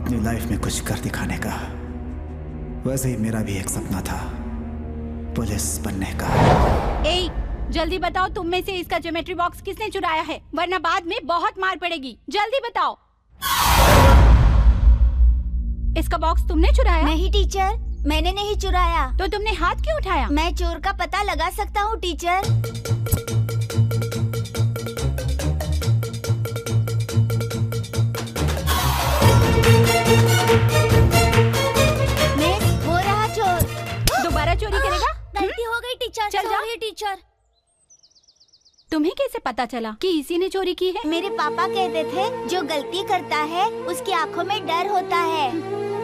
अपनी लाइफ में कुछ कर दिखाने का। वैसे ही मेरा भी एक सपना था, पुलिस बनने का। ए, जल्दी बताओ तुम में से इसका ज्योमेट्री बॉक्स किसने चुराया है, वरना बाद में बहुत मार पड़ेगी। जल्दी बताओ। इसका बॉक्स तुमने चुराया? नहीं टीचर, मैंने नहीं चुराया। तो तुमने हाथ क्यों उठाया? मैं चोर का पता लगा सकता हूँ टीचर। मिस, वो रहा चोर। दोबारा चोरी करेगा? गलती हो गई टीचर। चल जा। टीचर। तुम्हें कैसे पता चला कि इसी ने चोरी की है? मेरे पापा कहते थे जो गलती करता है उसकी आंखों में डर होता है।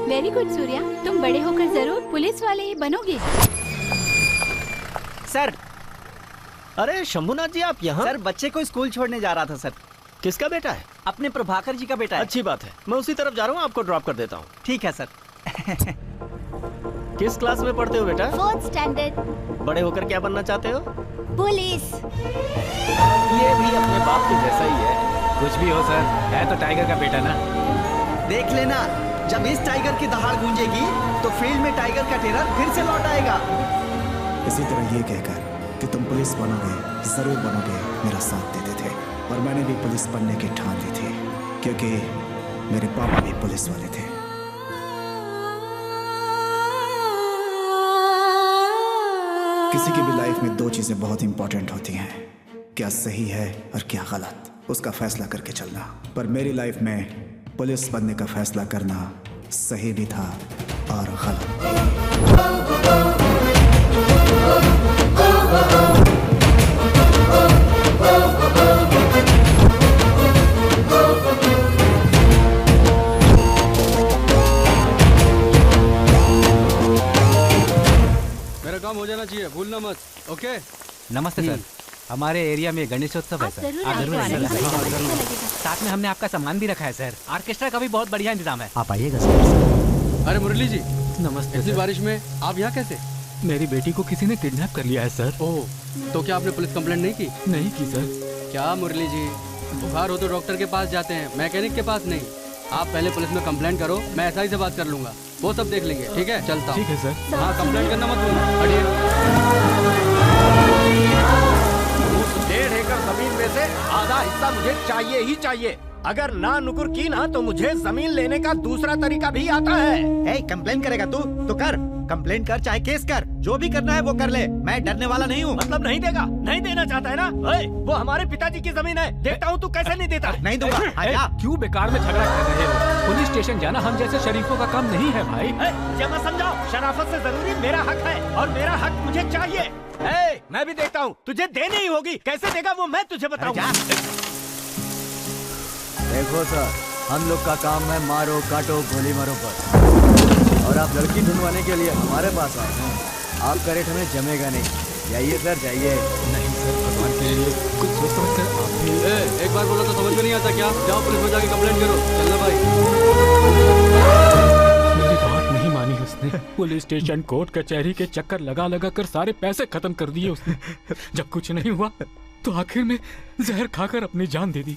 वेरी गुड सूर्या, तुम बड़े होकर जरूर पुलिस वाले ही बनोगे। सर। अरे शंभुनाथ जी, आप यहाँ? सर, बच्चे को स्कूल छोड़ने जा रहा था सर। किसका बेटा है? अपने प्रभाकर जी का बेटा है। अच्छी बात है, मैं उसी तरफ जा रहा हूँ, आपको ड्रॉप कर देता हूँ। ठीक है सर। किस क्लास में पढ़ते हो बेटा? 4th standard. बड़े होकर क्या बनना चाहते हो? पुलिस। ये भी अपने बाप के जैसा ही है। कुछ भी हो सर, है तो टाइगर का बेटा ना। देख लेना, जब इस टाइगर की दहाड़ गूंजेगी तो फील्ड में टाइगर का टेरर फिर से लौट आएगा। इसी तरह ये कहकर कि तुम पुलिस बनोगे, जरूर बनोगे, मेरा साथ देते थे। और मैंने भी पुलिस बनने की ठान ली थी, क्योंकि मेरे पापा भी पुलिस वाले थे। किसी की भी लाइफ में दो चीजें बहुत इंपॉर्टेंट होती हैं, क्या सही है और क्या गलत, उसका फैसला करके चलना। पर मेरी लाइफ में पुलिस बनने का फैसला करना सही भी था और गलत। मेरा काम हो जाना चाहिए, भूलना मत। ओके। नमस्ते सर, हमारे एरिया में गणेशोत्सव है सर। आप जरूर आइएगा। साथ में हमने आपका सामान भी रखा है सर। ऑर्केस्ट्रा का भी बहुत बढ़िया इंतजाम है, आप आइएगा सर। अरे मुरली जी, नमस्ते। इतनी बारिश में आप यहाँ कैसे? मेरी बेटी को किसी ने किडनैप कर लिया है सर। ओह, तो क्या आपने पुलिस कंप्लेंट नहीं की? नहीं की सर। क्या मुरली जी, बुखार हो तो डॉक्टर के पास जाते हैं, मैकेनिक के पास नहीं। आप पहले पुलिस में कंप्लेंट करो, मैं एसआई से बात कर लूंगा, वो सब देख लेंगे। ठीक है, चलता हूँ। ठीक है सर। हाँ, कंप्लेंट करना मत भूलना। हटिए। उस 1.5 एकड़ जमीन में से आधा हिस्सा मुझे चाहिए ही चाहिए। अगर ना नुकुर की ना तो मुझे जमीन लेने का दूसरा तरीका भी आता है। कंप्लेन करेगा तू तो कर, कंप्लेन कर चाहे केस कर, जो भी करना है वो कर ले। मैं डरने वाला नहीं हूँ। मतलब नहीं देगा? नहीं देना चाहता है ना? वो हमारे पिताजी की जमीन है, देखता हूँ तू कैसे नहीं देता। नहीं दूंगा। क्यों बेकार में झगड़ा कर रहे हो? पुलिस स्टेशन जाना हम जैसे शरीफों का काम नहीं है भाई। ये मत समझाओ, शराफत से जरूरी मेरा हक है और मेरा हक मुझे चाहिए। मैं भी देखता हूँ, तुझे देनी ही होगी। कैसे देगा वो मैं तुझे बताऊंगा। देखो सर, हम लोग का काम है मारो काटो गोली मारो बस। और आप लड़की ढूंढवाने के लिए हमारे पास आए हैं, आपका रेट हमें जमेगा नहीं। जाइए सर, जाइए। नहीं सर, भगवान के लिए कुछ सोच समझ कर आप भी। एक बार बोला तो समझ में नहीं आता क्या? जाओ पुलिस में जाके कंप्लेंट करो। चलना भाई। मेरी बात नहीं मानी उसने। पुलिस स्टेशन, कोर्ट कचहरी के चक्कर लगा लगा कर सारे पैसे खत्म कर दिए उसने। जब कुछ नहीं हुआ तो आखिर में जहर खाकर अपनी जान दे दी।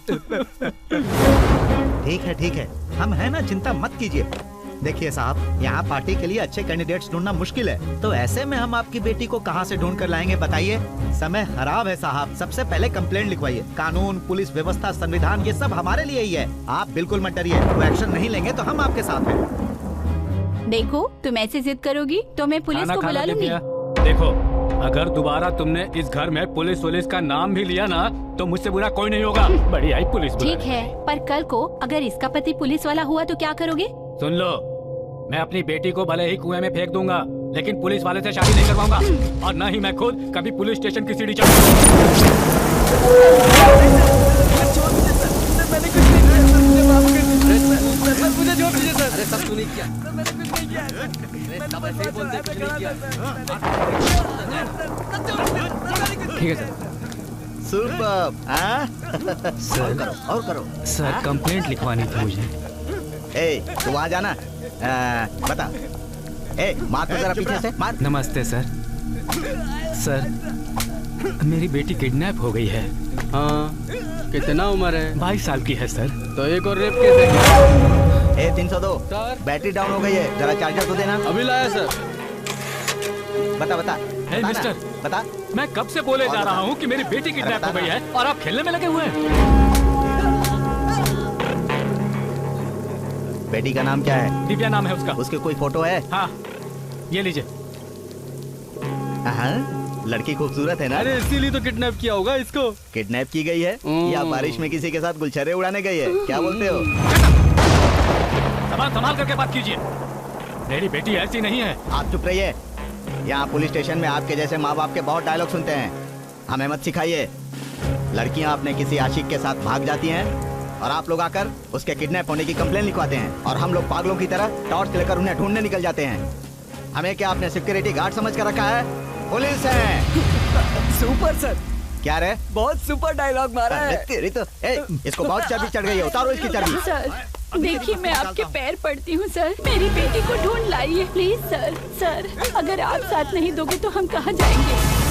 ठीक है, हम है ना, चिंता मत कीजिए। देखिए साहब, यहाँ पार्टी के लिए अच्छे कैंडिडेट्स ढूंढना मुश्किल है, तो ऐसे में हम आपकी बेटी को कहाँ से ढूंढ कर लाएंगे बताइए? समय खराब है साहब, सबसे पहले कंप्लेंट लिखवाइए। कानून, पुलिस व्यवस्था, संविधान, ये सब हमारे लिए ही है। आप बिल्कुल मत डरिए, वो एक्शन नहीं लेंगे तो हम आपके साथ हैं। देखो, तुम ऐसे जिद करोगी तो मैं पुलिस को बुला लूंगी। देखो, अगर दोबारा तुमने इस घर में पुलिस का नाम भी लिया ना तो मुझसे बुरा कोई नहीं होगा। बड़ी आई पुलिस। ठीक है, पर कल को अगर इसका पति पुलिस वाला हुआ तो क्या करोगे? सुन लो, मैं अपनी बेटी को भले ही कुएं में फेंक दूंगा, लेकिन पुलिस वाले से शादी नहीं करवाऊंगा। और न ही मैं खुद कभी पुलिस स्टेशन की सीढ़ी मुझे छोड़ दीजिए सर। अरे सब तू नहीं किया। मैंने कुछ नहीं किया। सब ऐसे ही बोलते, कुछ नहीं किया। ठीक है सर। सुपर। सर और करो। सर, कंप्लेंट लिखवानी थी मुझे। तू वहाँ जाना। बता। मार तो जरा पीछे से मार। नमस्ते सर। सर, मेरी बेटी किडनैप हो गई है। हाँ, कितना उम्र है? 22 साल की है सर। तो एक और रेप केस है। ए 302 सर। बैटरी डाउन हो गई है, जरा चार्जर तो देना। अभी लाया सर। बता बता हे बता मिस्टर, ना, बता। मैं कब से बोले और जा बता। रहा हूँ कि मेरी बेटी किडनैप हो बता गई ना। है और आप खेलने में लगे हुए हैं। बेटी का नाम क्या है? दिव्या नाम है उसका। उसकी कोई फोटो है? हाँ, ये लीजिए। हाँ, लड़की खूबसूरत है ना? अरे इसीलिए तो किडनैप किया होगा इसको। किडनैप की गई है या बारिश में किसी के साथ गुलछर्रे उड़ाने गई है? क्या बोलते हो? संभाल संभाल करके बात कीजिए। मेरी बेटी ऐसी नहीं है। आप चुप रहिए। यहाँ पुलिस स्टेशन में आपके जैसे माँ बाप के बहुत डायलॉग सुनते हैं, हमें मत सिखाइए। लड़कियाँ अपने किसी आशिक के साथ भाग जाती हैं और आप लोग आकर उसके किडनैप होने की कंप्लेन लिखवाते हैं और हम लोग पागलों की तरह टॉर्च लेकर उन्हें ढूंढने निकल जाते हैं। हमें क्या आपने सिक्योरिटी गार्ड समझ कर रखा है? पुलिस है। सुपर सर, क्या रे? बहुत सुपर डायलॉग मारा है। तेरी तो इसको बहुत चर्बी चढ़ गई है, उतारो इसकी चर्बी। सर देखिए, मैं आपके पैर पड़ती हूँ सर, मेरी बेटी को ढूंढ लाइए प्लीज सर। सर अगर आप साथ नहीं दोगे तो हम कहाँ जाएंगे?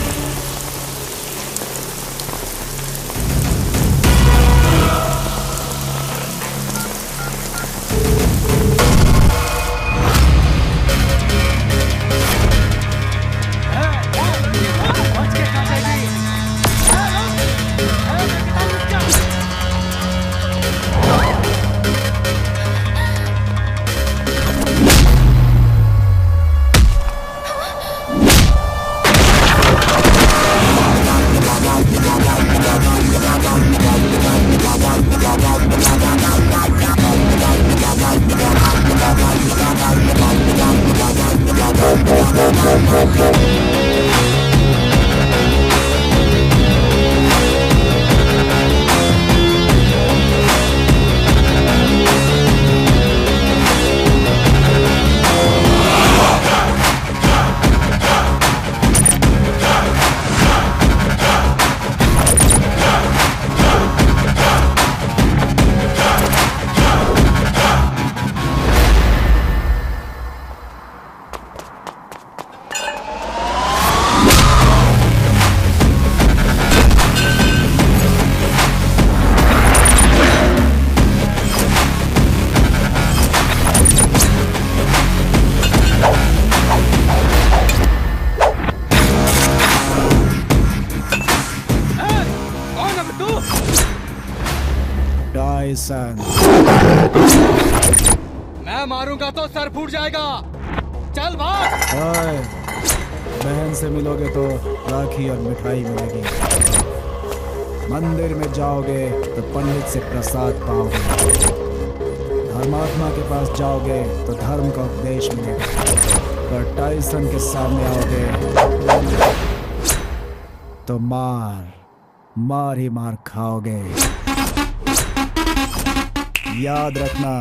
टाइसन, मैं मारूंगा तो सर फूट जाएगा। चल भाग। ओए, बहन से मिलोगे तो राखी और मिठाई मिलेगी। मंदिर में जाओगे तो पंडित से प्रसाद पाओगे। धर्मात्मा के पास जाओगे तो धर्म का उपदेश मिलेगा। पर टाइसन के सामने आओगे तो मार ही मार खाओगे। याद रखना।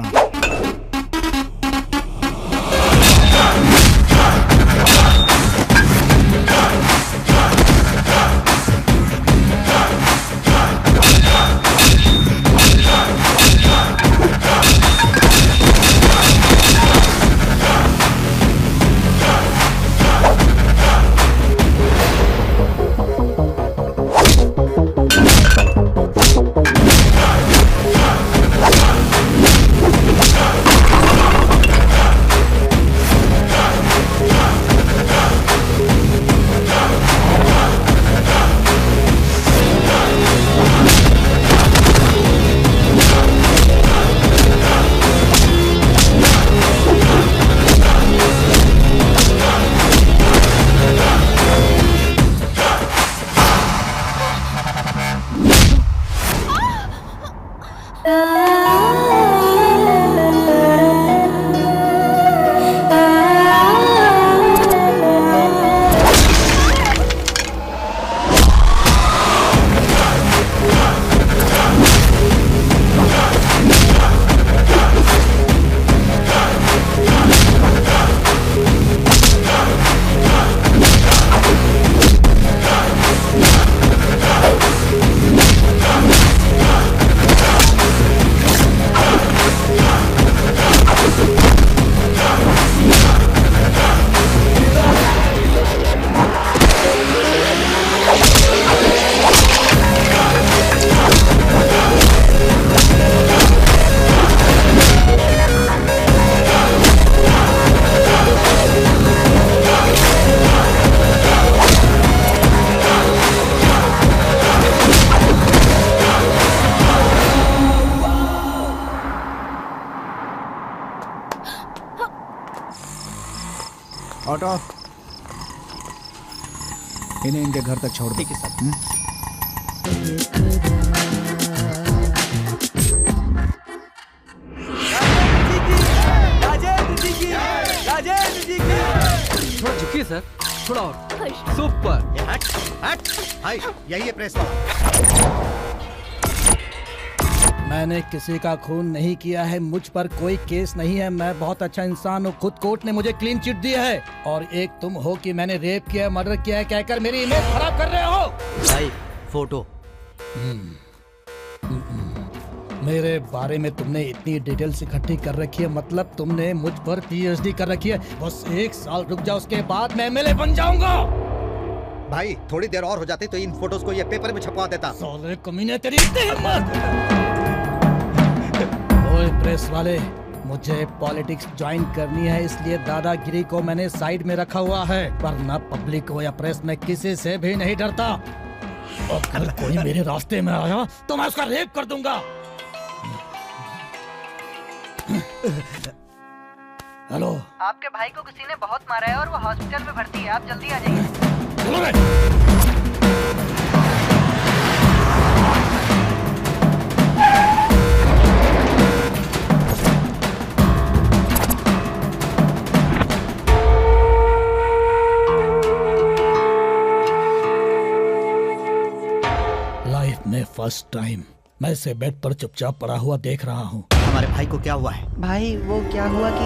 इन्हें इनके घर तक छोड़ दो। ठीक है सर। थोड़ा झुकिए सर, थोड़ा और। सुपर। हट हट, हाय, यही है प्रेस। मैंने किसी का खून नहीं किया है, मुझ पर कोई केस नहीं है, मैं बहुत अच्छा इंसान हूँ। खुद कोर्ट ने मुझे क्लीन चिट दी है। और एक तुम हो कि मैंने रेप किया, मर्डर किया है कहकर मेरी इमेज खराब कर रहे हो। भाई फोटो। मेरे बारे में तुमने इतनी डिटेल्स इकट्ठी कर रखी है, मतलब तुमने मुझ पर PhD कर रखी है। बस 1 साल रुक जाओ, उसके बाद मैं MLA बन जाऊंगा। भाई थोड़ी देर और हो जाती तो इन फोटोज को ये पेपर में छपवा देता। साले कमीने, तेरी हिम्मत। ओए प्रेस वाले, मुझे पॉलिटिक्स ज्वाइन करनी है, इसलिए दादागिरी को मैंने साइड में रखा हुआ है। वरना पब्लिक हो या प्रेस में किसी से भी नहीं डरता। अगर कोई मेरे रास्ते में आया तो मैं उसका रेप कर दूंगा। हेलो, आपके भाई को किसी ने बहुत मारा है और वो हॉस्पिटल में भर्ती है, आप जल्दी आ जाइए। लाइफ में फर्स्ट टाइम मैं इसे बेड पर चुपचाप पड़ा हुआ देख रहा हूँ। हमारे भाई को क्या हुआ है? भाई वो क्या हुआ कि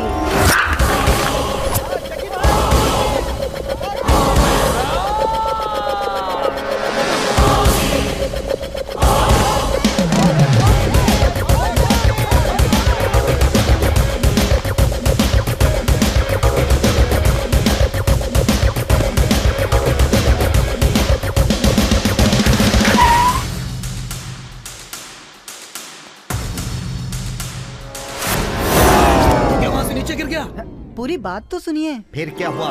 नीचे गिर गया। पूरी बात तो सुनिए। फिर क्या हुआ?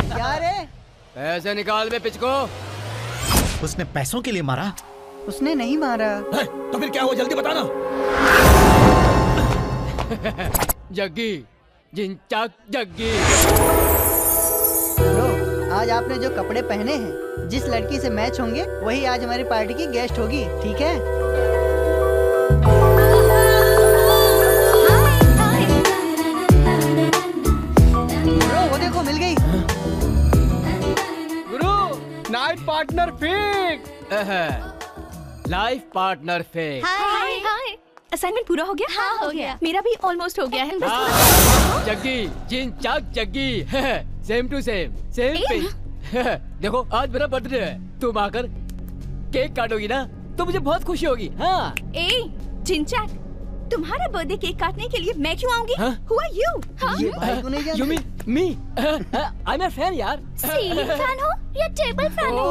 क्या रे? पैसे निकाल बे पिचको। उसने पैसों के लिए मारा? उसने नहीं मारा। तो फिर क्या हुआ, जल्दी बताना। जग्गी, जिंचाक जग्गी। ब्रो, आज आपने जो कपड़े पहने हैं, जिस लड़की से मैच होंगे वही आज हमारी पार्टी की गेस्ट होगी, ठीक है? ब्रो वो देखो मिल गई। गुरु, night partner fix. Life partner fix. Hi hi, assignment पूरा हो गया? हाँ, हो गया। मेरा भी ऑलमोस्ट हो गया है। जग्गी, जिंचाक Jaggi. Same to same, same pinch. देखो आज मेरा बर्थडे है, तुम आकर केक काटोगी ना तो मुझे बहुत खुशी होगी। हाँ। ए चिंचाक, तुम्हारा बर्थडे केक काटने के लिए मैं क्यों आऊंगी? Who are you? हाँ? ये भाई को नहीं जानते? You mean me? I'm a fan यार। सीलिंग फैन हो या टेबल फैन हो?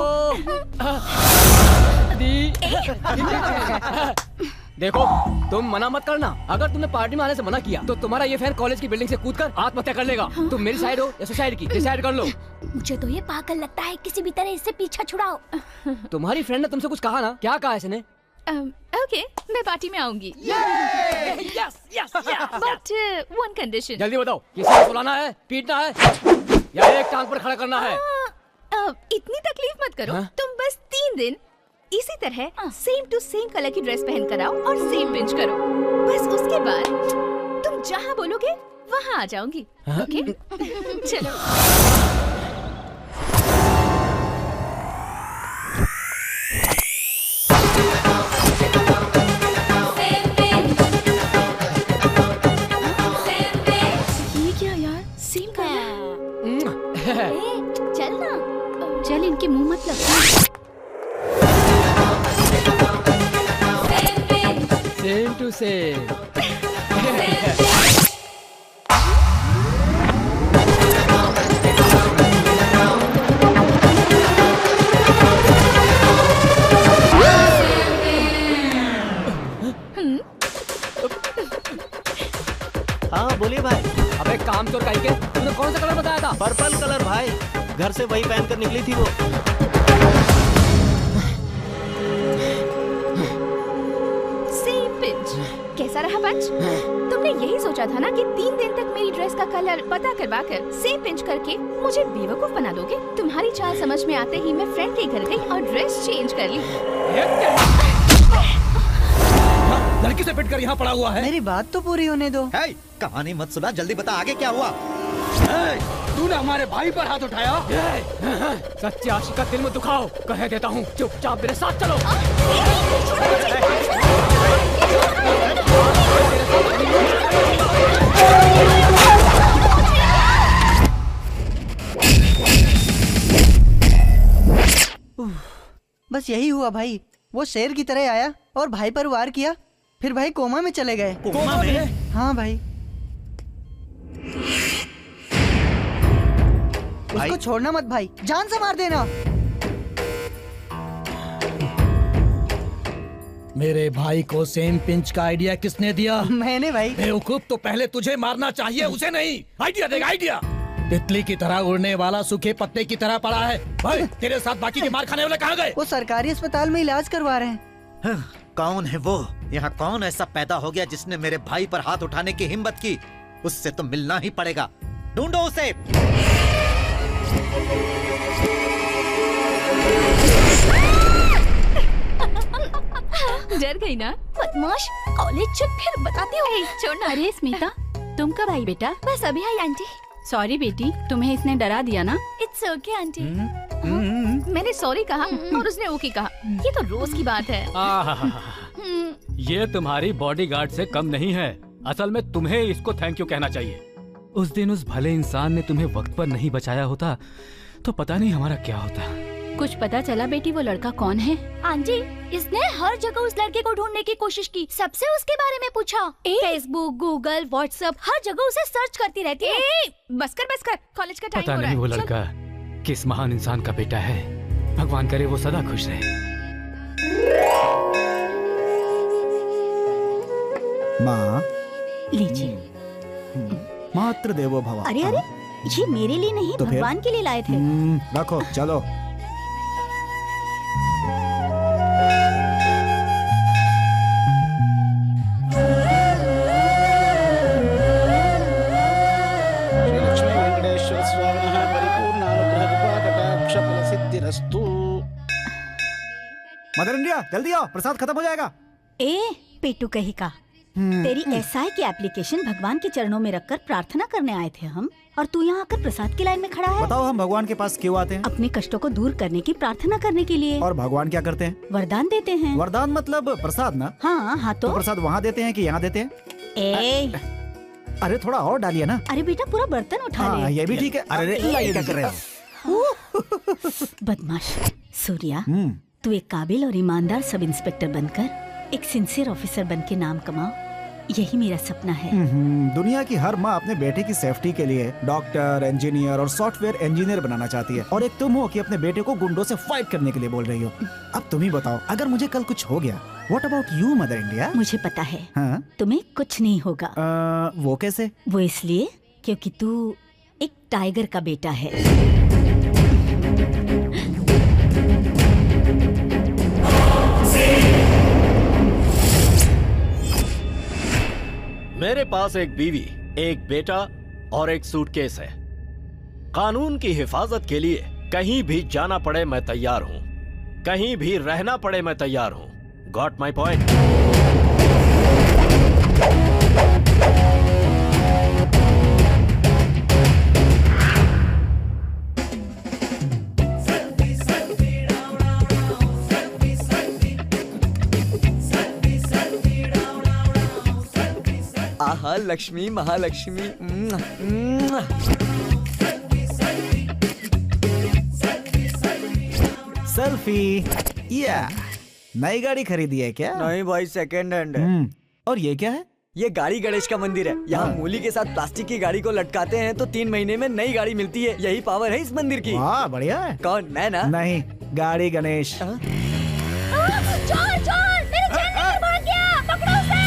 देखो तुम मना मत करना। अगर तुमने पार्टी में आने से मना किया तो तुम्हारा ये फैन कॉलेज की बिल्डिंग से कूदकर आत्महत्या कर लेगा। तुम मेरी साइड हो या सुसाइड की, डिसाइड कर लो। मुझे तो ये पागल लगता है, किसी भी तरह इससे पीछा छुड़ाओ। तुम्हारी फ्रेंड ने तुमसे कुछ कहा ना? क्या कहा इसने? ओके, मैं पार्टी में आऊंगी। But one condition. जल्दी बताओ, किसी को सुलाना है, पीटना है या एक टांग पर खड़ा करना है? इतनी तकलीफ मत करो। तुम बस 3 दिन इसी तरह सेम टू सेम कलर की ड्रेस पहन कर आओ और सेम पिंच करो। बस उसके बाद तुम जहाँ बोलोगे वहाँ आ जाऊंगी। ओके? चलो। ये क्या यार, सेम कलर। चल ना, चल इनके मुंह मत लग। Same to same. हाँ बोलिए भाई। अबे काम चोर कहीं के, तूने कौन सा कलर बताया था? पर्पल कलर भाई, घर से वही पहन कर निकली थी वो। Same pinch. कैसा रहा पंच? तुमने यही सोचा था ना कि 3 दिन तक मेरी ड्रेस का कलर पता करवा कर सेम पिंच करके मुझे बेवकूफ बना दोगे? तुम्हारी चाल समझ में आते ही मैं फ्रेंड के घर गई और ड्रेस चेंज कर ली। लड़की से पिट कर यहाँ पड़ा हुआ है। मेरी बात तो पूरी होने दो। कहानी मत सुना, जल्दी बता आगे क्या हुआ। तूने हमारे भाई पर हाथ उठाया। सच्चे आशिक का दिल में दुखाओ, कह देता हूँ चुपचाप मेरे साथ चलो। बस यही हुआ भाई, वो शेर की तरह आया और भाई पर वार किया, फिर भाई कोमा में चले गए। कोमा में? हाँ भाई। उसको छोड़ना मत भाई, जान से मार देना। मेरे भाई को सेम पिंच का आइडिया किसने दिया? मैंने भाई। बेवकूफ, तो पहले तुझे मारना चाहिए, उसे नहीं। आइडिया देगा आइडिया। तितली की तरह उड़ने वाला सूखे पत्ते की तरह पड़ा है। भाई तेरे साथ बाकी के मार खाने वाले कहाँ गए? वो सरकारी अस्पताल में इलाज करवा रहे हैं। कौन है वो? यहाँ कौन ऐसा पैदा हो गया जिसने मेरे भाई पर हाथ उठाने की हिम्मत की? उससे तो मिलना ही पड़ेगा। ढूंढो उसे। डर गई ना? बदमाश, कॉलेज चल फिर बताती हूँ। छोड़ना। अरे स्मिता, तुम कब आई बेटा? बस अभी आई आंटी। सॉरी बेटी, तुम्हें इसने डरा दिया ना? It's okay aunty. मैंने सॉरी कहा और उसने ओके कहा। ये तो रोज की बात है। ये तुम्हारी बॉडीगार्ड से कम नहीं है। असल में तुम्हें इसको थैंक यू कहना चाहिए। उस दिन उस भले इंसान ने तुम्हें वक्त पर नहीं बचाया होता तो पता नहीं हमारा क्या होता। कुछ पता चला बेटी वो लड़का कौन है? आंटी, इसने हर जगह उस लड़के को ढूंढने की कोशिश की, सबसे उसके बारे में पूछा। फेसबुक, गूगल, व्हाट्सएप, हर जगह उसे सर्च करती रहती है। बस कर, कॉलेज का टाइम पता हो रहा नहीं है। वो लड़का किस महान इंसान का बेटा है। भगवान करे वो सदा खुश रहे। माँ, लीजिए। मात्र देवो भव। अरे अरे, ये मेरे लिए नहीं, तो भगवान के लिए लाए थे। रखो, चलो। लक्ष्मी वेंकटेश्वर स्वामिनः परिपूर्ण अनुग्रह कृपा कटाक्ष फल सिद्धिरस्तु। मदर इंडिया, जल्दी आओ, प्रसाद खत्म हो जाएगा। ए पेटू कही का, तेरी एसआई की एप्लीकेशन भगवान के चरणों में रखकर प्रार्थना करने आए थे हम, और तू यहाँ आकर प्रसाद की लाइन में खड़ा है। बताओ हम भगवान के पास क्यों आते हैं? अपने कष्टों को दूर करने की प्रार्थना करने के लिए। और भगवान क्या करते हैं? वरदान देते हैं। वरदान मतलब प्रसाद ना? हाँ तो प्रसाद वहाँ देते हैं कि यहाँ देते हैं? अरे थोड़ा और डालिए ना। अरे बेटा, पूरा बर्तन उठा ले। ये भी ठीक है। अरे ये क्या कर रहे हो? बदमाश सूर्या, तू एक काबिल और ईमानदार सब इंस्पेक्टर बनकर एक सिंसियर ऑफिसर बन के नाम कमाओ, यही मेरा सपना है। दुनिया की हर माँ अपने बेटे की सेफ्टी के लिए डॉक्टर, इंजीनियर और सॉफ्टवेयर इंजीनियर बनाना चाहती है, और एक तुम हो कि अपने बेटे को गुंडों से फाइट करने के लिए बोल रही हो। अब तुम ही बताओ, अगर मुझे कल कुछ हो गया, what about you mother India? मुझे पता है। हाँ? तुम्हें कुछ नहीं होगा। वो कैसे? वो इसलिए क्योंकि तू एक टाइगर का बेटा है। मेरे पास एक बीवी, एक बेटा और एक सूटकेस है। कानून की हिफाजत के लिए कहीं भी जाना पड़े मैं तैयार हूं, कहीं भी रहना पड़े मैं तैयार हूं। Got my point? आहा, लक्ष्मी महालक्ष्मी। सेल्फी। या नई गाड़ी खरीदी है क्या? नहीं भाई, सेकंड हैंड है। और ये क्या है? ये गाड़ी गणेश का मंदिर है। यहाँ मूली के साथ प्लास्टिक की गाड़ी को लटकाते हैं तो 3 महीने में नई गाड़ी मिलती है। यही पावर है इस मंदिर की। वाह, बढ़िया है। कौन, मैं ना? नहीं, गाड़ी गणेश। चोर चोर, मेरे जेल में भाग गया, पकड़ो उसे।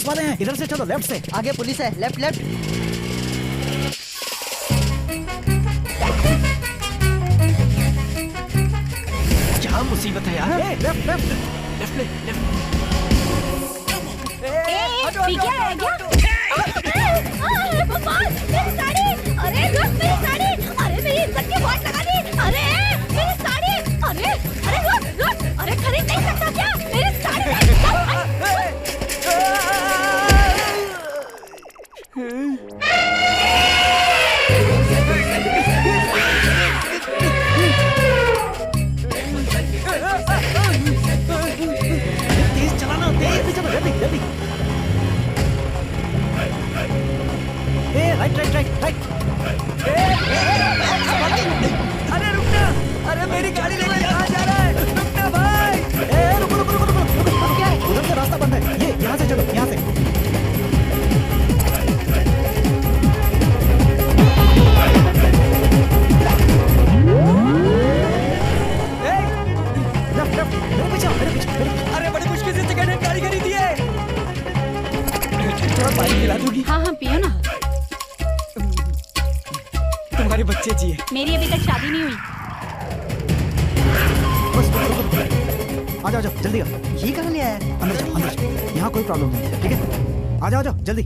वाले हैं, इधर से चलो, लेफ्ट से। आगे पुलिस है, लेफ्ट लेफ्ट। क्या मुसीबत है यार? लेफ्ट लेफ्ट लेफ्ट ले, लेफ्ट। मेरी साड़ी! अरे रुक, मेरी साड़ी! अरे मेरी इज्जत की वाट लगा दी! अरे मेरी साड़ी! अरे अरे रुक रुक! अरे खरीद नहीं सकता क्या? मेरी साड़ी! तेज चलाना, तेज चलो, जल्दी जल्दी। Right right right right. अरे रुकना, अरे मेरी गाड़ी लेके कहाँ जा रहा है? रुकना भाई। रुको रुको रुको रुको, क्या है? उधर से रास्ता बंद है, ये यहाँ से चलो, यहाँ से। लेफ्ट लेफ्ट, मेरे पीछे मेरे पीछे। अरे बड़ी मुश्किल से सेकंड हैंड गाड़ी खरीदी है। थोड़ा पानी पिला दूंगी? हाँ हाँ पियो ना। तुम्हारे बच्चे जिए। मेरी अभी तक शादी नहीं हुई। आ जाओ जल्दी आओ। ये कहाँ ले आया? अंदर जाओ, अंदर जाओ। यहाँ कोई प्रॉब्लम नहीं है, ठीक है? आ जाओ जाओ जल्दी।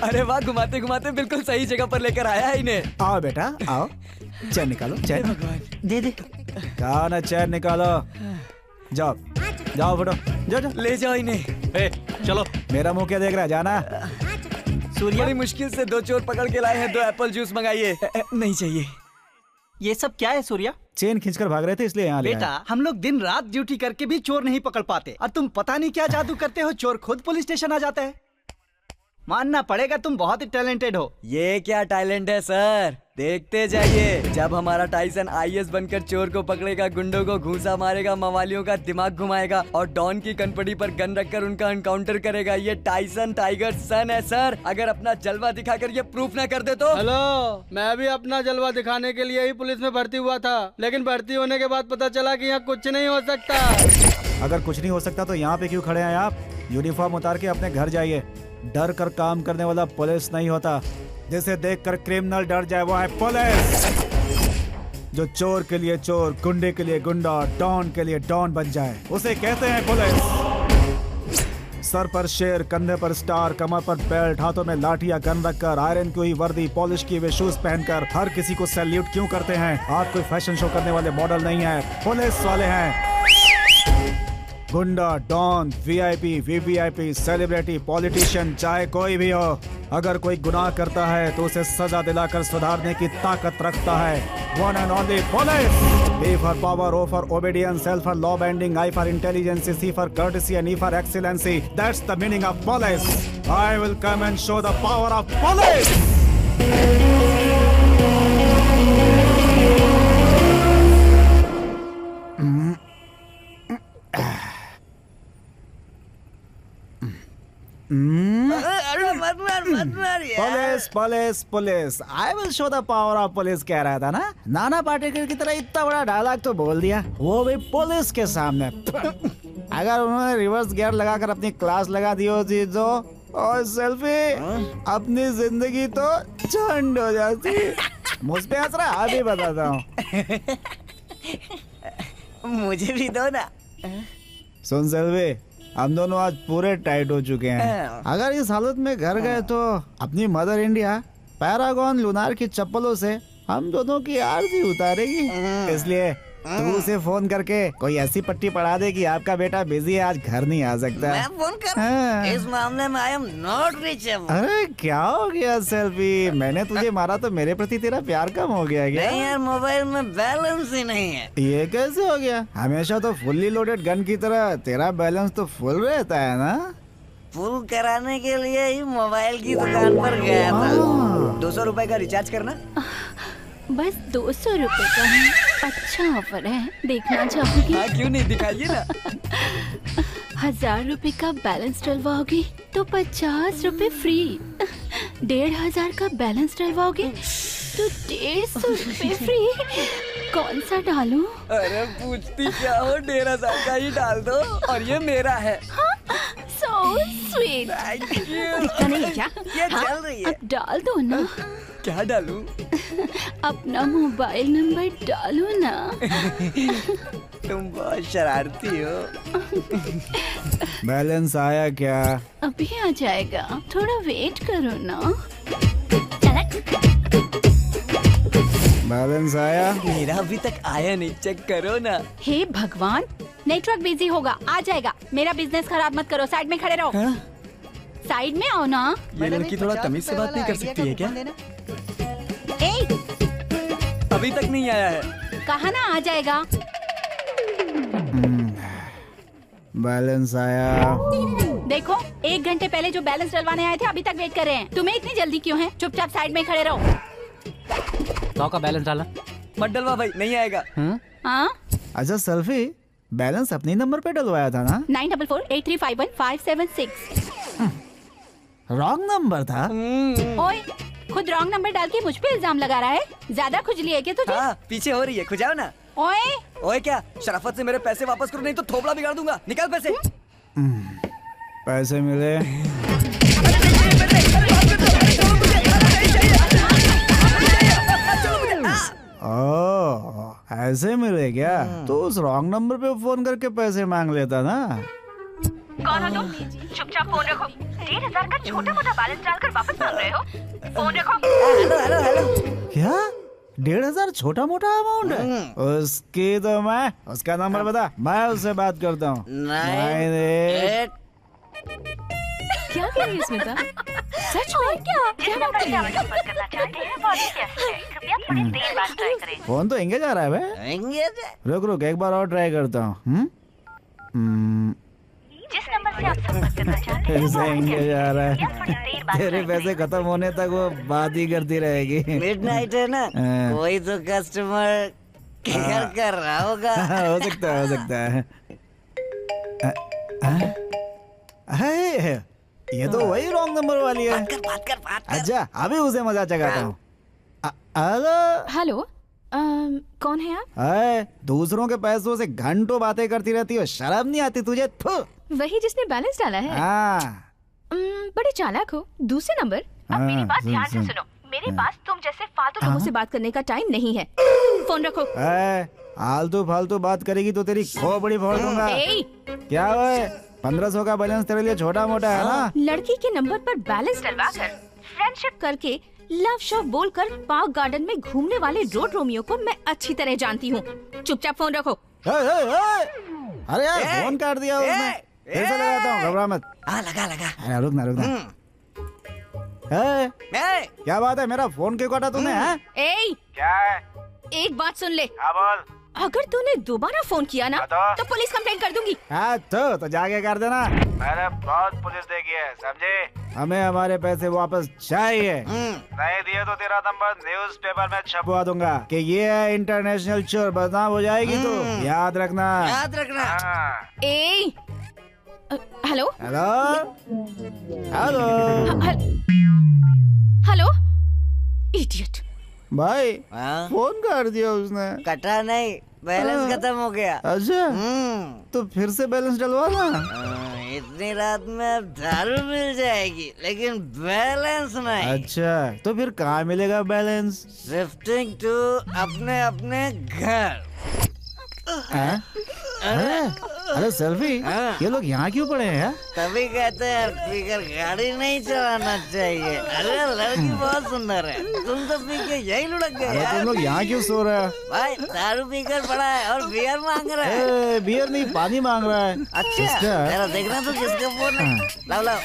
अरे वाह, घुमाते घुमाते बिल्कुल सही जगह पर लेकर आया है इन्हें। आओ बेटा आओ, चैन निकालो, चैन दे दे। कहा ना चैन निकालो। जाओ जाओ फोटो, जाओ जाओ, ले जाओ इन्हें। चलो। मेरा मुंह क्या देख रहा है, जाना। सूर्या बड़ी मुश्किल से 2 चोर पकड़ के लाए हैं, 2 एप्पल जूस मंगाइए। नहीं चाहिए। ये सब क्या है सूर्या? चेन खींचकर भाग रहे थे इसलिए यहाँ ले आए। बेटा हम लोग दिन रात ड्यूटी करके भी चोर नहीं पकड़ पाते, और तुम पता नहीं क्या जादू करते हो, चोर खुद पुलिस स्टेशन आ जाता है। मानना पड़ेगा तुम बहुत ही टैलेंटेड हो। ये क्या टैलेंट है सर, देखते जाइए। जब हमारा टाइसन आईएएस बनकर चोर को पकड़ेगा, गुंडों को घूंसा मारेगा, मवालियों का दिमाग घुमाएगा और डॉन की कनपटी पर गन रखकर उनका एनकाउंटर करेगा। ये टाइसन टाइगर सन है सर। अगर अपना जलवा दिखाकर ये प्रूफ ना कर दे तो। हेलो, मैं भी अपना जलवा दिखाने के लिए ही पुलिस में भर्ती हुआ था, लेकिन भर्ती होने के बाद पता चला कि यहाँ कुछ नहीं हो सकता। अगर कुछ नहीं हो सकता तो यहाँ पे क्यों खड़े हैं आप? यूनिफॉर्म उतार के अपने घर जाइए। डर कर काम करने वाला पुलिस नहीं होता, जिसे देखकर क्रिमिनल डर जाए वो है पुलिस। जो चोर के लिए चोर, गुंडे के लिए गुंडा, डॉन के लिए डॉन बन जाए, उसे कहते हैं पुलिस। सर पर शेर, कंधे पर स्टार, कमर पर बेल्ट, हाथों में लाठी या गन रखकर, आयरन की हुई वर्दी, पॉलिश किए हुए शूज पहनकर हर किसी को सैल्यूट क्यों करते हैं? आप कोई फैशन शो करने वाले मॉडल नहीं है, पुलिस वाले हैं। गुंडा, don, VIP, VVIP, celebrity, politician, चाहे कोई भी हो, अगर कोई गुनाह करता है तो उसे सजा दिलाकर सुधारने की ताकत रखता है one and only police. B for power, O for obedience, L for law bending, I for intelligence, C for courtesy and E for excellency. That's the meaning of police. I will come and show the power of police. Police police police, I will show the power of police कह रहा था ना। नाना पाटेकर की तरह इतना बड़ा dialogue तो बोल दिया, वो भी पुलिस के सामने। अगर उन्होंने रिवर्स गियर लगाकर अपनी क्लास लगा दी होती तो, और सेल्फी, अपनी जिंदगी तो झंड हो जाती। मुझ पे हंस रहा, अभी बताता हूँ। मुझे भी दो ना। सुन सेल्फी, हम दोनों आज पूरे टाइट हो चुके हैं। अगर इस हालत में घर गए तो अपनी मदर इंडिया पैरागॉन लुनार की चप्पलों से हम दोनों की आरती उतारेगी। इसलिए तू उसे फोन करके कोई ऐसी पट्टी पढ़ा दे कि आपका बेटा बिजी है, आज घर नहीं आ सकता। मैं फोन कर? इस मामले में आई एम नॉट रीचेबल। अरे क्या हो गया सेल्फी, मैंने तुझे मारा तो मेरे प्रति तेरा प्यार कम हो गया क्या? नहीं यार, मोबाइल में बैलेंस ही नहीं है। ये कैसे हो गया? हमेशा तो फुल्ली लोडेड गन की तरह तेरा बैलेंस तो फुल रहता है ना। फुल कराने के लिए ही मोबाइल की दुकान पर गया था। 200 रुपए का रिचार्ज करना। बस 200 रुपए का है। अच्छा ऑफर है, देखना चाहोगी? हाँ, क्यों नहीं, दिखाइए ना। 1000 रुपए का बैलेंस डलवाओगी तो 50 रुपए फ्री। 1500 का बैलेंस डलवाओगे तो 150 रुपए फ्री। कौन सा डालूं? अरे पूछती क्या हो, 1,500 का ही डाल दो और ये मेरा है। So sweet. इतना नहीं है क्या? ये चल रही है। अब डाल दो ना। क्या डालूं? अपना मोबाइल नंबर डालो ना। तुम बहुत शरारती हो। बैलेंस आया क्या? अभी आ जाएगा, थोड़ा वेट करो ना। बैलेंस आया? मेरा अभी तक आया नहीं, चेक करो ना। हे भगवान, नेटवर्क बिजी होगा, आ जाएगा। मेरा बिजनेस खराब मत करो, साइड में खड़े रहो। साइड में आओ ना। ये लड़की थोड़ा तमीज से बात नहीं कर सकती है क्या? अभी तक नहीं आया है। कहा ना आ जाएगा। बैलेंस आया? देखो, 1 घंटे पहले जो बैलेंस डलवाने आए थे अभी तक वेट कर रहे हैं। तुम्हें इतनी जल्दी क्यों है? चुपचाप साइड में खड़े रहो। 100 का बैलेंस डाला? मत डलवा भाई, नहीं आएगा। हाँ? अच्छा सेल्फी, बैलेंस अपने नंबर पे डलवाया था ना? 9448351576। रॉन्ग नंबर था। ओए, खुद रॉन्ग नंबर डाल के मुझ पे इल्जाम लगा रहा है। ज्यादा खुजली है क्या तुझे? हाँ, पीछे हो रही है, खुजाओ ना। ओए ओए क्या, शराफत से मेरे पैसे वापस करो, नहीं तो थोबड़ा बिगाड़ दूंगा। निकाल पैसे। पैसे मिले? ओह, ऐसे मिले क्या? तो उस रॉन्ग नंबर पे फोन करके पैसे मांग लेता ना। कौन हो तुम? चुपचाप फोन रखो। 1,500 का छोटा मोटा बैलेंस डालकर वापस मांग रहे हो? फोन रखो। हेलो। क्या 1,500 छोटा मोटा अमाउंट है? उसकी तो मैं, उसका नंबर बता, मैं उससे बात करता हूँ। 9 क्या कह रही है स्मिता? सच में क्या? जिस नंबर से आप संपर्क करना चाहते हैं वो अभी व्यस्त है। कृपया थोड़ी देर बाद ट्राई करें। फोन तो एंगेज आ रहा है बे। एंगेज? रुक एक बार और ट्राई करता हूँ। जिस नंबर से आप संपर्क करना चाहते हैं ऐसे एंगेज आ रहा थोड़ी देर है। बाद तेरे पैसे खत्म होने तक वो बात ही करती रहेगी। मिडनाइट है ना, कोई तो कस्टमर केयर कर रहा होगा। हो सकता है। ये तो वही रॉन्ग नंबर वाली है। बात कर। अच्छा, अभी उसे मजा चखाता हूँ। हेलो, कौन है आप? अरे, दूसरों के पैसों से घंटों बातें करती रहती हो, शर्म नहीं आती तुझे? वही जिसने बैलेंस डाला है? हाँ। बड़े चालाक हो। दूसरे नंबर? अब मेरी बात ध्यान से सुनो। मेरे पास तुम जैसे फालतू लोगों से बात करने का टाइम नहीं है। फोन रखो। आलतू फालतू बात करेगी तो तेरी खोपड़ी फोड़ दूंगा। क्या है? 1,500 का बैलेंस तेरे लिए छोटा मोटा है ना? लड़की के नंबर पर बैलेंस डलवाकर फ्रेंडशिप करके लव शव बोलकर पार्क गार्डन में घूमने वाले रोड रोमियो को मैं अच्छी तरह जानती हूँ। चुपचाप फोन रखो। अरे यार, फोन काट दिया उसने। फिर से लगाता हूँ, घबरा मत। लगा। रुकना। क्या बात है? मेरा फोन क्यों काटा तूने? क्या है? एक बात सुन ले। बोल। अगर तूने दोबारा फोन किया ना तो पुलिस कंप्लेंट कर दूंगी। हाँ तो जाके कर देना। मैंने बहुत पुलिस देखी है, समझे? हमें हमारे पैसे वापस चाहिए। नहीं दिए तो तेरा नंबर न्यूज़पेपर में छपवा दूंगा कि ये है इंटरनेशनल चोर। बदनाम हो जाएगी तो याद रखना। हेलो। हेलो। इडियट। भाई फोन कर दिया उसने। कटा नहीं, बैलेंस खत्म हो गया। अच्छा, तो फिर से बैलेंस डलवा ना। इतनी रात में अब दारू मिल जाएगी लेकिन बैलेंस नहीं। अच्छा, तो फिर कहाँ मिलेगा बैलेंस? शिफ्टिंग टू अपने घर। अरे सेल्फी, ये लोग यहाँ क्यों पड़े हैं? तभी कहते हैं पीकर गाड़ी नहीं चलाना चाहिए। अरे लड़की बहुत सुंदर है, तुम तो पी के यही लुढ़क गए। तुम लोग यहाँ क्यों सो रहे हैं? भाई दारू पीकर पड़ा है और बियर मांग रहा है। बियर नहीं, पानी मांग रहा है। अच्छा, तेरा देखना तो किसका फोन है। लाओ।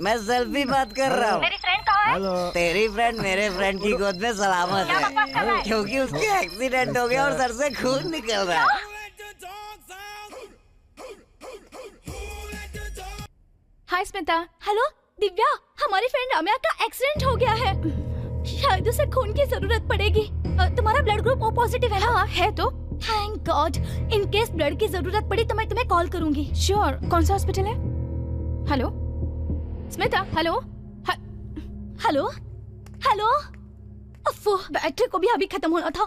मैं सेल्फी बात कर रहा हूँ। मेरी फ्रेंड कहाँ है? हेलो। तेरी फ्रेंड मेरे फ्रेंड की गोद में सलामत है, क्योंकि उसके एक्सीडेंट हो गया और सर से खून निकल रहा है। हाय स्मिता। हेलो दिव्या, हमारी फ्रेंड रम्या का एक्सीडेंट हो गया है। शायद उसे खून की जरूरत पड़ेगी। तुम्हारा ब्लड ग्रुप ओ पॉजिटिव है? हाँ है। तो thank God. In case blood की जरूरत पड़ी तो मैं तुम्हें कॉल करूंगी। श्योर। कौन सा हॉस्पिटल है? हेलो स्मिता। हेलो। अफ़ो, बैटरी को भी अभी खत्म होना था।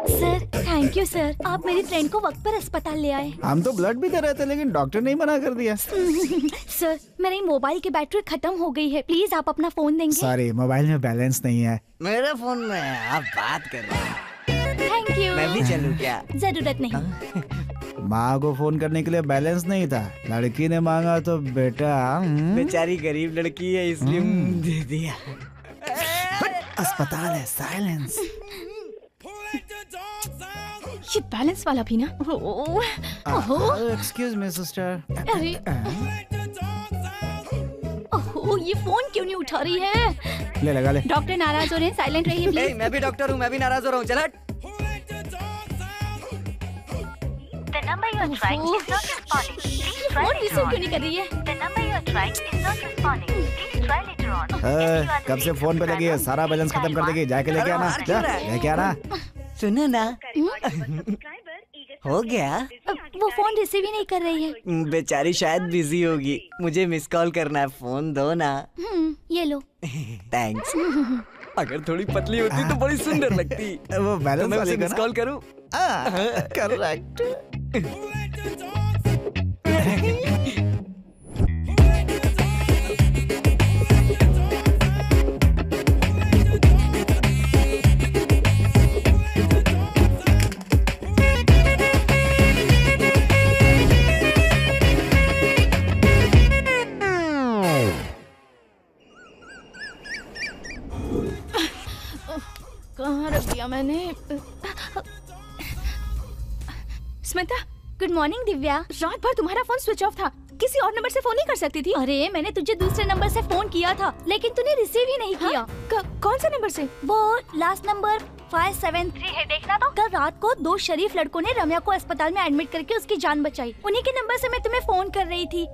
सर थैंक यू सर, आप मेरी फ्रेंड को वक्त पर अस्पताल ले आए। हम तो ब्लड भी दे रहे थे लेकिन डॉक्टर ने ही मना कर दिया। सर मेरी मोबाइल की बैटरी खत्म हो गई है, प्लीज आप अपना फोन देंगे? सॉरी, मोबाइल में बैलेंस नहीं है। मेरे फोन में है, आप बात कर रहे हैं। Thank you. मैं भी चलूं क्या? जरूरत नहीं। माँ को फोन करने के लिए बैलेंस नहीं था, लड़की ने मांगा तो बेटा। बेचारी गरीब लड़की है इसलिए दे दिया। अस्पताल है, साइलेंस। ये बैलेंस वाला भी ना। Excuse me sister. अरे ओह, ये फोन क्यों नहीं उठा रही है? ले लगा ले। डॉक्टर नाराज हो रहे हैं, साइलेंट रहिए प्लीज। मैं भी डॉक्टर हूँ, मैं भी नाराज हो रहा हूँ। चल हट। The number you are trying is not responding. Please try phone later receive on. क्यों नहीं कर रही है? The number you are trying is not responding. Please try later on. कब से फोन पे लगी है, सारा बैलेंस खत्म कर देगी। जाके लेके आना, जा लेके आना। सुनो ना, हो गया। वो फोन रिसीव ही नहीं कर रही है। बेचारी शायद बिजी होगी, मुझे मिस कॉल करना है, फोन दो ना। ये लो। थैंक्स। अगर थोड़ी पतली होती तो बड़ी सुंदर लगती। वो बैलेंस मैं वाले उसे का मिस ना? कॉल करूं? करेक्ट। कहाँ रख दिया मैंने? Smita, good morning Divya. रात भर तुम्हारा फोन स्विच ऑफ था, किसी और नंबर से फोन नहीं कर सकती थी? अरे मैंने तुझे दूसरे नंबर से फोन किया था लेकिन तूने रिसीव ही नहीं किया। कौन सा नंबर से? वो लास्ट नंबर 573 है, देखना तो। कल रात को 2 शरीफ लड़कों ने रम्या को अस्पताल में एडमिट करके उसकी जान बचाई। उन्हीं के नंबर से मैं तुम्हें फोन कर रही थी।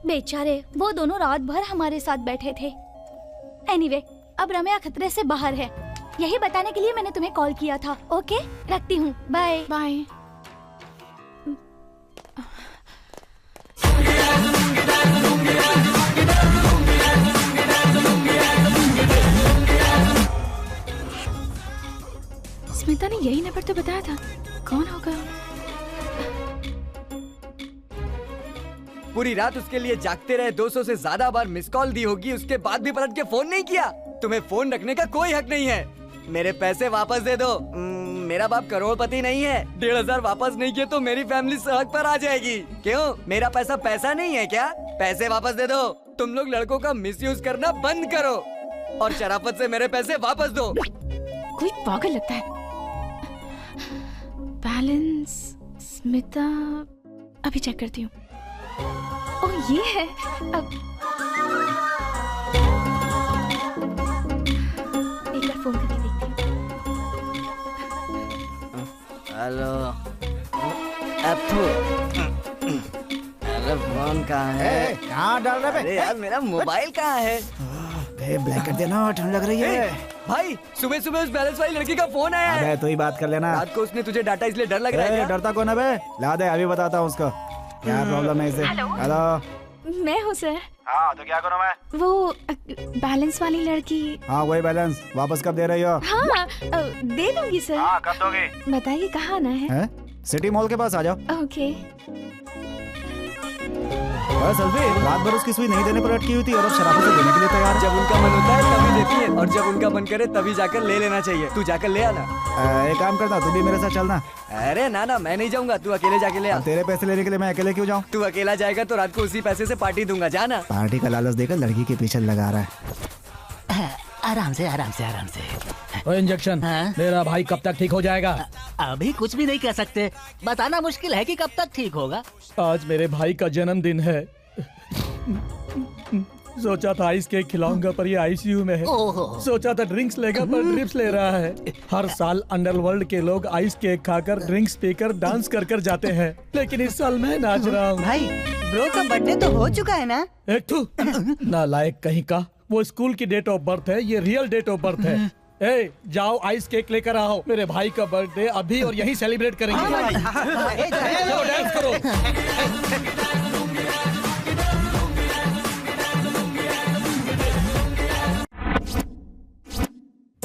बेचारे, वो दोनों रात भर हमारे साथ बैठे थे। एनीवे, अब रम्या खतरे से बाहर है, यही बताने के लिए मैंने तुम्हें कॉल किया था। ओके, रखती हूँ, बाय बाय। स्मिता ने यही नंबर तो बताया था, कौन होगा? पूरी रात उसके लिए जागते रहे, 200 से ज्यादा बार मिस कॉल दी होगी, उसके बाद भी पलट के फोन नहीं किया। तुम्हें फोन रखने का कोई हक नहीं है। मेरे पैसे वापस दे दो। मेरा बाप करोड़पति नहीं है, 1500 वापस नहीं किए तो मेरी फैमिली सड़क पर आ जाएगी। क्यों, मेरा पैसा पैसा नहीं है क्या? पैसे वापस दे दो। तुम लोग लड़कों का मिसयूज करना बंद करो और शराफत से मेरे पैसे वापस दो। कोई पागल लगता है। बैलेंस, स्मिता, अभी चेक करती हूँ। ओह, ये है। अब एक बार फोन करके देखती हूँ। हेलो, अरे फोन कहाँ है? कहाँ डाल रहे? अरे यार, मेरा मोबाइल कहाँ है? ब्लैक कर देना, ठंड लग रही है। भाई, सुबह सुबह उस बैलेंस वाली लड़की का फोन आया है। अबे तू ही बात कर लेना। रात को उसने तुझे डाटा इसलिए डर लग रहा है क्या? डरता कौन है बे? ला दे, अभी बताता हूँ उसको क्या प्रॉब्लम है इसे। हेलो, मैं हूँ सर। हाँ, तो क्या करूँ मैं? वो बैलेंस वाली लड़की। हाँ, वही बैलेंस वापस कब दे रही हो? हाँ, दे दूंगी सर। हाँ, कब दोगी? बताइए कहाँ आना है? सिटी मॉल के पास आ जाओ। ओके। सल्वी, रात भर उसकी सुई नहीं देने पर अटकी हुई थी और अब शराफत से देने के लिए तैयार है। जब उनका मन होता है तभी देती है और जब उनका मन करे तभी जाकर ले लेना चाहिए। तू जाकर ले आना। एक काम करना, तू भी मेरे साथ चलना। अरे ना ना, मैं नहीं जाऊंगा, तू अकेले जाके ले आ। तेरे पैसे लेने के लिए मैं अकेले क्यों जाऊँ? तू अकेला जाएगा तो रात को उसी पैसे से पार्टी दूंगा, जाना। पार्टी का लालच देकर लड़की के पीछे लगा रहा है। आराम से आराम से आराम से। वो इंजेक्शन मेरा भाई कब तक ठीक हो जाएगा? अभी कुछ भी नहीं कह सकते, बताना मुश्किल है कि कब तक ठीक होगा। आज मेरे भाई का जन्मदिन है। सोचा था आइस केक खिलाऊंगा पर ये आईसीयू में है। सोचा था ड्रिंक्स लेगा पर ड्रिप्स ले रहा है। हर साल अंडरवर्ल्ड के लोग आइस केक खाकर ड्रिंक्स पीकर डांस कर कर जाते हैं, लेकिन इस साल मैं नाच रहा हूँ। भाई, ब्रो का बर्थडे तो हो चुका है ना? एक तू नालायक कहीं का, वो स्कूल की डेट ऑफ बर्थ है, ये रियल डेट ऑफ बर्थ है। ए, जाओ आइस केक लेकर आओ, मेरे भाई का बर्थडे अभी और यहीं सेलिब्रेट करेंगे। चलो डांस करो।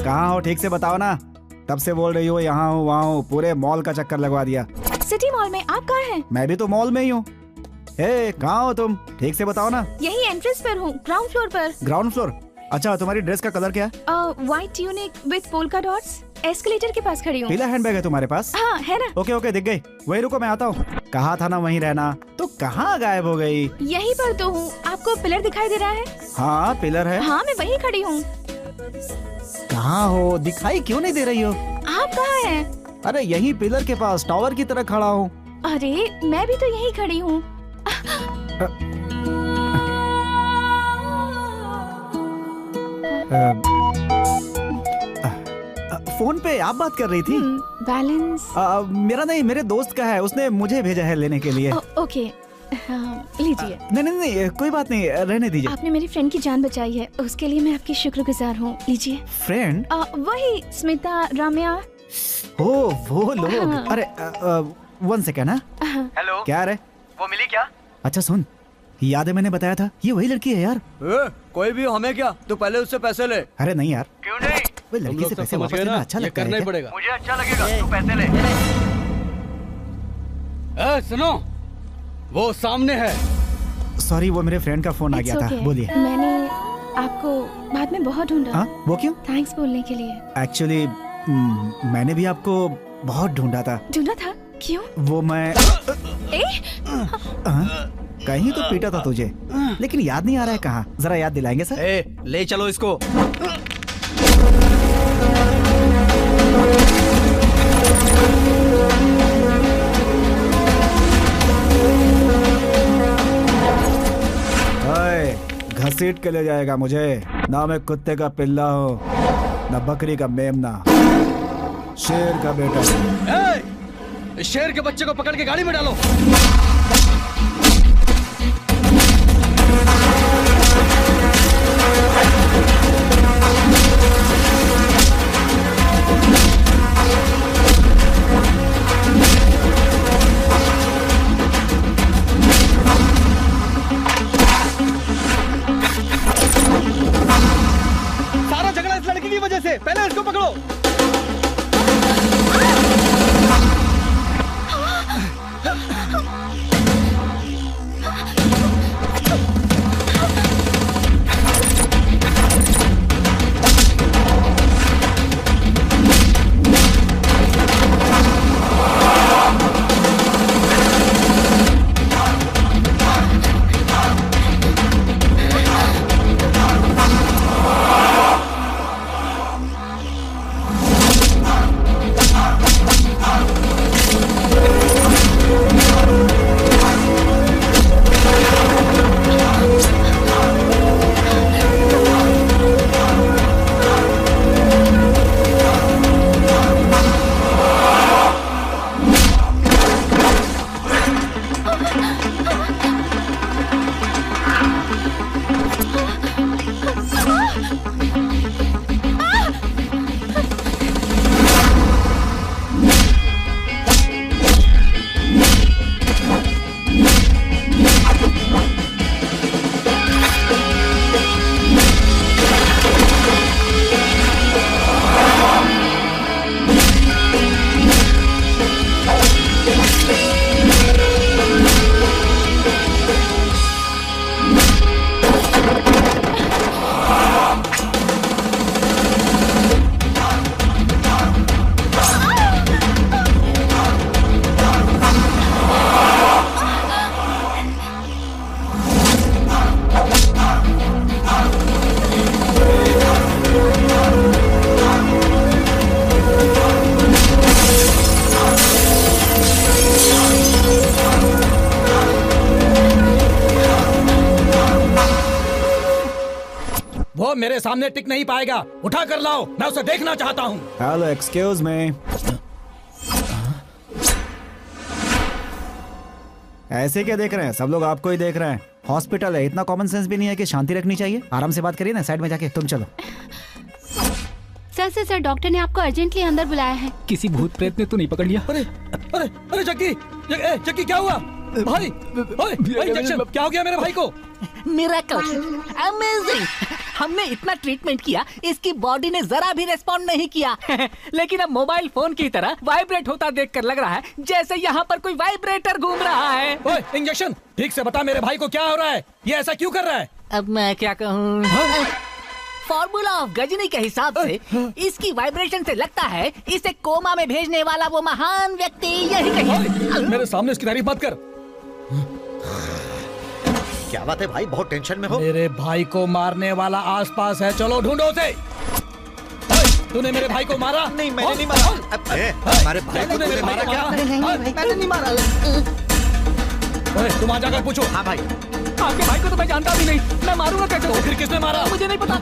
कहाँ हो ठीक से बताओ ना। तब से बोल रही हो यहाँ हूँ वहाँ हूँ, पूरे मॉल का चक्कर लगवा दिया। सिटी मॉल में, आप कहाँ हैं? मैं भी तो मॉल में ही हूँ। कहाँ हो तुम, ठीक से बताओ ना। यही एंट्रेंस पर हूँ, ग्राउंड फ्लोर पर। Ground floor? अच्छा, तुम्हारी ड्रेस का कलर क्या है? White tunic with polka dots. Escalator के पास खड़ी हूँ। पीला हैंडबैग है तुम्हारे पास? हाँ है ना। ओके दिख गई। वही रुको, मैं आता हूँ। कहा था ना वहीं रहना, तो कहाँ गायब हो गई? यहीं पर तो हूँ। आपको पिलर दिखाई दे रहा है? हाँ पिलर है। हाँ मैं वहीं खड़ी हूँ। कहाँ हो, दिखाई क्यों नहीं दे रही हो? आप कहाँ हैं? अरे यहीं पिलर के पास टावर की तरह खड़ा हूँ। अरे मैं भी तो यहीं खड़ी हूँ। फोन पे आप बात कर रही थी? बैलेंस मेरा नहीं, मेरे दोस्त का है, उसने मुझे भेजा है लेने के लिए। ओके लीजिए। नहीं कोई बात नहीं, रहने दीजिए। आपने मेरी फ्रेंड की जान बचाई है, उसके लिए मैं आपकी शुक्रगुजार हूँ। लीजिए। फ्रेंड? वही स्मिता, रम्या। वो लोग। अरे 1 सेकेंड। हेलो। क्या रे? वो मिली क्या? अच्छा सुन, याद है मैंने बताया था ये वही लड़की है यार। कोई भी हमें क्या, तू पहले उससे पैसे ले। अरे नहीं यार। क्यों नहीं? वो लड़की से पैसे वापस लेना अच्छा लगता है। मुझे अच्छा लगेगा, तू पैसे ले। सुनो, वो सामने है। सॉरी, वो मेरे फ्रेंड का फोन आ गया था। बोलिए। मैंने आपको बाद में बहुत ढूंढा। वो क्यों? थैंक्स बोलने के लिए। एक्चुअली मैंने भी आपको बहुत ढूंढा था। ढूंढा था? क्यों? वो मैं कहीं तो पीटा था तुझे, लेकिन याद नहीं आ रहा है कहाँ। जरा याद दिलाएंगे सर? ले चलो इसको। घसीट के ले जाएगा मुझे। ना मैं कुत्ते का पिल्ला हूँ, ना बकरी का मेमना, शेर का बेटा। शेर के बच्चे को पकड़ के गाड़ी में डालो। सारा झगड़ा इस लड़की की वजह से। पहले इसको पकड़ो। वो मेरे सामने टिक नहीं पाएगा। उठा कर लाओ, मैं उसे देखना चाहता हूँ। Hello, excuse me. ऐसे क्या देख रहे हैं? सब लोग आपको ही देख रहे हैं। हॉस्पिटल है, इतना कॉमन सेंस भी नहीं है कि शांति रखनी चाहिए? आराम से बात करिए ना, साइड में जाके। तुम चलो। सर डॉक्टर ने आपको अर्जेंटली अंदर बुलाया है। किसी भूत प्रेत ने तो नहीं पकड़ लिया? अरे अरे अरे जग्गी, जग्गी क्या हुआ? भाई, इंजेक्शन क्या हो गया मेरे भाई को? मिरेकल, अमेजिंग, हमने इतना ट्रीटमेंट किया, इसकी बॉडी ने जरा भी रिस्पॉन्ड नहीं किया। लेकिन अब मोबाइल फोन की तरह वाइब्रेट होता देखकर लग रहा है जैसे यहाँ पर कोई वाइब्रेटर घूम रहा है। ओए, इंजेक्शन ठीक से बता मेरे भाई को क्या हो रहा है, ये ऐसा क्यों कर रहा है? अब मैं क्या कहूँ? फॉर्मूला ऑफ गजनी के हिसाब से इसकी वाइब्रेशन से लगता है इसे कोमा में भेजने वाला वो महान व्यक्ति यही कहीं। मेरे सामने इसकी तारीफ मत कर। क्या बात है भाई, बहुत टेंशन में हो? मेरे भाई को मारने वाला आसपास है, चलो ढूंढो उसे। तूने मेरे भाई को मारा? नहीं, मैंने नहीं मारा। हमारे भाई को तूने मारा क्या? नहीं भाई, मैंने नहीं मारा। तुम आ जाकर पूछो। हाँ भाई। आपके भाई को तो मैं जानता भी नहीं, मैं मारूंगा कैसे? तो फिर किसने मारा? मुझे नहीं पता।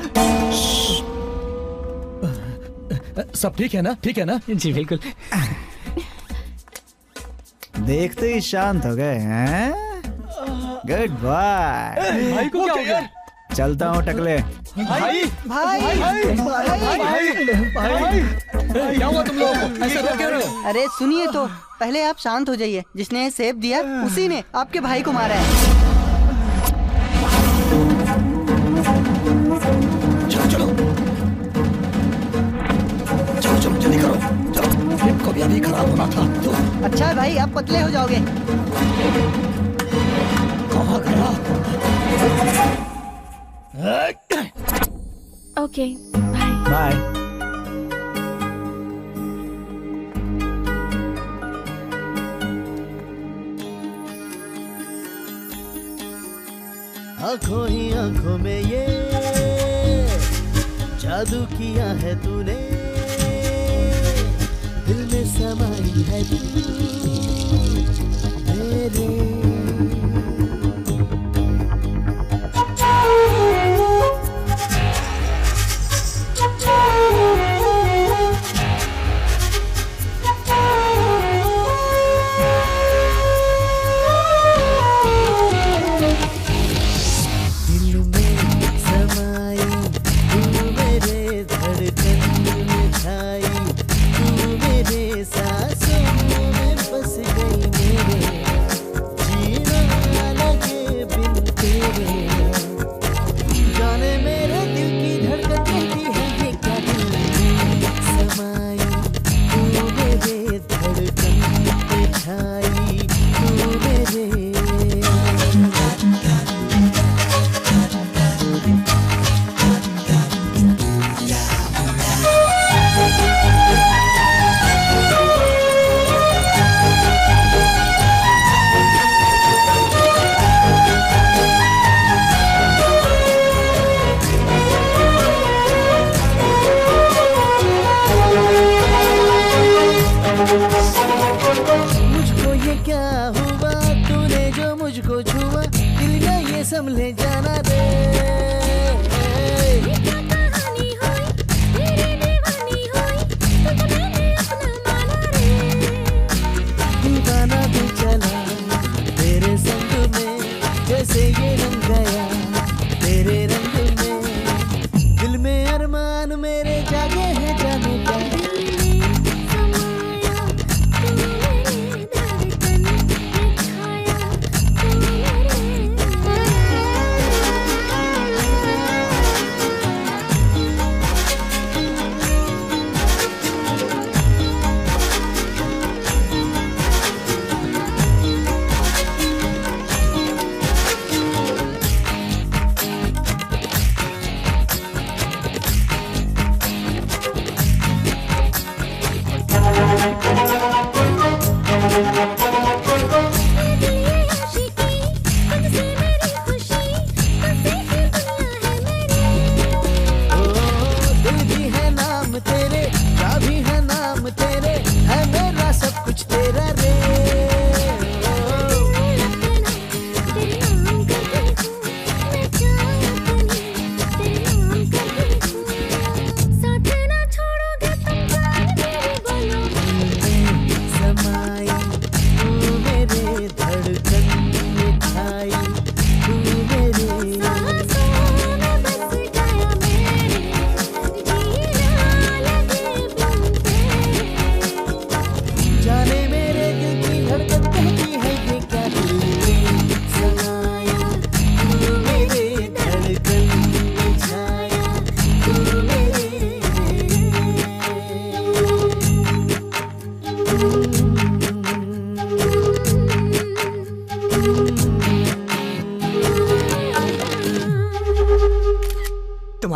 सब ठीक है ना? ठीक है ना? जी बिल्कुल। देखते ही शांत हो गए हैं? Goodbye. भाई को क्या हो गया? चलता हूँ टकले। भाई भाई क्या हुआ तुम लोगों को? ऐसे रो क्यों रहे हो? अरे सुनिए तो, पहले आप शांत हो जाइए। जिसने ये सेब दिया उसी ने आपके भाई को मारा है। चलो चलो चलो चलो जल्दी करो, चलो। हिप को भी अभी खराब होना था तो। अच्छा भाई, आप पतले हो जाओगे। कहाँ गया? Okay bye. आंखों ही आंखों में ये जादू किया है तूने, दिल में समाई है तू मेरे। मुझको ये क्या हुआ, तूने जो मुझको छुआ, दिल का ये संभले जाना दे। दीवाना भी चला तेरे संग में, जैसे ये रंग गया तेरे रंग में। दिल में अरमान मेरे जागे हैं जाने का।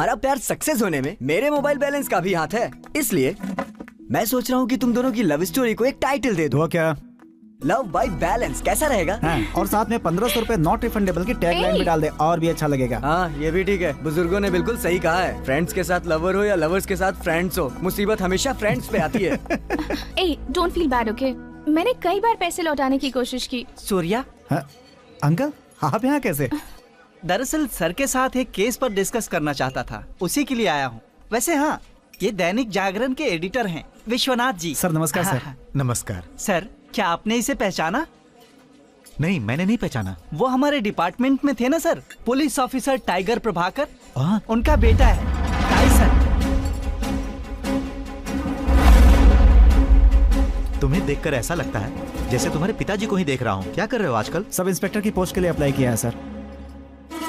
तुम्हारा प्यार सक्सेस होने में मेरे मोबाइल बैलेंस का भी हाथ है, इसलिए मैं सोच रहा हूँ कि तुम दोनों की लव स्टोरी को एक टाइटल दे दो। क्या? लव बाय बैलेंस कैसा रहेगा? हाँ, और साथ में 1500 रुपए नॉट रिफंडेबल की टैग लाइन भी डाल दे, और भी अच्छा लगेगा। हाँ ये भी ठीक है, बुजुर्गों ने बिल्कुल सही कहा है। फ्रेंड्स के साथ लवर हो या लवर्स के साथ फ्रेंड्स हो, मुसीबत हमेशा फ्रेंड्स पे आती है। ए, डोंट फील बैड, ओके? मैंने कई बार पैसे लौटाने की कोशिश की। सूर्या, अंकल आप यहाँ कैसे? दरअसल सर के साथ एक केस पर डिस्कस करना चाहता था, उसी के लिए आया हूँ। वैसे हाँ, ये दैनिक जागरण के एडिटर हैं, विश्वनाथ जी। सर नमस्कार। सर नमस्कार सर, क्या आपने इसे पहचाना? नहीं, मैंने नहीं पहचाना। वो हमारे डिपार्टमेंट में थे ना sir, police officer tiger Prabhakar, उनका बेटा है टाइसन। तुम्हें देखकर ऐसा लगता है जैसे तुम्हारे पिताजी को ही देख रहा हूँ। क्या कर रहे हो आजकल? सब इंस्पेक्टर की पोस्ट के लिए अप्लाई किया है सर।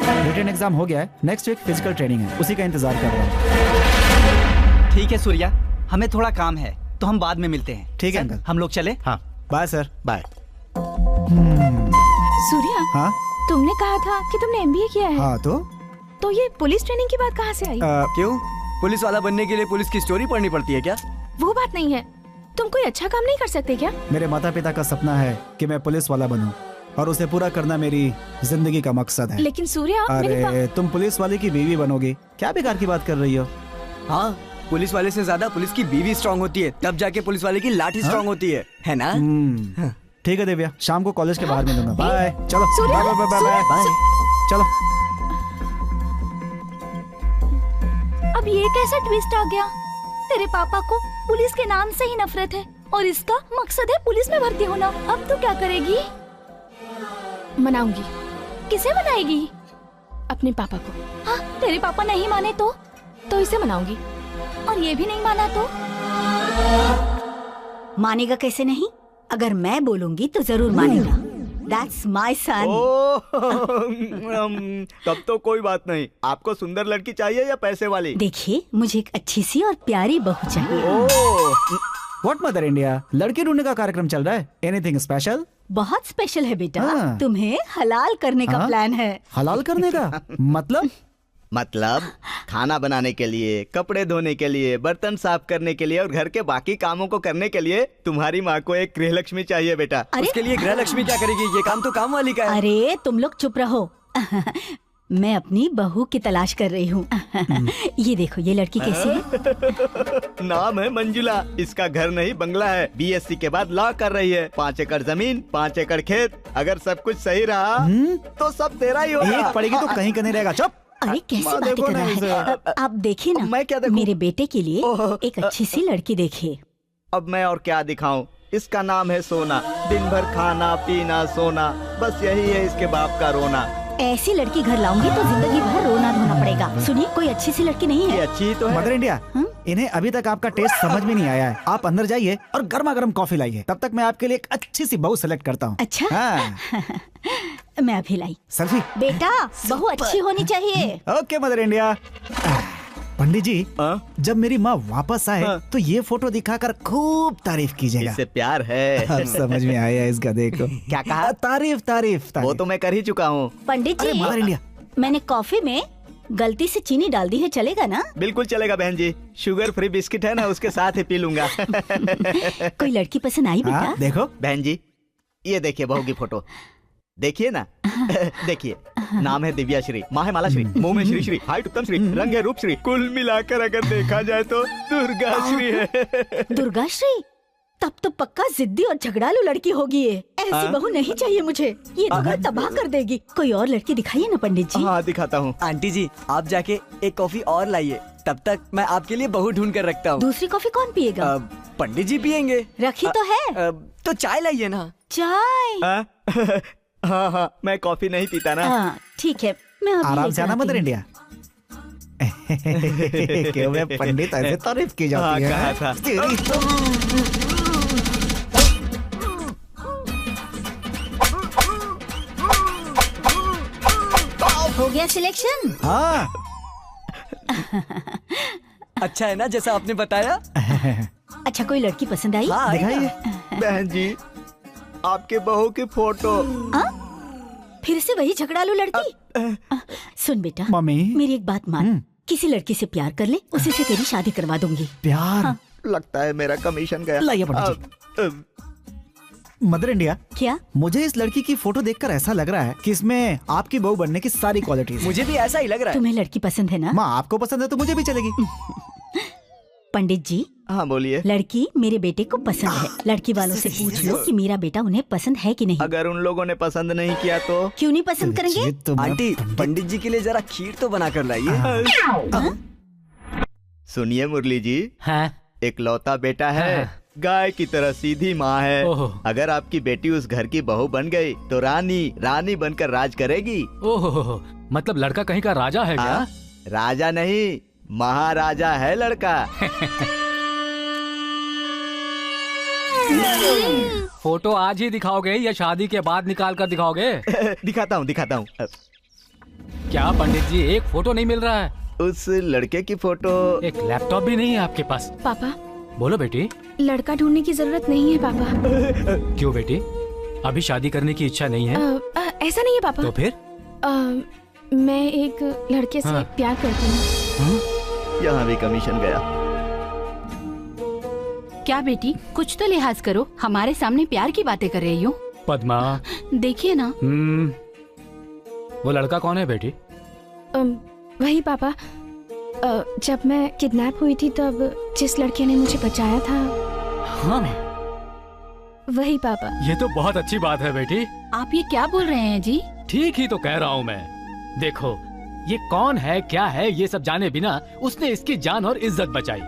रिटन एग्जाम हो गया है, नेक्स्ट वीक फिजिकल ट्रेनिंग है, उसी का इंतजार कर रहा हूँ। ठीक है सूर्या, हमें थोड़ा काम है तो हम बाद में मिलते हैं। ठीक है अंकल, हम लोग चले? हाँ बाय सर। बाय। सूर्या, हाँ तुमने कहा था कि तुमने एमबीए किया है। हाँ तो ये पुलिस ट्रेनिंग की बात कहाँ से आई? क्यों, पुलिस वाला बनने के लिए पुलिस की स्टोरी पढ़नी पड़ती है क्या? वो बात नहीं है, तुम कोई अच्छा काम नहीं कर सकते क्या? मेरे माता पिता का सपना है कि मैं पुलिस वाला बनूं, और उसे पूरा करना मेरी जिंदगी का मकसद है। लेकिन सूर्या, अरे तुम पुलिस वाले की बीवी बनोगी, क्या बेकार की बात कर रही हो? हाँ, पुलिस वाले से ज्यादा पुलिस की बीवी स्ट्रांग होती है, तब जाके पुलिस वाले की लाठी स्ट्रांग होती है ना? ठीक है दिव्या, शाम को कॉलेज के बाहर मिलूंगा। बाय। चलो Surya, bye bye bye bye. चलो। अब ये कैसा ट्विस्ट आ गया? तेरे पापा को पुलिस के नाम से ही नफरत है और इसका मकसद है पुलिस में भर्ती होना। अब तू क्या करेगी? मनाऊंगी। किसे मनाएगी? अपने पापा को। हाँ, तेरे पापा नहीं माने तो इसे मनाऊंगी। और ये भी नहीं माना तो? मानेगा कैसे नहीं? अगर मैं बोलूंगी तो जरूर मानेगा। That's my son. तब तो कोई बात नहीं। आपको सुंदर लड़की चाहिए या पैसे वाली? देखिए, मुझे एक अच्छी सी और प्यारी बहू चाहिए। व्हाट मदर इंडिया, लड़की ढूंढने का कार्यक्रम चल रहा है? Anything special? बहुत स्पेशल है बेटा। तुम्हें हलाल करने का प्लान है। हलाल करने का मतलब खाना बनाने के लिए, कपड़े धोने के लिए, बर्तन साफ करने के लिए और घर के बाकी कामों को करने के लिए तुम्हारी माँ को एक गृह लक्ष्मी चाहिए बेटा। उसके लिए गृह लक्ष्मी क्या करेगी? ये काम तो काम वाली का है। अरे तुम लोग चुप रहो। मैं अपनी बहू की तलाश कर रही हूँ। ये देखो, ये लड़की कैसी है? नाम है मंजुला। इसका घर नहीं बंगला है। बीएससी के बाद लॉ कर रही है। 5 एकड़ जमीन, 5 एकड़ खेत। अगर सब कुछ सही रहा तो सब तेरा ही होगा। एक पड़ेगी तो कहीं का नहीं रहेगा। चुप। अरे कैसी बातें कर रहा है? आप देखिए ना, मैं क्या देखूं? मेरे बेटे के लिए एक अच्छी सी लड़की देखिए। अब मैं और क्या दिखाऊं? इसका नाम है सोना। दिन भर खाना पीना सोना, बस यही है इसके बाप का रोना। ऐसी लड़की घर लाऊंगी तो जिंदगी भर रोना धोना पड़ेगा। सुनिए, कोई अच्छी सी लड़की नहीं है? ये अच्छी तो है। मदर इंडिया, इन्हें अभी तक आपका टेस्ट समझ में नहीं आया है। आप अंदर जाइए और गर्मा गर्म कॉफी लाइए, तब तक मैं आपके लिए एक अच्छी सी बहू सेलेक्ट करता हूँ। अच्छा। हाँ। मैं अभी लाई। सेल्फी? बेटा, बहू अच्छी होनी चाहिए। Okay Mother India. Pandit ji, जब मेरी माँ वापस आए तो ये फोटो दिखाकर खूब तारीफ कीजिएगा। इससे प्यार है। अब समझ में आया इसका, देखो। क्या कहा? तारीफ तारीफ। वो तो मैं कर ही चुका हूँ। पंडित जी, मदर इंडिया, मैंने कॉफी में गलती से चीनी डाल दी है, चलेगा ना? बिल्कुल चलेगा बहन जी। शुगर फ्री बिस्किट है ना, उसके साथ ही पी लूंगा। कोई लड़की पसंद आई बेटा? देखो बहन जी, ये देखिए बहू की फोटो, देखिए ना। देखिए, नाम है दिव्या श्री, माँ है माला श्री, मुंह में श्री श्री, हाइट उत्तम श्री, रंग है रूप श्री, कुल मिलाकर अगर देखा जाए तो दुर्गा श्री है। दुर्गा श्री? तब तो पक्का जिद्दी और झगड़ालू लड़की होगी ये। ऐसी बहू नहीं चाहिए मुझे, ये तो घर तबाह कर देगी। कोई और लड़की दिखाइए ना पंडित जी। हाँ दिखाता हूँ। आंटी जी, आप जाके एक कॉफी और लाइए, तब तक मैं आपके लिए बहू ढूंढ कर रखता हूँ। दूसरी कॉफी कौन पिएगा? पंडित जी पियेंगे। रखी तो है। तो चाय लाइए ना। चाय? हाँ, मैं कॉफी नहीं पीता ना। हाँ ठीक है, मैं आराम से आना मदर इंडिया। क्यों मैं पंडित ऐसे तारीफ की जाती है? कहा था। हो गया सिलेक्शन? हाँ। अच्छा है ना जैसा आपने बताया? अच्छा, कोई लड़की पसंद आई? हाँ, दिखाइए। बहन जी, आपके बहू की फोटो। फिर से वही झगड़ालू लड़की? सुन बेटा, मम्मी, मेरी एक बात मान। किसी लड़की से प्यार कर ले, उसी से तेरी शादी करवा दूंगी। प्यार? हाँ। लगता है मेरा कमीशन गया। लाइए पंडित जी। मदर इंडिया, क्या? मुझे इस लड़की की फोटो देखकर ऐसा लग रहा है कि इसमें आपकी बहू बनने की सारी क्वालिटीज। मुझे भी ऐसा ही लग रहा है। तुम्हें लड़की पसंद है ना? माँ आपको पसंद है तो मुझे भी चलेगी। पंडित जी। हाँ बोलिए। लड़की मेरे बेटे को पसंद है। लड़की वालों से पूछ लो कि मेरा बेटा उन्हें पसंद है कि नहीं। अगर उन लोगों ने पसंद नहीं किया तो? क्यों नहीं पसंद करेंगे? आंटी, पंडित जी के लिए जरा खीर तो बना कर लाइए। सुनिए मुरली जी। हाँ? एक लौता बेटा है, गाय की तरह सीधी माँ है। अगर आपकी बेटी उस घर की बहू बन गई तो रानी बनकर राज करेगी। ओहो, मतलब लड़का कहीं का राजा है क्या? राजा नहीं, महाराजा है लड़का। फोटो आज ही दिखाओगे या शादी के बाद निकाल कर दिखाओगे? दिखाता हूँ। क्या पंडित जी, एक फोटो नहीं मिल रहा है? उस लड़के की फोटो। एक लैपटॉप भी नहीं है आपके पास? पापा। बोलो बेटी। लड़का ढूंढने की जरूरत नहीं है पापा। क्यों बेटी, अभी शादी करने की इच्छा नहीं है? ऐसा नहीं है पापा। तो फिर? मैं एक लड़के से प्यार करती हूँ। यहाँ भी कमीशन गया। क्या बेटी, कुछ तो लिहाज करो, हमारे सामने प्यार की बातें कर रही हो। पद्मा देखिए ना। वो लड़का कौन है बेटी? वही पापा, जब मैं किडनैप हुई थी तब जिस लड़के ने मुझे बचाया था। हाँ वही पापा। ये तो बहुत अच्छी बात है बेटी। आप ये क्या बोल रहे हैं जी? ठीक ही तो कह रहा हूँ मैं। देखो, ये कौन है क्या है ये सब जाने बिना उसने इसकी जान और इज्जत बचाई,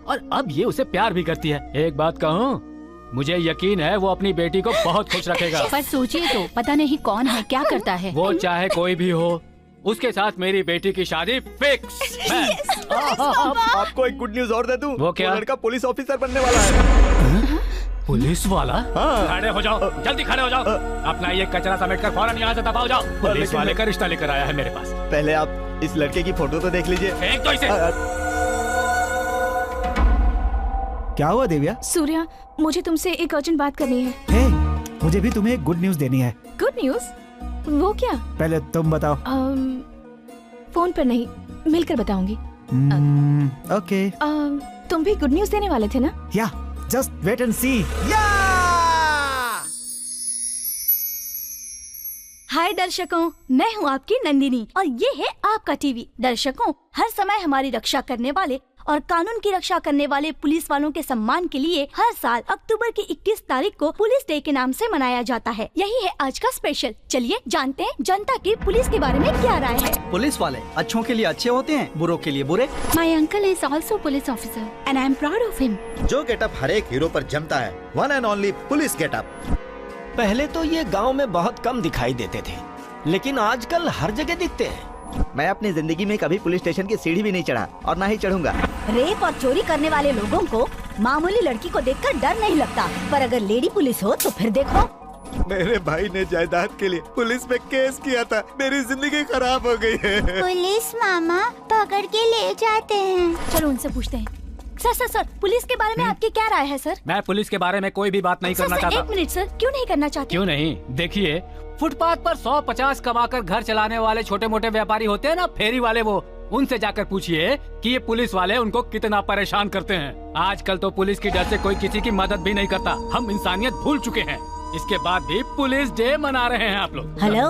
और अब ये उसे प्यार भी करती है। एक बात कहूँ, मुझे यकीन है वो अपनी बेटी को बहुत खुश रखेगा। पर सोचिए तो, पता नहीं कौन है, क्या करता है। वो चाहे कोई भी हो, उसके साथ मेरी बेटी की शादी फिक्स है। आपको एक गुड न्यूज और दे दूं? वो क्या? लड़का पुलिस ऑफिसर बनने वाला है। पुलिस वाला? खड़े हो जाओ, जल्दी खड़े हो जाओ। अपना ये कचरा समेटकर फौरन यहाँ से दबाओ जाओ। पुलिस वाले का रिश्ता लेकर आया है मेरे पास। पहले आप इस लड़के की फोटो तो देख लीजिए। फेंक दो इसे। क्या हुआ देविया? सूर्या, मुझे तुमसे एक अर्जेंट बात करनी है। हे, मुझे भी तुम्हें एक गुड न्यूज देनी है। Good news? वो क्या? पहले तुम बताओ। फोन पर नहीं, मिलकर बताऊंगी। ओके। तुम भी गुड न्यूज देने वाले थे ना? या, जस्ट वेट एंड सी। हाय दर्शकों, मैं हूँ आपकी नंदिनी और ये है आपका टीवी। दर्शकों, हर समय हमारी रक्षा करने वाले और कानून की रक्षा करने वाले पुलिस वालों के सम्मान के लिए हर साल अक्टूबर की 21 तारीख को पुलिस डे के नाम से मनाया जाता है। यही है आज का स्पेशल। चलिए जानते हैं जनता की पुलिस के बारे में क्या राय है। पुलिस वाले अच्छों के लिए अच्छे होते हैं, बुरों के लिए बुरे। My uncle is also police officer and I am proud of him. जो गेटअप हर एक हीरो पर जमता है, one and only police getup. पहले तो ये गांव में बहुत कम दिखाई देते थे, लेकिन आजकल हर जगह दिखते हैं। मैं अपनी जिंदगी में कभी पुलिस स्टेशन की सीढ़ी भी नहीं चढ़ा और ना ही चढ़ूंगा। रेप और चोरी करने वाले लोगों को मामूली लड़की को देखकर डर नहीं लगता, पर अगर लेडी पुलिस हो तो फिर देखो। मेरे भाई ने जायदाद के लिए पुलिस में केस किया था, मेरी जिंदगी खराब हो गई है। पुलिस मामा पकड़ के ले जाते हैं। चलो उनसे पूछते हैं। सर, पुलिस के बारे में आपकी क्या राय है सर? मैं पुलिस के बारे में कोई भी बात नहीं करना चाहता। एक मिनट सर, क्यों नहीं करना चाहते? क्यों नहीं? देखिए, फुटपाथ पर 100-50 कमाकर घर चलाने वाले छोटे मोटे व्यापारी होते हैं ना, फेरी वाले, वो उनसे जाकर पूछिए कि ये पुलिस वाले उनको कितना परेशान करते हैं। आजकल तो पुलिस की डर से कोई किसी की मदद भी नहीं करता। हम इंसानियत भूल चुके हैं। इसके बाद भी पुलिस डे मना रहे हैं आप लोग। हेलो।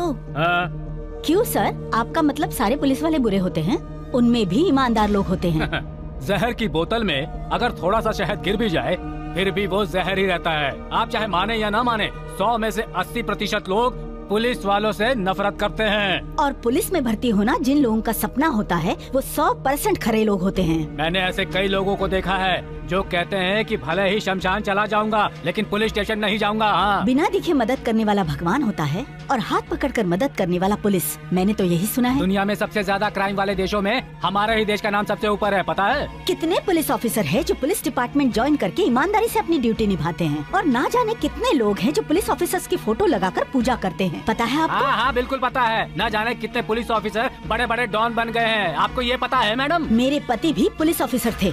क्यों सर, आपका मतलब सारे पुलिस वाले बुरे होते हैं? उनमें भी ईमानदार लोग होते हैं। जहर की बोतल में अगर थोड़ा सा शहद गिर भी जाए फिर भी वो जहर ही रहता है। आप चाहे माने या ना माने, 100 में से 80% लोग पुलिस वालों से नफरत करते हैं। और पुलिस में भर्ती होना जिन लोगों का सपना होता है वो 100% खरे लोग होते हैं। मैंने ऐसे कई लोगों को देखा है जो कहते हैं कि भले ही शमशान चला जाऊंगा लेकिन पुलिस स्टेशन नहीं जाऊंगा। हाँ। बिना दिखे मदद करने वाला भगवान होता है और हाथ पकड़कर मदद करने वाला पुलिस। मैंने तो यही सुना है। दुनिया में सबसे ज्यादा क्राइम वाले देशों में हमारा ही देश का नाम सबसे ऊपर है, पता है? कितने पुलिस ऑफिसर हैं जो पुलिस डिपार्टमेंट ज्वाइन करके ईमानदारी से अपनी ड्यूटी निभाते हैं, और ना जाने कितने लोग हैं जो पुलिस ऑफिसर्स की फोटो लगाकर पूजा करते हैं। पता है आपको? हाँ, बिल्कुल पता है। न जाने कितने पुलिस ऑफिसर बड़े बड़े डॉन बन गए हैं। आपको ये पता है मैडम? मेरे पति भी पुलिस ऑफिसर थे।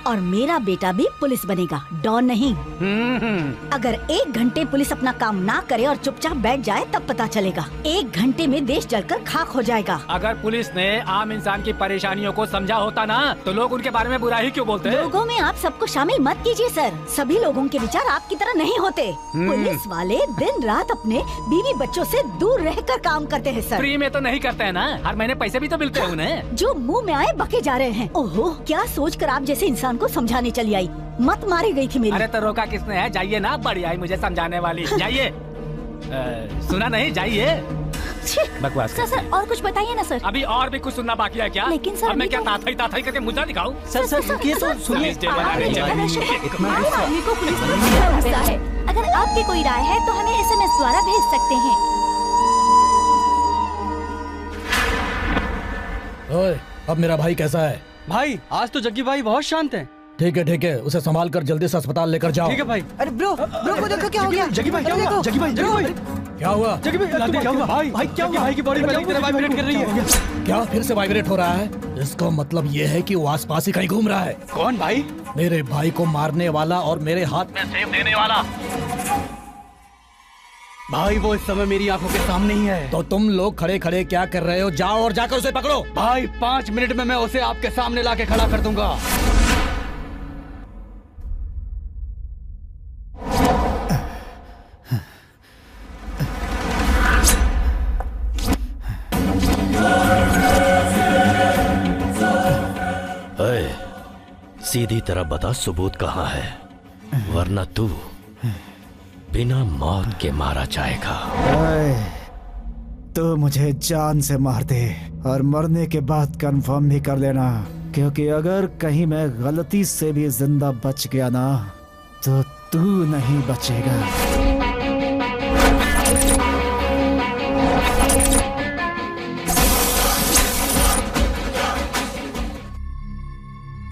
और मेरा बेटा भी पुलिस बनेगा, डॉन नहीं। अगर 1 घंटे पुलिस अपना काम ना करे और चुपचाप बैठ जाए तब पता चलेगा। 1 घंटे में देश जलकर खाक हो जाएगा। अगर पुलिस ने आम इंसान की परेशानियों को समझा होता ना तो लोग उनके बारे में बुरा ही क्यों बोलते हैं? लोगों में आप सबको शामिल मत कीजिए सर। सभी लोगों के विचार आपकी तरह नहीं होते। पुलिस वाले दिन रात अपने बीवी बच्चों से दूर रहकर काम करते हैं सर। फ्री में तो नहीं करते हैं ना, हर महीने पैसे भी तो मिलते हैं उन्हें। जो मुंह में आए बके जा रहे हैं। ओहो, क्या सोचकर आप जैसे इंसान को समझाने चली आई। मत मारी गई थी मेरी। अरे तो रोका किसने है? जाइए ना, बड़ी आई मुझे समझाने वाली। जाइए। सुना नहीं? जाइए। बकवास सर सर और कुछ बताइए ना सर। अभी और भी कुछ सुनना बाकी है क्या? लेकिन सर अब मैं क्या ताथाई करके मुद्दा दिखाऊं? सर रुकिए तो सुनिए। आदमी को पुलिस में गुस्सा है। अगर आपकी कोई राय है तो हमें SMS द्वारा भेज सकते हैं। ओए, अब मेरा भाई कैसा है? भाई आज तो जग्गी भाई बहुत शांत हैं। ठीक है, उसे संभाल कर जल्दी से अस्पताल लेकर जाओ। ठीक है भाई। अरे ब्रो को देखो क्या हो गया। जग्गी भाई क्या हुआ? जग्गी भाई क्या हुआ? जग्गी भाई क्या हुआ? भाई क्या हुआ? भाई की बॉडी पहले की तरह वाइब्रेट कर रही है। क्या फिर से वाइब्रेट हो रहा है? इसका मतलब ये है कि वो आसपास ही कहीं घूम रहा है। कौन भाई? मेरे भाई को मारने वाला और मेरे हाथ में सेब देने वाला। भाई वो इस समय मेरी आंखों के सामने ही है। तो तुम लोग खड़े खड़े क्या कर रहे हो? जाओ और जाकर उसे पकड़ो। भाई 5 मिनट में मैं उसे आपके सामने लाके खड़ा कर दूंगा। सीधी तरह बता सबूत कहाँ है, वरना तू बिना मौत के मारा जाएगा। तो मुझे जान से मार दे और मरने के बाद कंफर्म भी कर लेना, क्योंकि अगर कहीं मैं गलती से भी जिंदा बच गया ना तो तू नहीं बचेगा।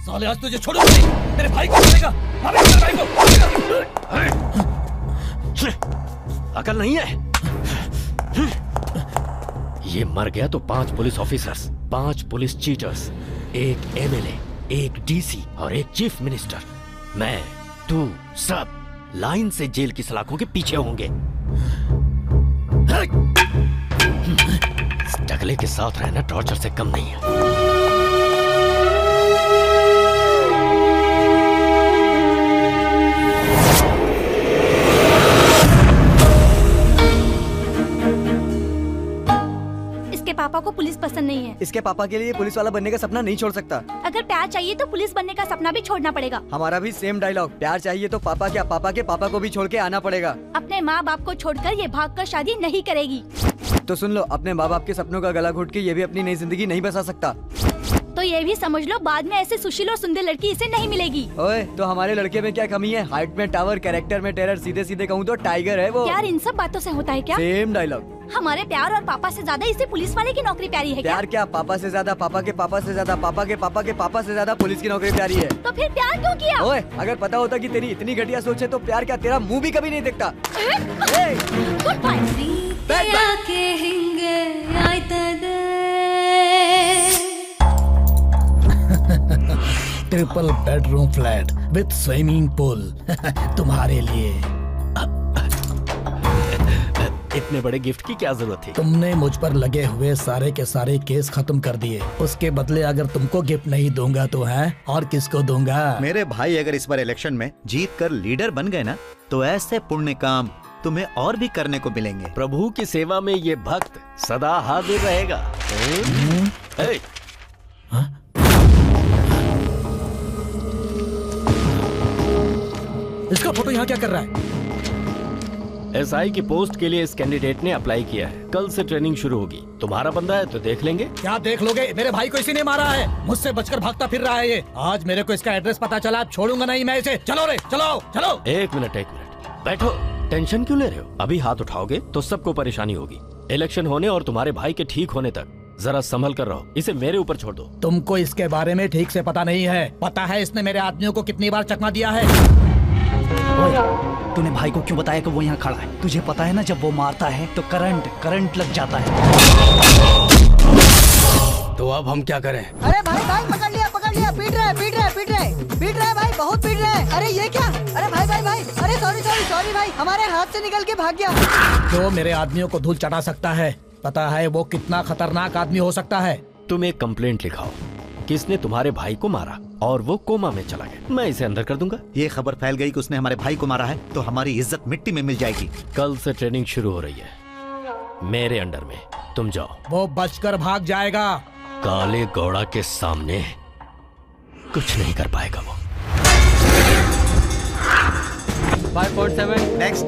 साले आज तुझे छोड़ूंगा नहीं, तेरे भाई को मारेगा, मारेगा तेरे भाई को। अकल नहीं है? ये मर गया तो 5 police officers, 5 police cheaters, 1 MLA, 1 DC और 1 चीफ मिनिस्टर, मैं, तू, सब लाइन से जेल की सलाखों के पीछे होंगे। इस टकले के साथ रहना टॉर्चर से कम नहीं है। पापा को पुलिस पसंद नहीं है। इसके पापा के लिए पुलिस वाला बनने का सपना नहीं छोड़ सकता। अगर प्यार चाहिए तो पुलिस बनने का सपना भी छोड़ना पड़ेगा। हमारा भी सेम डायलॉग। प्यार चाहिए तो पापा क्या, पापा के पापा को भी छोड़ के आना पड़ेगा। अपने माँ बाप को छोड़कर ये भागकर शादी नहीं करेगी। तो सुन लो, अपने माँ बाप के सपनों का गला घोट के ये भी अपनी नई जिंदगी नहीं बसा सकता। तो ये भी समझ लो, बाद में ऐसे सुशील और सुंदर लड़की इसे नहीं मिलेगी। ओए, तो हमारे लड़के में क्या कमी है? हाइट में टावर, कैरेक्टर में टेरर, सीधे सीधे कहूँ तो टाइगर है वो। यार इन सब बातों से होता है क्या? Same dialogue. हमारे प्यार और पापा से ज्यादा इसे पुलिस वाले की नौकरी प्यारी है क्या? प्यार क्या, पापा से ज्यादा, पापा के पापा से ज्यादा, पापा के पापा के पापा से ज्यादा पुलिस की नौकरी प्यारी है। तो फिर प्यार क्यों किया? ओए, अगर पता होता कि तेरी इतनी घटिया सोच है तो प्यार क्या, तेरा मुंह भी कभी नहीं दिखता। Triple bedroom flat with swimming pool तुम्हारे लिए। इतने बड़े गिफ्ट की क्या जरूरत थी? तुमने मुझ पर लगे हुए सारे के सारे केस खत्म कर दिए। उसके बदले अगर तुमको गिफ्ट नहीं दूंगा तो है और किसको दूंगा? मेरे भाई अगर इस बार इलेक्शन में जीत कर लीडर बन गए ना तो ऐसे पुण्य काम तुम्हें और भी करने को मिलेंगे। प्रभु की सेवा में ये भक्त सदा हाजिर रहेगा। इसका फोटो यहाँ क्या कर रहा है? SI की पोस्ट के लिए इस कैंडिडेट ने अप्लाई किया है। कल से ट्रेनिंग शुरू होगी। तुम्हारा बंदा है तो देख लेंगे। क्या देख लोगे? मेरे भाई को इसी ने मारा है। मुझसे बचकर भागता फिर रहा है ये। आज मेरे को इसका एड्रेस पता चला, छोड़ूंगा नहीं मैं इसे। चलो रे, चलो चलो। एक मिनट बैठो। टेंशन क्यों ले रहे हो? अभी हाथ उठाओगे तो सबको परेशानी होगी। इलेक्शन होने और तुम्हारे भाई के ठीक होने तक जरा संभल कर रहो। इसे मेरे ऊपर छोड़ दो। तुमको इसके बारे में ठीक से पता नहीं है। पता है इसने मेरे आदमियों को कितनी बार चकमा दिया है। तूने भाई को क्यों बताया कि वो यहाँ खड़ा है? तुझे पता है ना, जब वो मारता है तो करंट लग जाता है। तो अब हम क्या करें? अरे भाई पकड़ लिया। लिया। पीट रहा है भाई, बहुत पीट रहा है। अरे ये क्या? अरे भाई, अरे सॉरी भाई, हमारे हाथ से निकल के भाग गया। जो मेरे आदमियों को धूल चटा सकता है, पता है वो कितना खतरनाक आदमी हो सकता है। तुम एक कंप्लेंट लिखाओ, किसने तुम्हारे भाई को मारा और वो कोमा में चला गया। मैं इसे अंदर कर दूंगा। ये खबर फैल गई कि उसने हमारे भाई को मारा है तो हमारी इज्जत मिट्टी में मिल जाएगी। कल से ट्रेनिंग शुरू हो रही है मेरे अंडर में, तुम जाओ। वो बचकर भाग जाएगा। काले गौड़ा के सामने कुछ नहीं कर पाएगा वो। 5.7 next,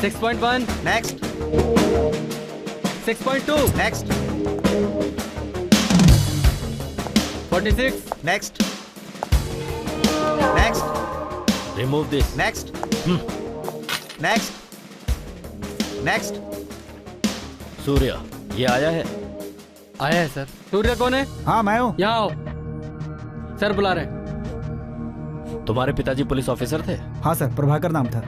6.1 next, 6.2 next, 46 next, next, remove this, next, next, next. Surya ये आया है? आया है सर। सूर्य कौन है? हाँ मैं हूँ। यहाँ आओ, सर बुला रहे। तुम्हारे पिताजी पुलिस ऑफिसर थे? हाँ सर, प्रभाकर नाम था।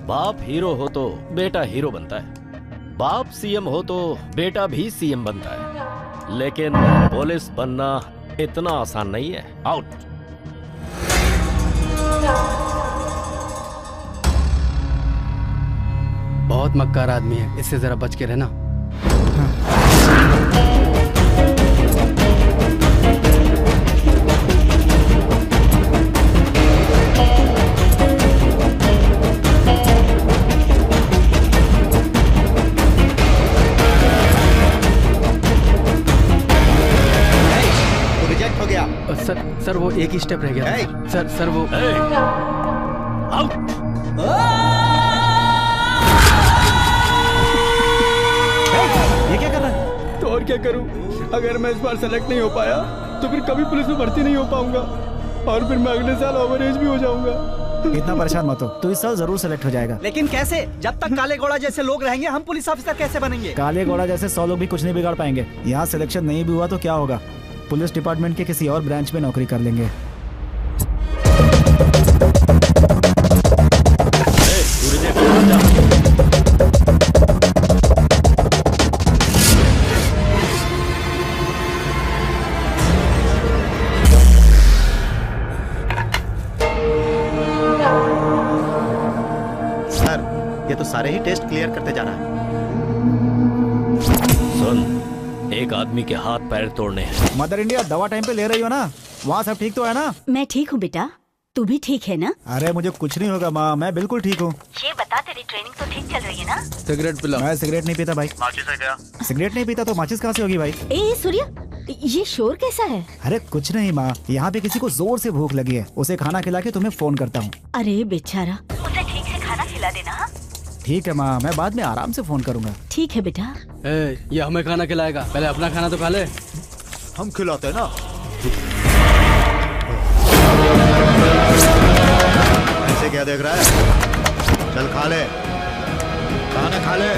बाप हीरो हो तो बेटा हीरो बनता है, बाप सीएम हो तो बेटा भी सीएम बनता है, लेकिन पुलिस बनना इतना आसान नहीं है। आउट। बहुत मक्कार आदमी है, इससे जरा बच के रहना। रिजेक्ट हो गया। सर वो एक ही स्टेप रह गया। सर वो आउट। ये क्या कर रहा है? तो और क्या करूं? अगर मैं इस बार सेलेक्ट नहीं हो पाया तो फिर कभी पुलिस में भर्ती नहीं हो पाऊंगा और फिर मैं अगले साल ओवर एज भी हो जाऊंगा। इतना परेशान मत हो, तू इस साल जरूर सेलेक्ट हो जाएगा। लेकिन कैसे? जब तक काले घोड़ा जैसे लोग रहेंगे हम पुलिस ऑफिसर कैसे बनेंगे? काले घोड़ा जैसे 100 लोग भी कुछ नहीं बिगाड़ पाएंगे। यहाँ सिलेक्शन नहीं भी हुआ तो क्या होगा, पुलिस डिपार्टमेंट के किसी और ब्रांच में नौकरी कर लेंगे। सर ये तो सारे ही टेस्ट क्लियर करते जा रहा है। सुन, एक आदमी के हाथ पैर तोड़ने हैं। मदर इंडिया, दवा टाइम पे ले रही हो ना? वहाँ सब ठीक तो है ना? मैं ठीक हूँ बेटा, तू भी ठीक है ना? अरे मुझे कुछ नहीं होगा माँ, मैं बिल्कुल ठीक हूँ। ये बता, तेरी ट्रेनिंग तो ठीक चल रही है ना? सिगरेट पिला। मैं सिगरेट नहीं पीता भाई। माचिस है क्या? सिगरेट नहीं पीता तो माचिस कहाँ से होगी भाई? ए सूर्य, ये शोर कैसा है? अरे कुछ नहीं माँ, यहाँ पे किसी को जोर से भूख लगी है, उसे खाना खिला के तुम्हें फोन करता हूँ। अरे बेचारा, उसे ठीक से खाना खिला देना। ठीक है माँ, मैं बाद में आराम से फोन करूँगा। ठीक है बेटा। ये हमें खाना खिलाएगा, पहले अपना खाना तो खा ले। हम खिलाते हैं ना। ऐसे क्या देख रहा है? चल खा ले, खाना खा ले।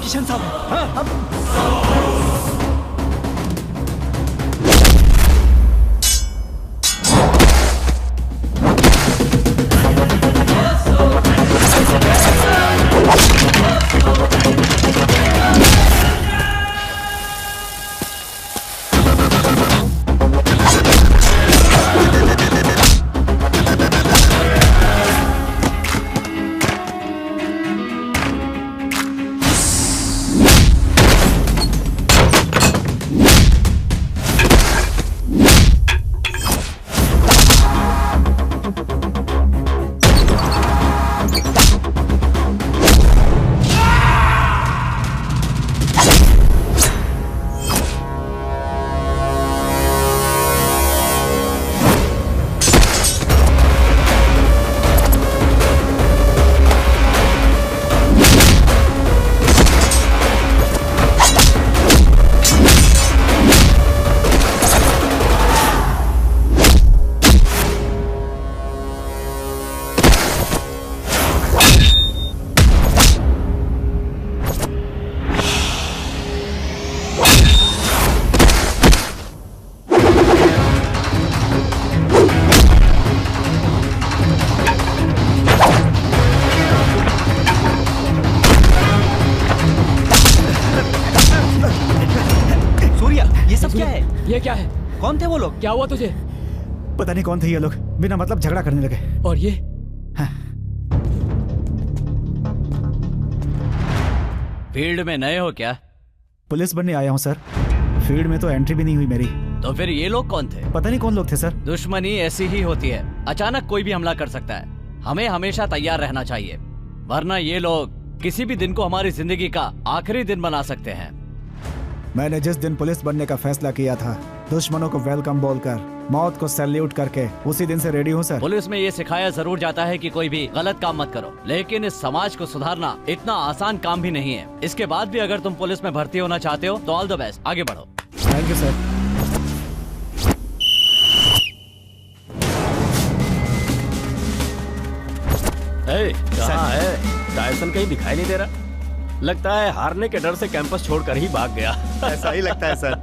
किशन साहब। हाँ, ये क्या है? कौन थे वो लोग? क्या हुआ तुझे? पता नहीं कौन थे ये लोग, बिना मतलब झगड़ा करने लगे। और ये? फील्ड में नए हो क्या? पुलिस बनने आया हूँ सर। फील्ड में तो एंट्री भी नहीं हुई मेरी। तो फिर ये लोग कौन थे? पता नहीं कौन लोग थे सर। दुश्मनी ऐसी ही होती है, अचानक कोई भी हमला कर सकता है। हमें हमेशा तैयार रहना चाहिए, वरना ये लोग किसी भी दिन को हमारी जिंदगी का आखिरी दिन बना सकते हैं। मैंने जिस दिन पुलिस बनने का फैसला किया था, दुश्मनों को वेलकम बोलकर, मौत को सैल्यूट करके, उसी दिन से रेडी हूँ सर। पुलिस में ये सिखाया जरूर जाता है कि कोई भी गलत काम मत करो, लेकिन इस समाज को सुधारना इतना आसान काम भी नहीं है। इसके बाद भी अगर तुम पुलिस में भर्ती होना चाहते हो तो ऑल द बेस्ट, आगे बढ़ो। Thank you sir. कहाँ है? टायसन कहीं दिखाई नहीं दे रहा। लगता है हारने के डर से कैंपस छोड़कर ही भाग गया। ऐसा ही लगता है सर।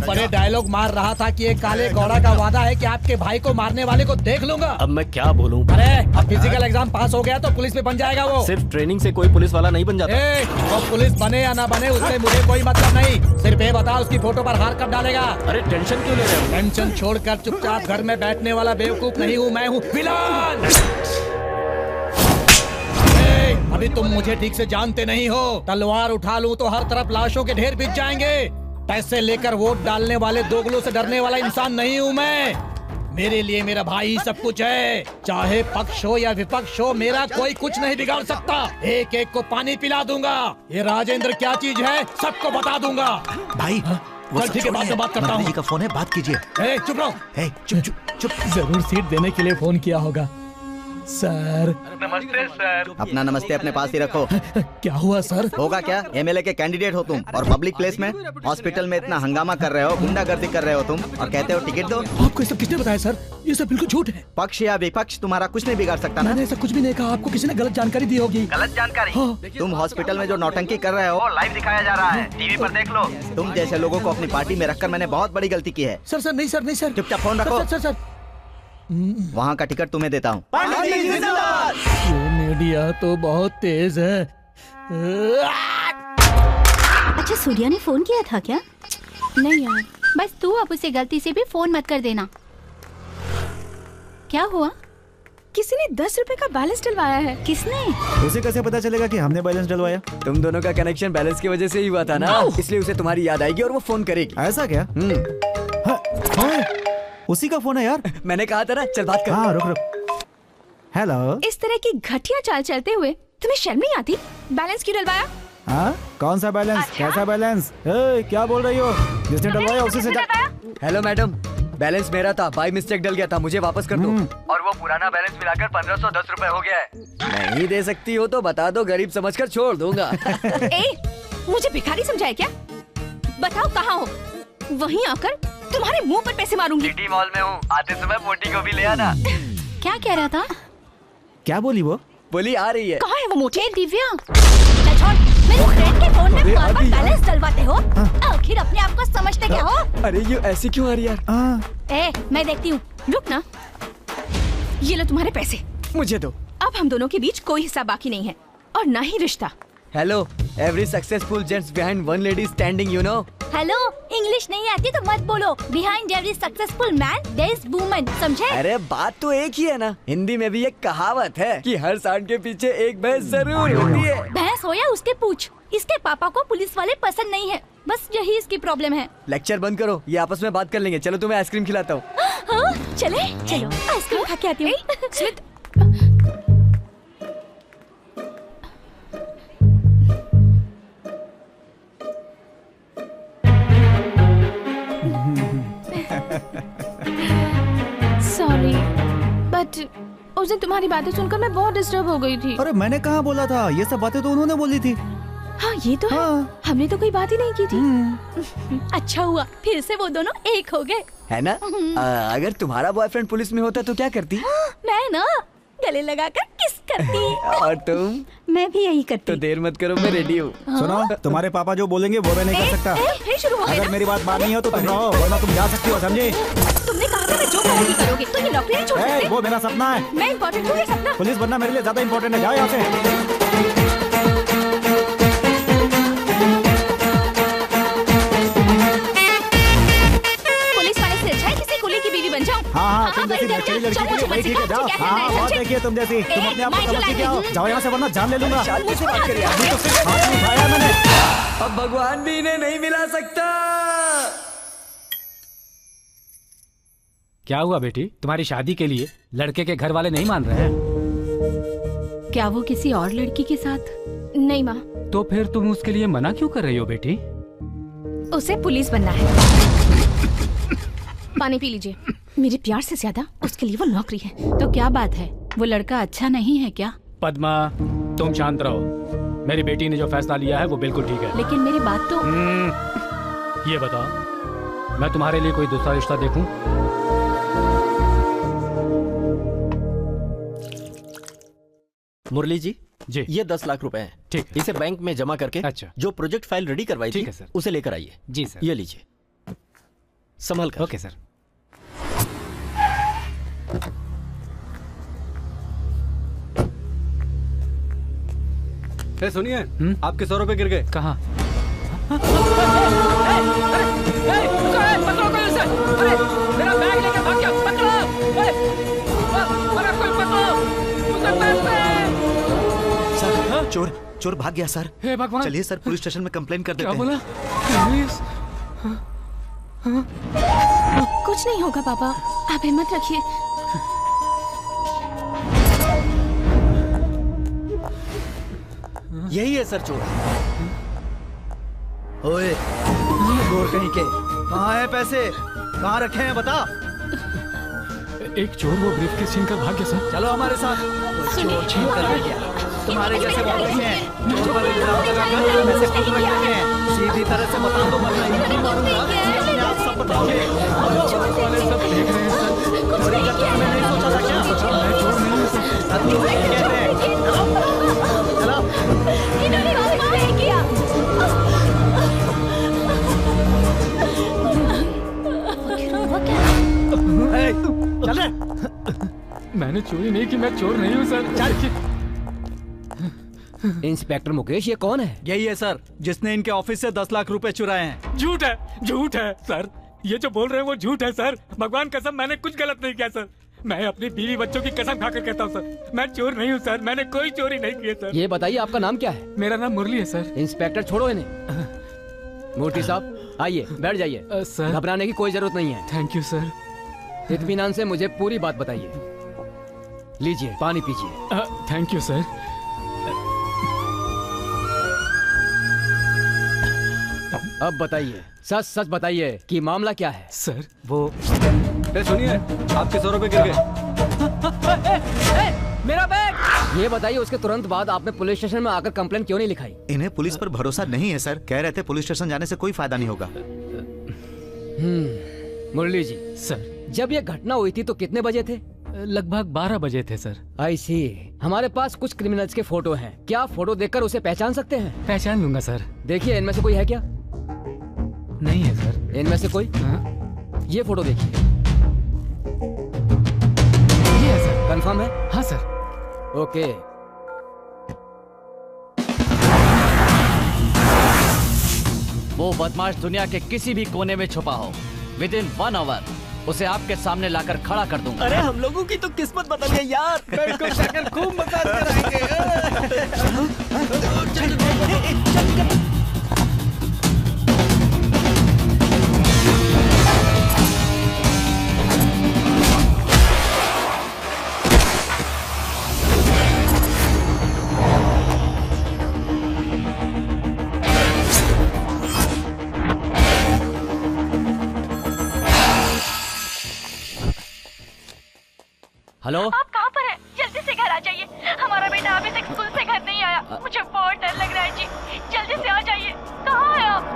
बड़े डायलॉग मार रहा था कि एक काले घोड़ा का वादा है कि आपके भाई को मारने वाले को देख लूंगा। अब मैं क्या बोलूं? अरे अब फिजिकल एग्जाम पास हो गया तो पुलिस में बन जाएगा वो। सिर्फ ट्रेनिंग से कोई पुलिस वाला नहीं बन जाता। तो पुलिस बने या ना बने उससे मुझे कोई मतलब नहीं। सिर्फ ये बता उसकी फोटो पर हार कब डालेगा? अरे टेंशन क्यों ले रहे हो? टेंशन छोड़कर चुपचाप घर में बैठने वाला बेवकूफ नहीं हूँ, मैं हूँ विलन। अभी तुम मुझे ठीक से जानते नहीं हो। तलवार उठा लूं तो हर तरफ लाशों के ढेर बिछ जाएंगे। पैसे लेकर वोट डालने वाले दोगलों से डरने वाला इंसान नहीं हूँ मैं। मेरे लिए मेरा भाई सब कुछ है। चाहे पक्ष हो या विपक्ष हो, मेरा कोई कुछ नहीं बिगाड़ सकता। एक एक को पानी पिला दूंगा। ये राजेंद्र क्या चीज है सबको बता दूंगा। भाई चल ठीक है, बाद में बात करता हूँ। जी का फोन है, बात कीजिए। चुप रहो। चुप चुप चुप। जरूर सीट देने के लिए फोन किया होगा। सर नमस्ते सर। अपना नमस्ते अपने पास ही रखो। क्या हुआ सर? होगा क्या, एमएलए के कैंडिडेट हो तुम और पब्लिक प्लेस में हॉस्पिटल में इतना हंगामा कर रहे हो, गुंडागर्दी कर रहे हो तुम और कहते हो टिकट दो। आपको ये सब किसने बताया सर? ये सब बिल्कुल झूठ है। पक्ष या विपक्ष तुम्हारा कुछ नहीं बिगाड़ सकता ना। मैंने ऐसा कुछ भी नहीं कहा। आपको किसी ने गलत जानकारी दी होगी। गलत जानकारी? हाँ। तुम हॉस्पिटल में जो नौटंकी कर रहे हो लाइव दिखाया जा रहा है, टीवी पर देख लो। तुम जैसे लोगों को अपनी पार्टी में रखकर मैंने बहुत बड़ी गलती की है। सर सर नहीं सर, नहीं सर। चुपचाप फोन रखो। सर सर वहाँ का टिकट तुम्हें देता हूँ। ये मीडिया तो बहुत तेज है। अच्छा सूर्या ने फोन किया था क्या? नहीं यार, बस तू अब उसे गलती से भी फोन मत कर देना। क्या हुआ? किसी ने 10 रुपए का बैलेंस डलवाया है। किसने? उसे कैसे पता चलेगा कि हमने बैलेंस डलवाया? तुम दोनों का कनेक्शन बैलेंस की वजह से ही हुआ था ना, इसलिए उसे तुम्हारी याद आएगी और वो फोन करेगी। ऐसा क्या? उसी का फोन है यार। मैंने कहा था ना, चल बात कर। हाँ रुक रुक। हेलो। इस तरह की घटिया चाल चलते हुए तुम्हें शर्म नहीं आती? बैलेंस क्यों डलवाया? हाँ कौन सा बैलेंस? अच्छा? कैसा बैलेंस? क्या बोल रही हो? जिसने डलवाया उसी से। हेलो मैडम, बैलेंस मेरा था, बाय मिस्टेक डल गया था, मुझे वापस कर दो। और वो पुराना बैलेंस मिलाकर 1510 रुपए हो गया है। नहीं दे सकती हो तो बता दो, गरीब समझकर छोड़ दूंगा। मुझे भिखारी समझाए क्या? बताओ कहाँ हो, वहीं आकर तुम्हारे मुंह पर पैसे मारूंगी। सिटी मॉल में हूँ, आते समय मोटी को भी ले आना। क्या कह रहा था? क्या बोली वो? बोली आ रही है। कहाँ है वो मोटी? दिव्या छोड़, मेरे फ्रेंड के फोन में बार-बार बैलेंस डलवाते हो। आखिर अपने आप को समझते क्या हो? अरे ये ऐसी क्यों आ रही यार? मैं देखती हूँ। रुक ना, ये लो तुम्हारे पैसे। मुझे दो। अब हम दोनों के बीच कोई हिस्सा बाकी नहीं है और ना ही रिश्ता। Hello, every successful gents behind one lady standing, you know. Hello, English नहीं आती तो मत बोलो। Behind every successful man there is woman, समझे? अरे बात तो एक ही है ना। हिंदी में भी एक कहावत है कि हर सांड के पीछे एक भैंस जरूर होती है। भैंस हो या उसके पूछ, इसके पापा को पुलिस वाले पसंद नहीं है, बस यही इसकी प्रॉब्लम है। लेक्चर बंद करो, ये आपस में बात कर लेंगे। चलो तुम्हें आइसक्रीम खिलाता हूँ। हाँ, चले चलो आइसक्रीम खा के आती हूँ। स्मिथ, सॉरी बट उस दिन तुम्हारी बातें सुनकर मैं बहुत डिस्टर्ब हो गई थी। अरे मैंने कहाँ बोला था, ये सब बातें तो उन्होंने बोली थी। हाँ ये तो है, हमने तो कोई बात ही नहीं की थी। अच्छा हुआ फिर से वो दोनों एक हो गए, है ना? अगर तुम्हारा बॉयफ्रेंड पुलिस में होता तो क्या करती? मैं ना गले लगाकर किस करती। और तुम? मैं भी यही करती। तो देर मत करो, मैं रेडी हूँ। सुनो, तुम्हारे पापा जो बोलेंगे वो मैं नहीं कर सकता। शुरू हो गया अगर ना? मेरी बात माननी हो तो तुम रहो, वरना तुम जा सकती हो, समझे? तुमने कहा था मैं जो करूँगी करोगे, तुम ये नौकरी नहीं छोड़ सकते। वो मेरा सपना है। मैं इम्पोर्टेंट हूँ, ये सपना। पुलिस बनना मेरे लिए ज्यादा इम्पोर्टेंट है। जाओ यहाँ से। हाँ, तुम जैसी नचली लड़की के लिए वही ठीक है। जाओ। हाँ, बहुत देखिए तुम जैसी। तुम अपने आप को समझती क्या हो? जाओ यहाँ से, वरना जान ले लूंगा। शांति से बात करिए। अभी तो सिर्फ हाथ में उठाया मैंने। अब भगवान भी इन्हें नहीं मिला सकता। क्या हुआ बेटी, तुम्हारी शादी के लिए लड़के के घर वाले नहीं मान रहे हैं? क्या वो किसी और लड़की के साथ? नहीं माँ। तो फिर तुम उसके लिए मना क्यों कर रही हो बेटी? उसे पुलिस बनना है। पानी पी लीजिए। मेरे प्यार से ज्यादा उसके लिए वो नौकरी है। तो क्या बात है, वो लड़का अच्छा नहीं है क्या? पद्मा, तुम शांत रहो। मेरी बेटी ने जो फैसला लिया है वो बिल्कुल ठीक है। लेकिन मेरी बात तो। ये बताओ, मैं तुम्हारे लिए कोई दूसरा रिश्ता देखूं? मुरली जी, ये 10 लाख रुपए हैं। ठीक, इसे बैंक में जमा करके अच्छा, जो प्रोजेक्ट फाइल रेडी करवाई थी, सर, उसे लेकर आइए। जी सर। ये लीजिए, संभल कर। Okay sir. सुनिए, आपके 100 रुपए गिर गए। कहाँ? मेरा बैग लेकर भाग गया, पकड़ो। सर, चोर भाग गया सर। हे भगवान। चलिए सर, पुलिस स्टेशन में कंप्लेन कर देते हैं। क्या बोला? कुछ नहीं होगा पापा, आप हिम्मत रखिए। यही है सर चोर। ओए, चोर कहीं के। कहाँ है पैसे? कहाँ रखे हैं बता। एक चोर वो ब्रीफकेस छीन कर भाग गया सर। चलो हमारे साथ। चोर छीन कर ले गया। तुम्हारे जैसे बहुत रखे हैं। चोर वाले इल्जाम लगाकर पैसे खुद रख लेते हैं। सीधी तरह से बता दो, वरना नहीं मारूंगा। आप सब बताओगे। वाले सब देख रहे हैं सर। चोरी का तो हमें नहीं सोचा था क्या? मैं चोर नहीं हूँ सर। अब तुम नहीं कहते हैं। चलो। इन्होंने वापस नहीं किया। चल रे। मैंने चोरी नहीं की, मैं चोर नहीं हूँ सर। इंस्पेक्टर मुकेश, ये कौन है? यही है सर, जिसने इनके ऑफिस से 10 लाख रुपए चुराए हैं। झूठ है, झूठ है सर। ये जो बोल रहे हैं वो झूठ है सर। भगवान कसम, मैंने कुछ गलत नहीं किया सर। मैं अपनी बीवी बच्चों की कसम खाकर कहता हूँ सर, मैं चोर नहीं हूँ सर। मैंने कोई चोरी नहीं की है सर। ये बताइए आपका नाम क्या है? मेरा नाम मुरली है सर। इंस्पेक्टर छोड़ो इन्हें। मूर्ति साहब आइए, बैठ जाइए। सर, घबराने की कोई जरूरत नहीं है। Thank you sir. इत्मीनान से मुझे पूरी बात बताइए। लीजिए, पानी पीजिए। Thank you sir. अब बताइए, सच सच बताइए कि मामला क्या है? सर वो सुनिए, आपके 100 रुपए गिर गए। मेरा बैग। ये बताइए, उसके तुरंत बाद आपने पुलिस स्टेशन में आकर कंप्लेंट क्यों नहीं लिखाई? इन्हें पुलिस पर भरोसा नहीं है सर। कह रहे थे पुलिस स्टेशन जाने से कोई फायदा नहीं होगा। मुरली जी सर, जब ये घटना हुई थी तो कितने बजे थे? लगभग 12 बजे थे सर। आई सी। हमारे पास कुछ क्रिमिनल्स के फोटो हैं। क्या फोटो देखकर उसे पहचान सकते हैं? पहचान लूंगा सर। देखिए, इनमें से कोई है क्या? नहीं है सर। इनमें से कोई? ये फोटो देखिए। ये है सर। कंफर्म है? हाँ सर। ओके। वो बदमाश दुनिया के किसी भी कोने में छुपा हो, विदिन 1 आवर उसे आपके सामने लाकर खड़ा कर दूंगा। अरे हम लोगों की तो किस्मत बदल गई यार। बिल्कुल शक्कर, खूब मसाज कराएंगे। हेलो, आप कहाँ पर हैं? जल्दी से घर आ जाइए। हमारा बेटा अभी तक स्कूल से घर नहीं आया। मुझे बहुत डर लग रहा है जी। जल्दी से आ जाइए। कहाँ है आप?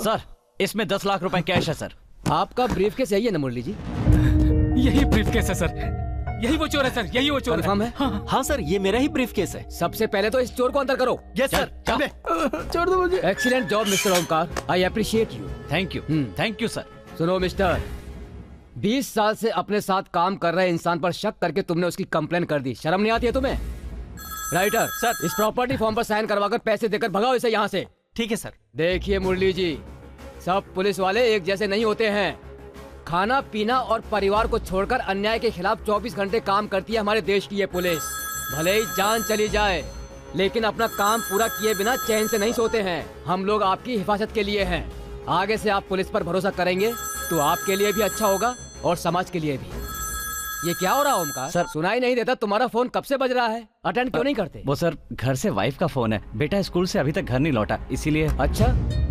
सर, इसमें 10 लाख रुपए कैश है सर। आपका ब्रीफकेस यही है ना मुरली जी? यही ब्रीफकेस है सर। यही वो चोर है सर, यही वो चोर है। कंफर्म है? हाँ सर, ये मेरा ही ब्रीफकेस है। सबसे पहले तो इस चोर को अंदर करो। Yes sir. छोड़ दो मुझे। Excellent job mister Omkar, I appreciate you. Thank you sir. सुनो मिस्टर, 20 साल से अपने साथ काम कर रहे इंसान पर शक करके तुमने उसकी कंप्लेन कर दी। शर्म नहीं आती है तुम्हें? राइटर सर, इस प्रॉपर्टी फॉर्म पर साइन करवाकर पैसे देकर भगाओ इसे यहाँ से। ठीक है सर। देखिए मुरली जी, सब पुलिस वाले एक जैसे नहीं होते हैं। खाना पीना और परिवार को छोड़कर अन्याय के खिलाफ 24 घंटे काम करती है हमारे देश की ये पुलिस। भले ही जान चली जाए, लेकिन अपना काम पूरा किए बिना चैन से नहीं सोते हैं। हम लोग आपकी हिफाजत के लिए हैं। आगे से आप पुलिस पर भरोसा करेंगे तो आपके लिए भी अच्छा होगा और समाज के लिए भी। ये क्या हो रहा है ओमकार? सर, सुनाई नहीं देता? तुम्हारा फोन कब से बज रहा है? अटेंड क्यों नहीं करते? वो सर, घर से वाइफ का फोन है। बेटा स्कूल से अभी तक घर नहीं लौटा, इसीलिए। अच्छा,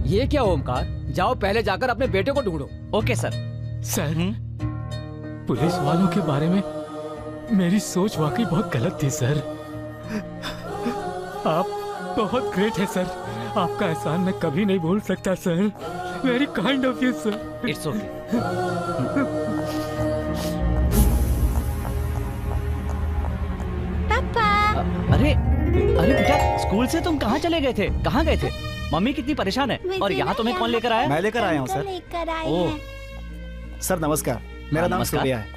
ये क्या ओमकार? जाओ पहले जाकर अपने बेटे को ढूंढो। Okay sir. सर, पुलिस वालों के बारे में मेरी सोच वाकई बहुत गलत थी सर। आप बहुत ग्रेट है सर। आपका एहसान मैं कभी नहीं भूल सकता sir. Very kind of you sir. It's okay. अरे अरे बेटा, स्कूल से तुम कहाँ चले गए थे? कहाँ गए थे? मम्मी कितनी परेशान है। और यहाँ तुम्हें कौन लेकर आया? मैं लेकर आया हूँ सर। ओह सर नमस्कार, मेरा नाम सूर्या है।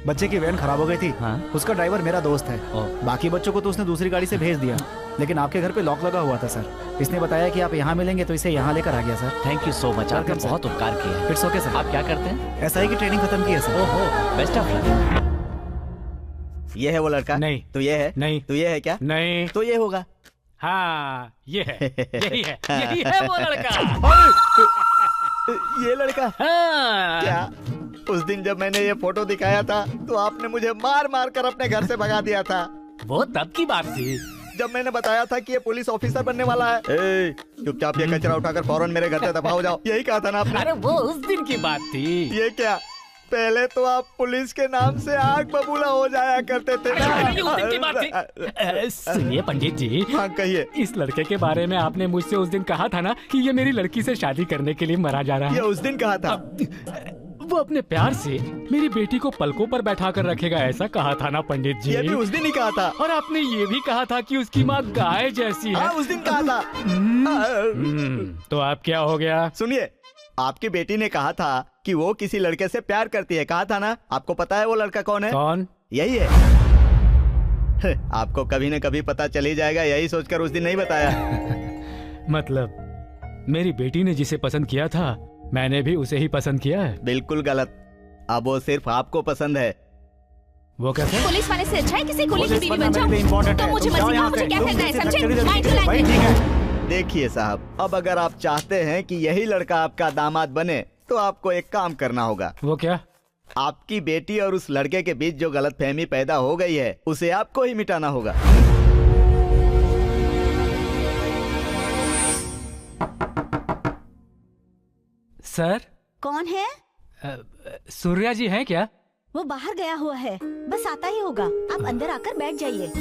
बच्चे की वैन खराब हो गई थी। उसका ड्राइवर मेरा दोस्त है। बाकी बच्चों को तो उसने दूसरी गाड़ी से भेज दिया, लेकिन आपके घर पे लॉक लगा हुआ था सर। इसने बताया कि आप यहाँ मिलेंगे तो इसे यहाँ लेकर आ गया sir. Thank you so much, आपने बहुत उपकार किया। It's okay sir. आप क्या करते हैं? SI की ट्रेनिंग खत्म की है सर। ओहो, बेस्ट ऑफ लक। ये है वो लड़का? नहीं। तो ये है? नहीं। तो ये है क्या? नहीं। तो ये होगा? हाँ, ये है, यही है, यही है वो लड़का। ये लड़का? हाँ। क्या उस दिन जब मैंने ये फोटो दिखाया था तो आपने मुझे मार मार कर अपने घर से भगा दिया था? वो तब की बात थी जब मैंने बताया था कि ये पुलिस ऑफिसर बनने वाला है। ए, चुपचाप ये कचरा उठाकर फौरन मेरे घर से दफा हो जाओ, यही कहा था ना आपने? अरे वो उस दिन की बात थी। ये क्या, पहले तो आप पुलिस के नाम से आग बबूला हो जाया करते थे ना। ये उस दिन की बात थी। सुनिए पंडित जी। हाँ कहिए। इस लड़के के बारे में आपने मुझसे उस दिन कहा था ना कि ये मेरी लड़की से शादी करने के लिए मरा जा रहा है। ये उस दिन कहा था। वो अपने प्यार से मेरी बेटी को पलकों पर बैठा कर रखेगा, ऐसा कहा था ना पंडित जी? ये भी उस दिन ही कहा था। और आपने ये भी कहा था कि उसकी माँ गाय जैसी है। उस दिन कहा था। तो आप क्या हो गया? सुनिए, आपकी बेटी ने कहा था कि वो किसी लड़के से प्यार करती है, कहा था ना? आपको पता है वो लड़का कौन है? कौन? यही है। आपको कभी न कभी पता चल ही जाएगा, यही सोचकर उस दिन नहीं बताया। मतलब मेरी बेटी ने जिसे पसंद किया था मैंने भी उसे ही पसंद किया है? बिल्कुल गलत। अब वो सिर्फ आपको पसंद है। वो कैसे? पुलिस वाले से अच्छा है किसी कुली की बीवी बन जाओ। तो मुझे मर्जी का मुझे क्या करना है, समझे? Mind to language. देखिए साहब, अब अगर आप चाहते हैं कि यही लड़का आपका दामाद बने तो आपको एक काम करना होगा। वो क्या? आपकी बेटी और उस लड़के के बीच जो गलतफहमी पैदा हो गई है उसे आपको ही मिटाना होगा। सर। कौन है? सूर्या जी हैं क्या? वो बाहर गया हुआ है, बस आता ही होगा। आप अंदर आकर बैठ जाइए।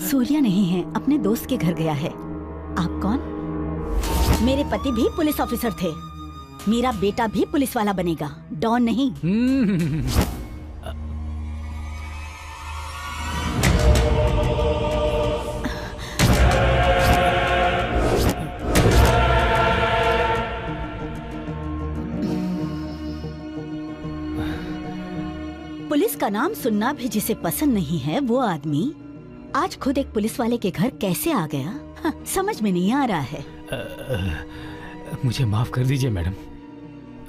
सूर्या नहीं है, अपने दोस्त के घर गया है। आप कौन? मेरे पति भी पुलिस ऑफिसर थे, मेरा बेटा भी पुलिस वाला बनेगा, डॉन नहीं। पुलिस का नाम सुनना भी जिसे पसंद नहीं है वो आदमी आज खुद एक पुलिस वाले के घर कैसे आ गया? हाँ, समझ में नहीं आ रहा है। मुझे माफ कर दीजिए मैडम,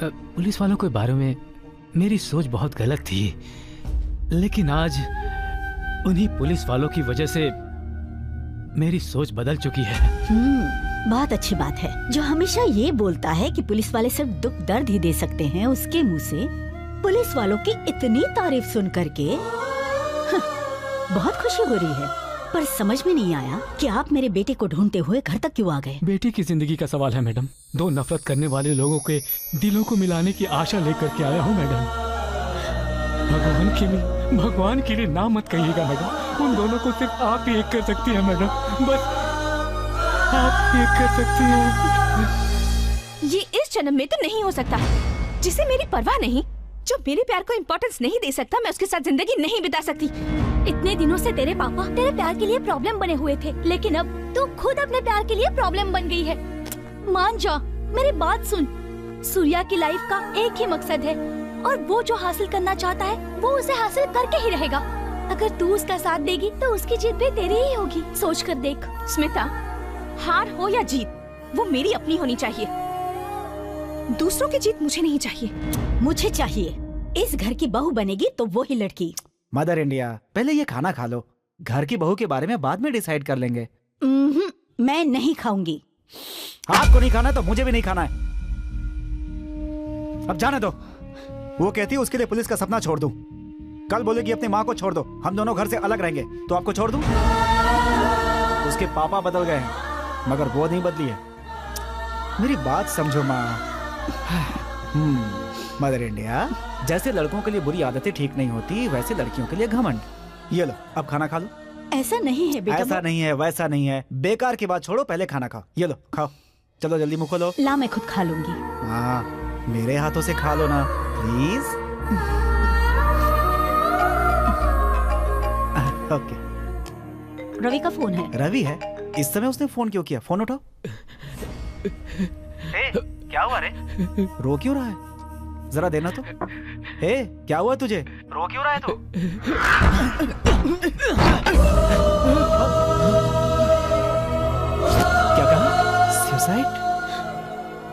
पुलिस वालों के बारे में मेरी सोच बहुत गलत थी, लेकिन आज उन्हीं पुलिस वालों की वजह से मेरी सोच बदल चुकी है। बहुत अच्छी बात है। जो हमेशा ये बोलता है कि पुलिस वाले सिर्फ दुख दर्द ही दे सकते हैं, उसके मुंह से पुलिस वालों की इतनी तारीफ सुन करके बहुत खुशी हो रही है। पर समझ में नहीं आया कि आप मेरे बेटे को ढूंढते हुए घर तक क्यों आ गए? बेटी की जिंदगी का सवाल है मैडम। दो नफरत करने वाले लोगों के दिलों को मिलाने की आशा लेकर के आया हूँ मैडम। भगवान के लिए ना मत कहिएगा मैडम, उन दोनों को सिर्फ आप ही एक कर सकती है मैडम, बस आप एक कर सकती हैं। ये इस जन्म में तो नहीं हो सकता। जिसे मेरी परवाह नहीं, जो मेरे प्यार को इम्पोर्टेंस नहीं दे सकता, मैं उसके साथ जिंदगी नहीं बिता सकती। इतने दिनों से तेरे पापा तेरे प्यार के लिए प्रॉब्लम बने हुए थे, लेकिन अब तू खुद अपने प्यार के लिए प्रॉब्लम बन गई है। मान जा, मेरी बात सुन। सूर्या की लाइफ का एक ही मकसद है और वो जो हासिल करना चाहता है वो उसे हासिल करके ही रहेगा। अगर तू उसका साथ देगी तो उसकी जीत भी तेरी ही होगी। सोच कर देख। स्मिता, हार हो या जीत, वो मेरी अपनी होनी चाहिए। दूसरों की जीत मुझे नहीं चाहिए। मुझे चाहिए। इस घर की बहू बनेगी तो वो ही लड़की। मदर इंडिया, पहले ये खाना खा लो, घर की बहू के बारे में बाद में डिसाइड कर लेंगे। मैं नहीं खाऊंगी। आपको नहीं खाना तो मुझे भी नहीं खाना है। अब जाने दो। वो कहती है उसके लिए पुलिस का सपना छोड़ दूं। कल बोलेगी अपनी माँ को छोड़ दो, हम दोनों घर से अलग रहेंगे, तो आपको छोड़ दूं? उसके पापा बदल गए हैं मगर वो नहीं बदली है। मेरी बात समझो माँ। मदर इंडिया, जैसे लड़कों के लिए बुरी आदतें ठीक नहीं होती, वैसे लड़कियों के लिए घमंड। ये लो, अब खाना खा लो। ऐसा नहीं है बेटा। ऐसा नहीं है, वैसा नहीं है। बेकार की बात छोड़ो, पहले खाना खाओ। ये लो, खाओ। चलो जल्दी मुंह खोलो। ला, मैं खुद खा लूंगी। हाँ, मेरे हाथों से खा लो ना प्लीज। ओके। रवि का फोन है। रवि है? इस समय उसने फोन क्यों किया? फोन उठाओ। क्या हुआ रे? रो क्यों रहा है? जरा देना तो। हे, क्या हुआ तुझे? रो क्यों रहा है तू? क्या कहा? सुसाइड?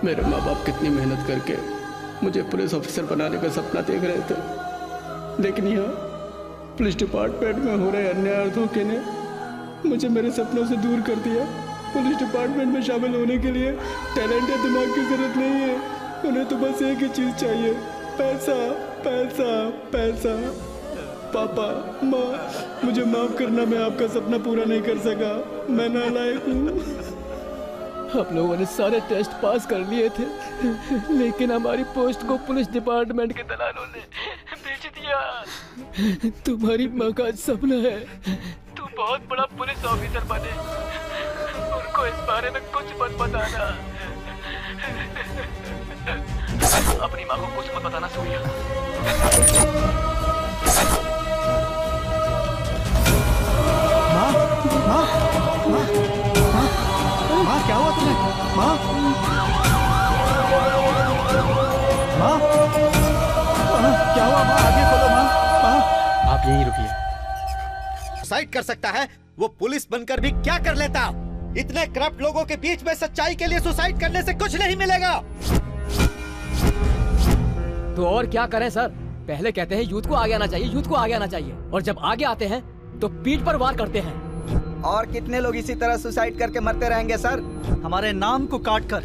मेरे माँ बाप कितनी मेहनत करके मुझे पुलिस ऑफिसर बनाने का सपना देख रहे थे, लेकिन यहाँ पुलिस डिपार्टमेंट में हो रहे अन्याय और धोखे ने मुझे मेरे सपनों से दूर कर दिया। पुलिस डिपार्टमेंट में शामिल होने के लिए टैलेंट या दिमाग की जरूरत नहीं है, उन्हें तो बस एक ही चीज चाहिए, पैसा पैसा पैसा। पापा माँ, मुझे माफ करना, मैं आपका सपना पूरा नहीं कर सका, मैं नालायक हूँ। हम लोगों ने सारे टेस्ट पास कर लिए थे, लेकिन हमारी पोस्ट को पुलिस डिपार्टमेंट के दलालों ने बेच दिया। तुम्हारी माँ का सपना है तू बहुत बड़ा पुलिस ऑफिसर बने, उनको इस बारे में कुछ मत बताना। अपनी माँ को कुछ मत बताना सूर्या। माँ, माँ, माँ, माँ, क्या हुआ तुम्हें? माँ, माँ, क्या हुआ? माँ, आगे खोलो माँ। माँ, आप यहीं रुकिए। सुसाइड कर सकता है, वो पुलिस बनकर भी क्या कर लेता? इतने करप्ट लोगों के बीच में सच्चाई के लिए सुसाइड करने से कुछ नहीं मिलेगा। तो और क्या करें सर? पहले कहते हैं यूथ को आगे आना चाहिए, यूथ को आगे आना चाहिए, और जब आगे आते हैं तो पीठ पर वार करते हैं। और कितने लोग इसी तरह सुसाइड करके मरते रहेंगे सर? हमारे नाम को काटकर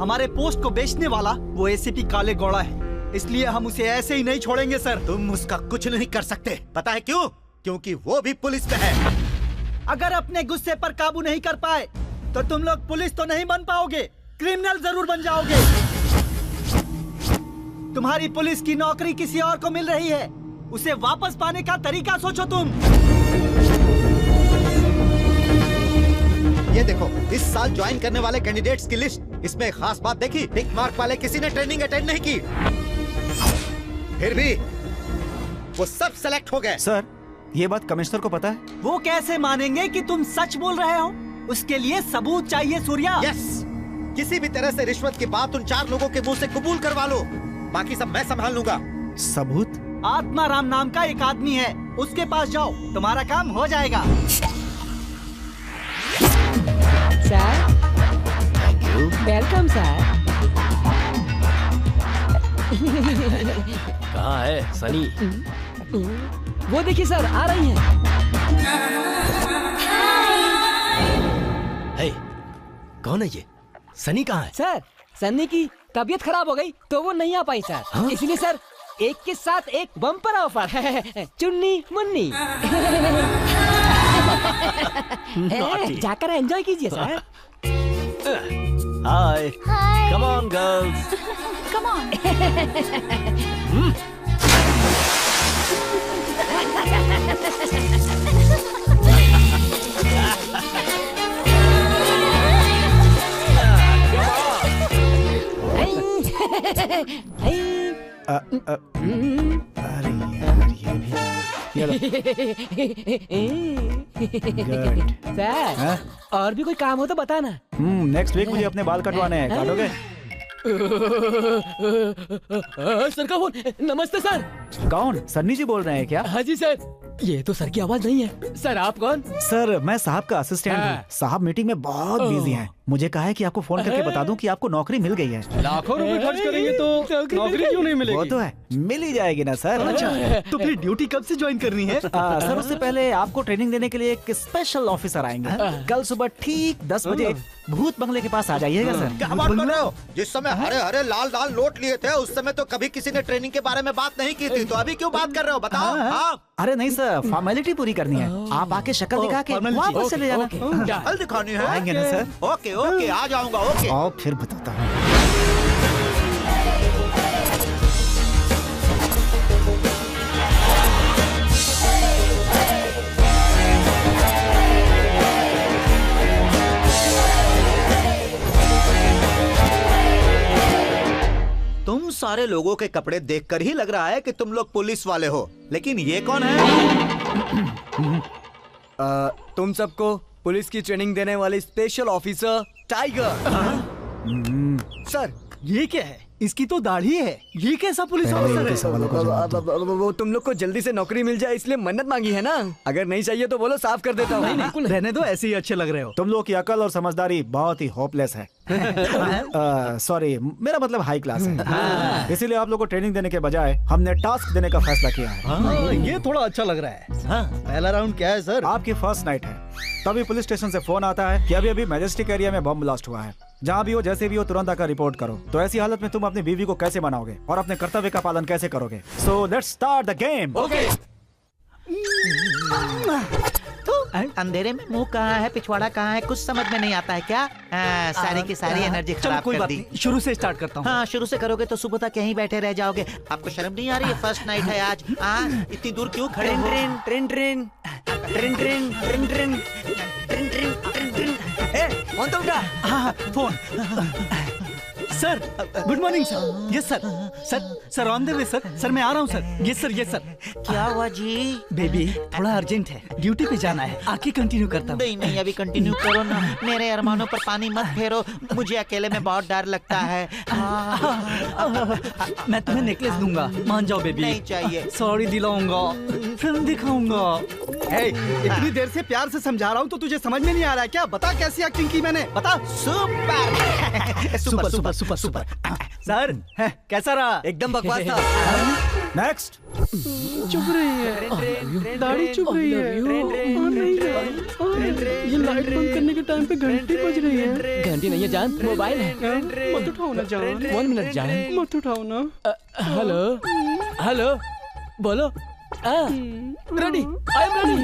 हमारे पोस्ट को बेचने वाला वो एसीपी काले गौड़ा है, इसलिए हम उसे ऐसे ही नहीं छोड़ेंगे सर। तुम उसका कुछ नहीं कर सकते, पता है क्यों? क्योंकि वो भी पुलिस में है। अगर अपने गुस्से पर काबू नहीं कर पाए तो तुम लोग पुलिस तो नहीं बन पाओगे, क्रिमिनल जरूर बन जाओगे। तुम्हारी पुलिस की नौकरी किसी और को मिल रही है, उसे वापस पाने का तरीका सोचो तुम। ये देखो, इस साल ज्वाइन करने वाले कैंडिडेट्स की लिस्ट। इसमें खास बात देखी, टिक मार्क वाले किसी ने ट्रेनिंग अटेंड नहीं की, फिर भी वो सब सेलेक्ट हो गए। सर, ये बात कमिश्नर को पता है? वो कैसे मानेंगे कि तुम सच बोल रहे हो? उसके लिए सबूत चाहिए सूर्या। यस, किसी भी तरह से रिश्वत की बात उन 4 लोगों के मुंह से कबूल करवा लो, बाकी सब मैं संभाल लूंगा। सबूत? आत्माराम नाम का एक आदमी है, उसके पास जाओ, तुम्हारा काम हो जाएगा। Sir, thank you. Welcome sir. कहाँ है सनी? वो देखिए सर, आ रही हैं। हे, कौन है ये? सनी कहाँ है? सर, सन्नी की तबीयत खराब हो गई तो वो नहीं आ पाई सर। हाँ? इसलिए सर एक के साथ एक बम्पर ऑफर है, चुन्नी मुन्नी। जाकर एंजॉय कीजिए sir. Hi, come on girls, come on. अरे यार, ये भी सर, और भी कोई काम हो तो बताना। नेक्स्ट वीक मुझे अपने बाल कटवाने हैं, काटोगे? सर का फोन। नमस्ते सर। कौन? सन्नी जी बोल रहे हैं क्या? हाँ जी सर। ये तो सर की आवाज नहीं है। सर आप कौन? सर, मैं साहब का असिस्टेंट हूँ। साहब मीटिंग में बहुत बिजी हैं। मुझे कहा है कि आपको फोन करके बता दूं कि आपको नौकरी मिल गई है। लाखों रुपए खर्च करेंगे तो नौकरी क्यों नहीं मिलेगी? वो तो है, मिल ही जाएगी ना सर। अच्छा, तो फिर ड्यूटी कब से ज्वाइन करनी है? सर, उससे पहले आपको ट्रेनिंग देने के लिए एक स्पेशल ऑफिसर आएंगे। कल सुबह ठीक 10 बजे भूत बंगले के पास आ जाइएगा सर। क्या बात कर रहे हो? जिस समय हरे हरे लाल लाल नोट लिए थे उस समय तो कभी किसी ने ट्रेनिंग के बारे में बात नहीं की थी, तो अभी क्यों बात कर रहे हो? बताओ। हाँ। अरे नहीं सर, फॉर्मेलिटी पूरी करनी है। आप आके शक्ल दिखा के वापस चले जाना। शक्ल दिखानी है? आएंगे ना सर? ओके ओके, आ जाऊंगा। ओके, आओ फिर बताता हूँ। तुम सारे लोगों के कपड़े देखकर ही लग रहा है कि तुम लोग पुलिस वाले हो, लेकिन ये कौन है? तुम सबको पुलिस की ट्रेनिंग देने वाले स्पेशल ऑफिसर टाइगर। सर, ये क्या है? इसकी तो दाढ़ी है, ये कैसा पुलिस ऑफिसर है? वो तुम लोग को जल्दी से नौकरी मिल जाए इसलिए मन्नत मांगी है ना। अगर नहीं चाहिए तो बोलो, साफ कर देता हूँ। नहीं, रहने दो, ऐसे ही अच्छे लग रहे हो। तुम लोग की अकल और समझदारी बहुत ही होपलेस है। सॉरी, मेरा मतलब हाई क्लास है। इसीलिए आप लोग को ट्रेनिंग देने के बजाय हमने टास्क देने का फैसला किया है। ये थोड़ा अच्छा लग रहा है। पहला राउंड क्या है सर? आपकी फर्स्ट नाइट है, तभी पुलिस स्टेशन से फोन आता है कि अभी मैजेस्टिक एरिया में बम ब्लास्ट हुआ है। जहाँ भी हो, जैसे भी हो, तुरंत आकर रिपोर्ट करो। तो ऐसी हालत में तुम अपनी बीवी को कैसे मनाओगे और अपने कर्तव्य का पालन कैसे करोगे? So let's start the game. अंधेरे में मुंह कहाँ है, पिछवाड़ा कहाँ है, कुछ समझ में नहीं आता है क्या? सारी की सारी एनर्जी खराब कर दी। शुरू से स्टार्ट करता हूँ। हाँ, शुरू से करोगे तो सुबह तक यहीं बैठे रह जाओगे। आपको शर्म नहीं आ रही है? फर्स्ट नाइट है आज। इतनी दूर क्यों खड़े हो? Train train train train train train train train train train train. Phone तो उठा। हाँ, phone. Sir, good morning sir. Yes sir. Sir on the way sir. Sir मैं आ रहा हूँ सर। Yes sir. क्या हुआ जी? बेबी थोड़ा अर्जेंट है, ड्यूटी पे जाना है। आके कंटिन्यू करता हूँ। नहीं, अभी कंटिन्यू करो ना। मेरे अरमानों पर पानी मत फेरो, मुझे अकेले में बहुत डर लगता है। मैं तुम्हें नेकलेस दूंगा, मान जाओ बेबी। नहीं चाहिए। सॉरी दिलाऊंगा, फिल्म दिखाऊंगा। इतनी देर से प्यार से समझा रहा हूँ तो तुझे समझ में नहीं आ रहा है क्या? बता कैसी एक्टिंग की मैंने, बता। सुपर। सर कैसा रहा? एकदम बकवास था। नेक्स्ट। चुप रही है, दाढ़ी चुप रही है। ये लाइट बंद करने के टाइम पे घंटी बज रही है। घंटी नहीं है जान, मोबाइल है। मत उठाओ ना जान। 1 मिनट जान, मत उठाओ ना। हेलो, बोलो। Ready, I am ready.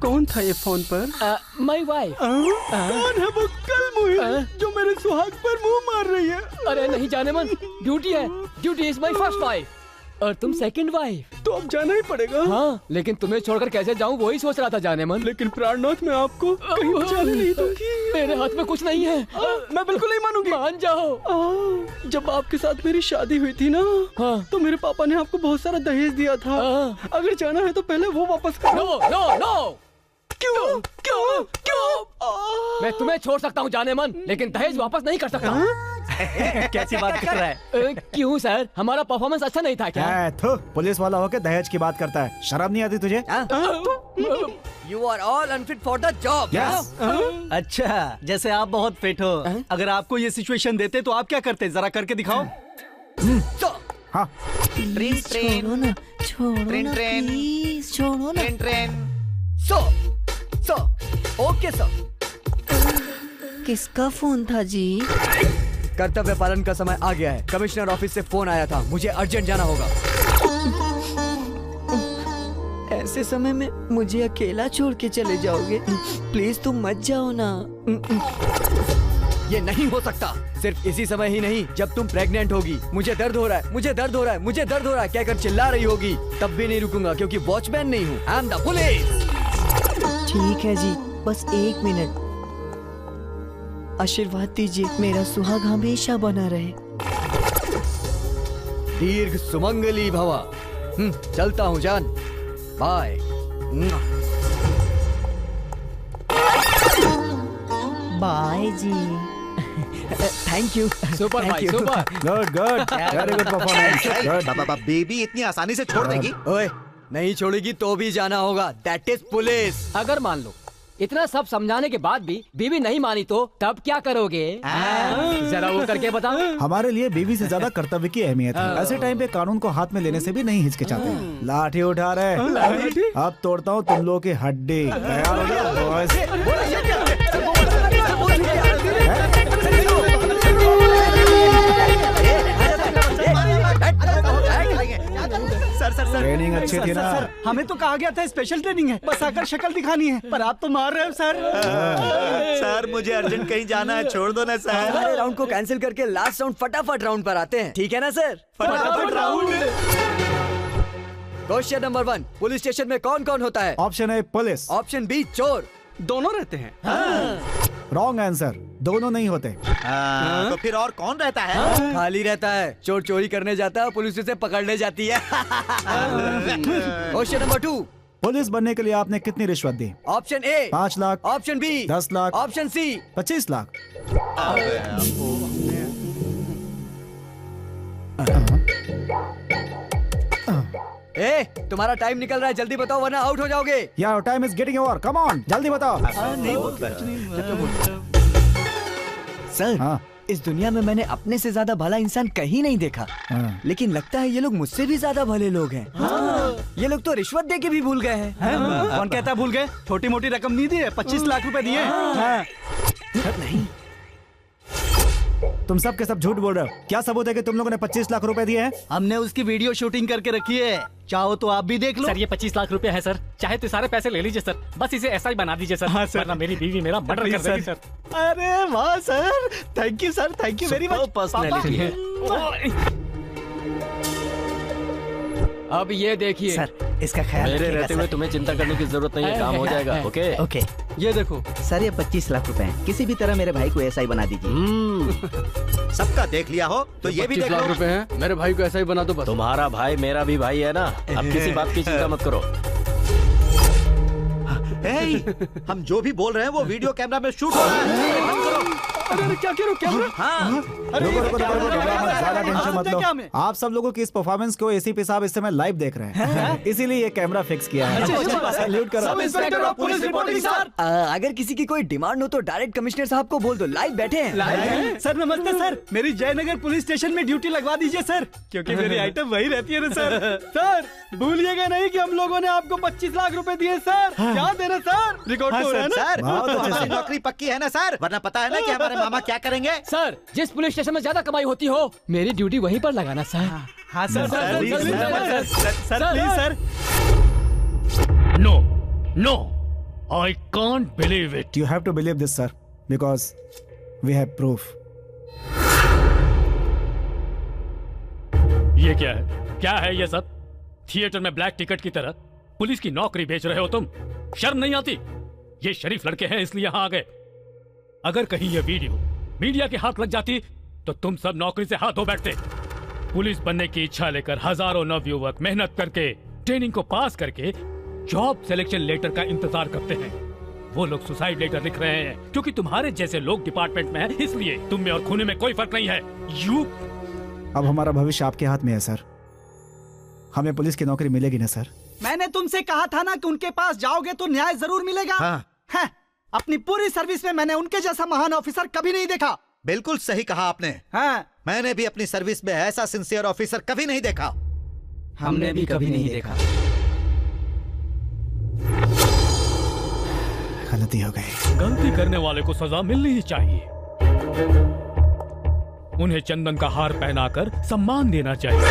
कौन था ये फोन पर? My wife. कौन है वो कलमुही जो मेरे सुहाग पर मुंह मार रही है? अरे नहीं जाने मन, ड्यूटी है। Duty is my first wife और तुम सेकंड वाइफ। तो अब जाना ही पड़ेगा। हाँ, लेकिन तुम्हें छोड़कर कैसे जाऊँ वही सोच रहा था जाने मन। लेकिन प्राणनाथ मैं आपको कहीं जाने नहीं दूंगी। मेरे हाथ में कुछ नहीं है। मैं बिल्कुल नहीं मानूंगी। मान जाओ। जब आपके साथ मेरी शादी हुई थी ना, तो मेरे पापा ने आपको बहुत सारा दहेज दिया था। अगर जाना है तो पहले वो वापस करो। नो। क्यों? मैं तुम्हें छोड़ सकता हूँ जाने मन, लेकिन दहेज वापस नहीं कर सकता। कैसी बात कर रहा है? क्यों सर, हमारा परफॉर्मेंस अच्छा नहीं था क्या? पुलिस वाला होके दहेज की बात करता है, शर्म नहीं आती तुझे? You are all unfit for the job. Yes. अच्छा, जैसे आप बहुत फिट हो। अगर आपको ये सिचुएशन देते तो आप क्या करते? जरा करके दिखाओ। हाँ। छोड़ो ना, प्लीज छोड़ो ना। ट्रेन। So okay sir. किसका फोन था जी? कर्तव्य पालन का समय आ गया है। कमिश्नर ऑफिस से फोन आया था, मुझे अर्जेंट जाना होगा। ऐसे समय में मुझे अकेला छोड़ के चले जाओगे? प्लीज तुम मत जाओ ना। ये नहीं हो सकता। सिर्फ इसी समय ही नहीं, जब तुम प्रेग्नेंट होगी। मुझे दर्द हो रहा है, मुझे दर्द हो रहा है, मुझे दर्द हो रहा है कहकर चिल्ला रही होगी, तब भी नहीं रुकूंगा, क्योंकि वॉचमैन नहीं हूँ। I am the police. ठीक है जी, बस 1 मिनट। आशीर्वाद दीजिए, मेरा सुहाग हमेशा बना रहे। दीर्घ सुमंगली भवा। चलता हूँ जान, बाय। बाय जी। Thank you. सुपर भाई, super. Good very good performance. Baby इतनी आसानी से छोड़ देगी? ओए, नहीं छोड़ेगी तो भी जाना होगा। That is police. अगर मान लो इतना सब समझाने के बाद भी बीवी नहीं मानी तो तब क्या करोगे? जरा वो करके बताओ। हमारे लिए बीवी से ज्यादा कर्तव्य की अहमियत है। ऐसे टाइम पे कानून को हाथ में लेने से भी नहीं हिचकिचाते। लाठी उठा रहे, अब तोड़ता हूँ तुम लोगों की हड्डी। तैयार हो जाओ बॉयज। सर ट्रेनिंग अच्छी थी ना? सर, हमें तो कहा गया था स्पेशल ट्रेनिंग है, बस आकर शक्ल दिखानी है, पर आप तो मार रहे हो सर। सर मुझे अर्जेंट कहीं जाना है, छोड़ दो ना सर। सारे राउंड को कैंसिल करके लास्ट राउंड फटाफट राउंड पर आते हैं, ठीक है ना सर? फटाफट round. Question number 1, police station में कौन कौन होता है? Option a police, option b चोर। दोनों रहते हैं। रॉन्ग आंसर, दोनों नहीं होते। तो फिर और कौन रहता है? खाली रहता है। चोर चोरी करने जाता है, पुलिस उसे पकड़ने जाती है। क्वेश्चन नंबर 2, पुलिस बनने के लिए आपने कितनी रिश्वत दी? Option A 5 lakh, option B 10 lakh, option C 25 lakh. ए, तुम्हारा टाइम निकल रहा है, जल्दी बताओ वरना आउट हो जाओगे। यार time is getting over, come on जल्दी बताओ। नहीं बोलता। सर हाँ। इस दुनिया में मैंने अपने से ज्यादा भला इंसान कहीं नहीं देखा। हाँ। लेकिन लगता है ये लोग मुझसे भी ज्यादा भले लोग हैं। हाँ। ये लोग तो रिश्वत दे के भी भूल गए हैं। हाँ। कौन कहता भूल गए? छोटी मोटी रकम नहीं दी है, 25 लाख रुपए दिए। नहीं, तुम सब के सब झूठ बोल रहे हो। क्या सबूत है कि तुम लोगों ने 25 लाख रुपए दिए हैं? हमने उसकी वीडियो शूटिंग करके रखी है, चाहो तो आप भी देख लो। सर ये 25 लाख रुपए है सर, चाहे तो सारे पैसे ले लीजिए सर, बस इसे ऐसा ही बना दीजिए सर। हाँ सर, वरना मेरी बीवी मेरा मर्डर कर देगी सर। अरे वाह sir, thank you sir, thank you very much. Personality है। अब ये देखिए सर, इसका ख्याल मेरे रहते हुए तुम्हें चिंता करने की जरूरत नहीं है, काम हो जाएगा। ओके ओके, ये देखो सर, ये 25 लाख रुपए हैं, किसी भी तरह मेरे भाई को ऐसा ही बना दीजिए। सबका देख लिया हो तो ये भी देख लो। 25 लाख रुपए हैं, मेरे भाई को ऐसा ही बना दो बस। तुम्हारा भाई मेरा भी भाई है ना, अब किसी बात की चिंता मत करो। हम जो भी बोल रहे हैं वो वीडियो कैमरा में शूट हो रहा है। अरे क्या करो कैमरा? हाँ। रुको, ज्यादा टेंशन मत लो। आप सब लोगों की इस परफॉर्मेंस को एसीपी साहब इस समय लाइव देख रहे हैं, इसीलिए ये कैमरा फिक्स किया है। सैल्यूट करो। Sub inspector of police reporting sir. अगर किसी की कोई डिमांड हो तो डायरेक्ट कमिश्नर साहब को बोल दो, लाइव बैठे हैं। सर नमस्ते सर, मेरी जयनगर पुलिस स्टेशन में ड्यूटी लगवा दीजिए सर, क्योंकि मेरी आइटम वही रहती है ना सर। सर भूलिएगा नहीं कि हम लोगों ने आपको 25 लाख रुपए दिए सर, क्या देना सर? रिकॉर्ड हो रहा है ना सर? हमारी नौकरी पक्की है ना सर, वरना पता है ना कि हमारे मामा क्या करेंगे। सर जिस पुलिस स्टेशन में ज्यादा कमाई होती हो, मेरी ड्यूटी वहीं पर लगाना सर। हाँ sir, sir please sir. No no, I can't believe it. You have to believe this sir, because we have proof. ये क्या है? क्या है ये सब? थिएटर में ब्लैक टिकट की तरह पुलिस की नौकरी बेच रहे हो तुम? शर्म नहीं आती? ये शरीफ लड़के हैं इसलिए यहाँ आ गए। अगर कहीं ये वीडियो मीडिया के हाथ लग जाती तो तुम सब नौकरी से हाथ धो बैठते। पुलिस बनने की इच्छा लेकर हजारों नवयुवक मेहनत करके ट्रेनिंग को पास करके जॉब सिलेक्शन लेटर का इंतजार करते हैं। वो लोग सुसाइड लेटर लिख रहे हैं क्योंकि तुम्हारे जैसे लोग डिपार्टमेंट में हैं, इसलिए तुम में और खूने में कोई फर्क नहीं है। यू अब हमारा भविष्य आपके हाथ में है सर, हमें पुलिस की नौकरी मिलेगी ना सर? मैंने तुमसे कहा था ना कि उनके पास जाओगे तो न्याय जरूर मिलेगा। हाँ। अपनी पूरी सर्विस में मैंने उनके जैसा महान ऑफिसर कभी नहीं देखा। बिल्कुल सही कहा आपने। हाँ। मैंने भी अपनी सर्विस में ऐसा सिंसियर ऑफिसर कभी नहीं देखा। हमने भी कभी नहीं देखा। गलती हो गई। गलती करने वाले को सजा मिलनी ही चाहिए। उन्हें चंदन का हार पहनाकर सम्मान देना चाहिए।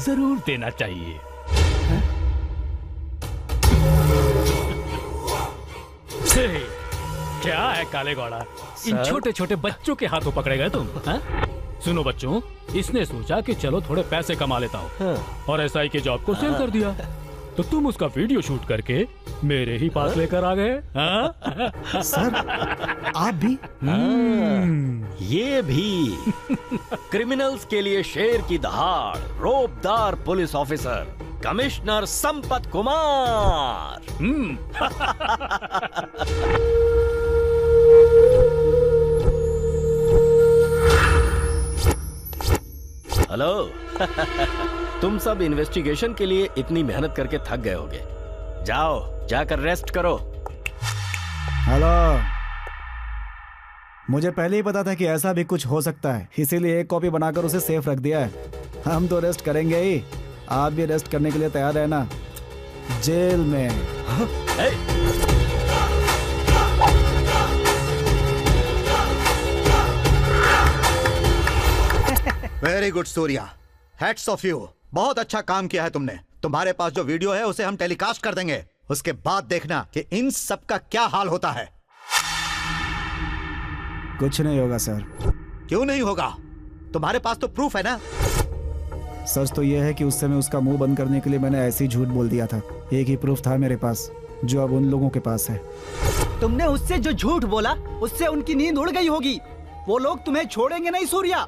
जरूर देना चाहिए। क्या है काले घोड़ा, इन छोटे छोटे बच्चों के हाथों पकड़े गए तुम? सुनो बच्चों, इसने सोचा कि चलो थोड़े पैसे कमा लेता हूँ और एसआई के जॉब को सेल कर दिया, तो तुम उसका वीडियो शूट करके मेरे ही पास लेकर आ गए। सर आप भी? ये भी क्रिमिनल्स के लिए शेर की दहाड़, रौबदार police officer commissioner Sampath Kumar. Hello. तुम सब इन्वेस्टिगेशन के लिए इतनी मेहनत करके थक गए होगे, जाओ जाकर रेस्ट करो। हेलो, मुझे पहले ही पता था कि ऐसा भी कुछ हो सकता है, इसीलिए एक कॉपी बनाकर उसे सेफ रख दिया है। हम तो रेस्ट करेंगे ही, आप भी रेस्ट करने के लिए तैयार है ना? जेल में। Very good Surya, hats off you. बहुत अच्छा काम किया है तुमने। तुम्हारे पास जो वीडियो है उसे हम टेलीकास्ट कर देंगे, उसके बाद देखना कि इन सब का क्या हाल होता है। कुछ नहीं होगा सर। क्यों नहीं होगा? तुम्हारे पास तो प्रूफ है ना। सच तो यह है कि उस समय उसका मुंह बंद करने के लिए मैंने ऐसे ही झूठ बोल दिया था। एक ही प्रूफ था मेरे पास, जो अब उन लोगों के पास है। तुमने उससे जो झूठ बोला उससे उनकी नींद उड़ गई होगी। वो लोग तुम्हें छोड़ेंगे नहीं सूर्या।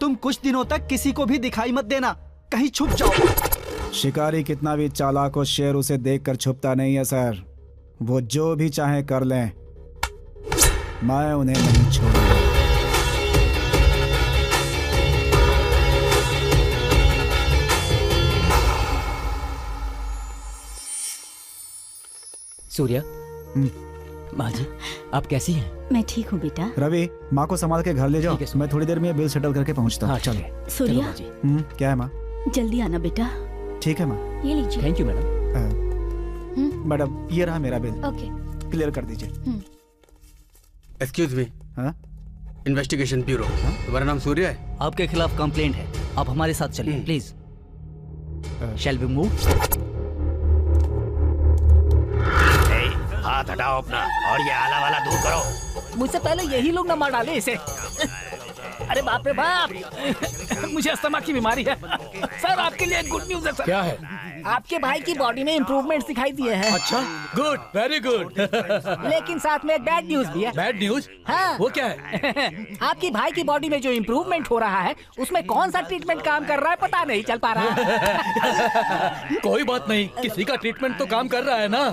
तुम कुछ दिनों तक किसी को भी दिखाई मत देना, कहीं छुप जाओ। शिकारी कितना भी चालाक हो, शेर उसे देखकर छुपता नहीं है सर। वो जो भी चाहे कर लें, मैं उन्हें नहीं छोड़ूंगा। सूर्या, माँ जी आप कैसी हैं? मैं ठीक हूँ बेटा। रवि, माँ को संभाल के घर ले जाओ। मैं थोड़ी देर में बिल सेटल करके पहुँचता हूँ। चलो। सूर्या, क्या है माँ? जल्दी आना बेटा। ठीक है माँ। ये लीजिए। Thank you madam. मैडम ये रहा मेरा बिल। ओके। क्लियर कर दीजिए। Excuse me. हाँ? Investigation bureau. तुम्हारा नाम सूर्य है? आपके खिलाफ कंप्लेंट है, आप हमारे साथ चलिए प्लीज। Shall we move? हाथ हटाओ अपना और ये आला वाला दूर करो। मुझसे पहले यही लोग न मार डाले इसे। अरे बाप रे बाप, मुझे अस्थमा की बीमारी है। सर आपके लिए गुड न्यूज है सर। क्या है? आपके भाई की बॉडी में इम्प्रूवमेंट दिखाई दिए हैं। अच्छा, गुड, वेरी गुड। लेकिन साथ में एक बैड न्यूज भी है। Bad news? हाँ। वो क्या है? आपकी भाई की बॉडी में जो इम्प्रूवमेंट हो रहा है उसमें कौन सा ट्रीटमेंट काम कर रहा है पता नहीं चल पा रहा है। कोई बात नहीं, किसी का ट्रीटमेंट तो काम कर रहा है ना।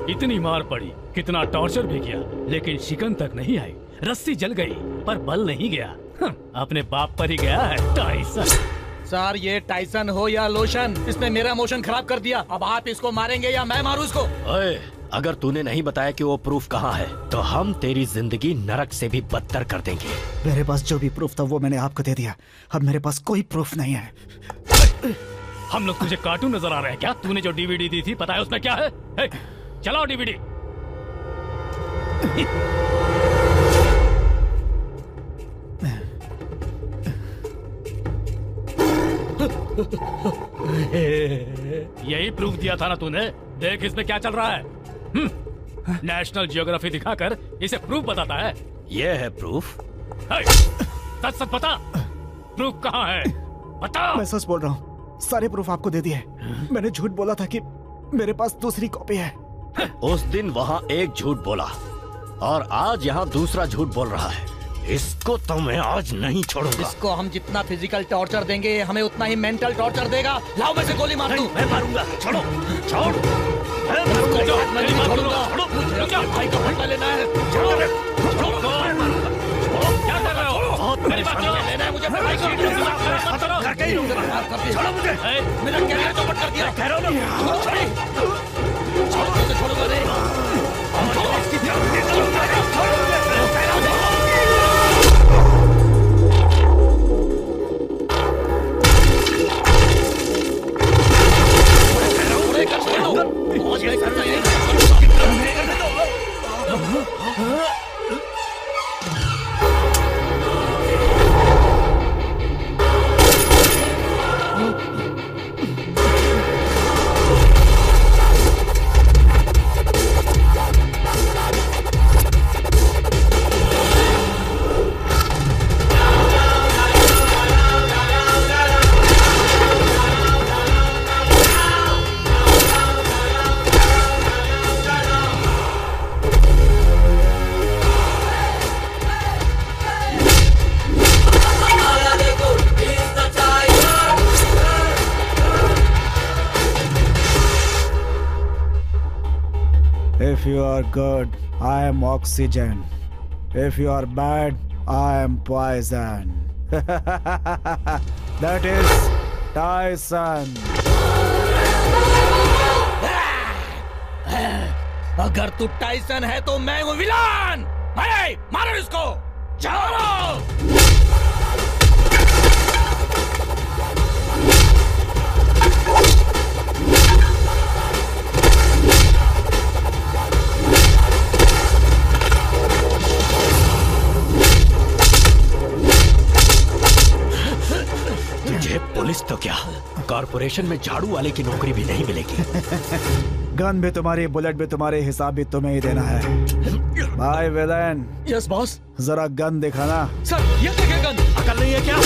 इतनी मार पड़ी, कितना टॉर्चर भी किया, लेकिन शिकन तक नहीं आई। रस्सी जल गई पर बल नहीं गया। अपने बाप पर ही गया है टाइसन। सर ये टाइसन हो या लोशन, इसने मेरा इमोशन खराब कर दिया। अब आप इसको मारेंगे या मैं मारूं इसको? ओए, अगर तूने नहीं बताया कि वो प्रूफ कहाँ है तो हम तेरी जिंदगी नरक से भी बदतर कर देंगे। मेरे पास जो भी प्रूफ था वो मैंने आपको दे दिया। अब मेरे पास कोई प्रूफ नहीं है। हम लोग तुझे कार्टून नजर आ रहे हैं क्या? तूने जो डीवीडी दी थी पता है उसमें क्या है? चलाओ डीवीडी। यही प्रूफ दिया था ना तूने? देख इसमें क्या चल रहा है। नेशनल जियोग्राफी दिखाकर इसे प्रूफ बताता है। ये है प्रूफ। सच सच बता, प्रूफ कहाँ है? बता। मैं सच बोल रहा हूँ, सारे प्रूफ आपको दे दिए। मैंने झूठ बोला था कि मेरे पास दूसरी कॉपी है। उस दिन वहाँ एक झूठ बोला और आज यहाँ दूसरा झूठ बोल रहा है। इसको तो मैं आज नहीं छोड़ूंगा। इसको हम जितना फिजिकल टॉर्चर देंगे हमें उतना ही मेंटल टॉर्चर देगा। लाओ मैं से गोली मार दूं। मैं मारूंगा। छोड़ो, छोड़। मैं छोड़ूंगा। भाई का फंडा लेना है। क्या कर रहे हो? मेरी बात सुनो। लेना है मुझे। भाई का करके ही रहूंगा। छोड़ो मुझे। मेरा कैरियर चौपट कर दिया। कह रहा हूं ना। छोड़ूंगा नहीं। If you are good, I am oxygen. If you are bad, I am poison. That is Tyson. अगर तू टाइसन है तो मैं हूँ विलन। मारो इसको। जाओ। पुलिस तो क्या, कॉर्पोरेशन में झाड़ू वाले की नौकरी भी नहीं मिलेगी। गन भी तुम्हारी, बुलेट भी तुम्हारी, हिसाब भी तुम्हें ही देना है। भाई विलन। Yes boss. जरा गन दिखाना। सर ये देखे गन। अकल नहीं है क्या?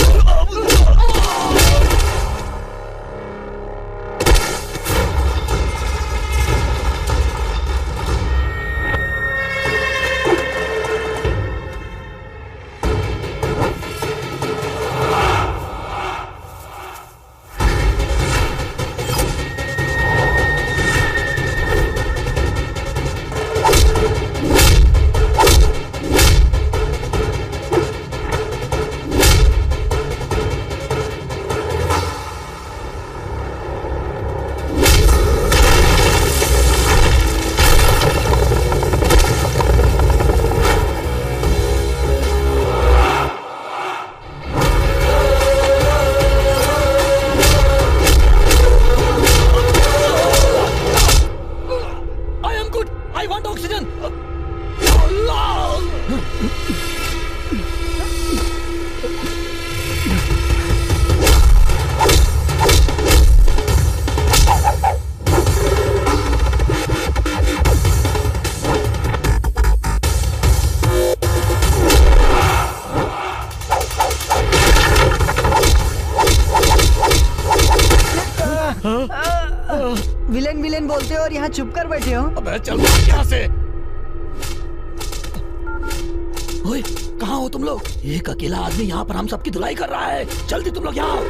विलेन विलेन बोलते हो और यहाँ चुप कर बैठे हो। अबे चल यहाँ से। ओए कहाँ हो तुम लोग? एक अकेला आदमी यहाँ पर हम सबकी धुलाई कर रहा है। जल्दी तुम लोग यहाँ आओ।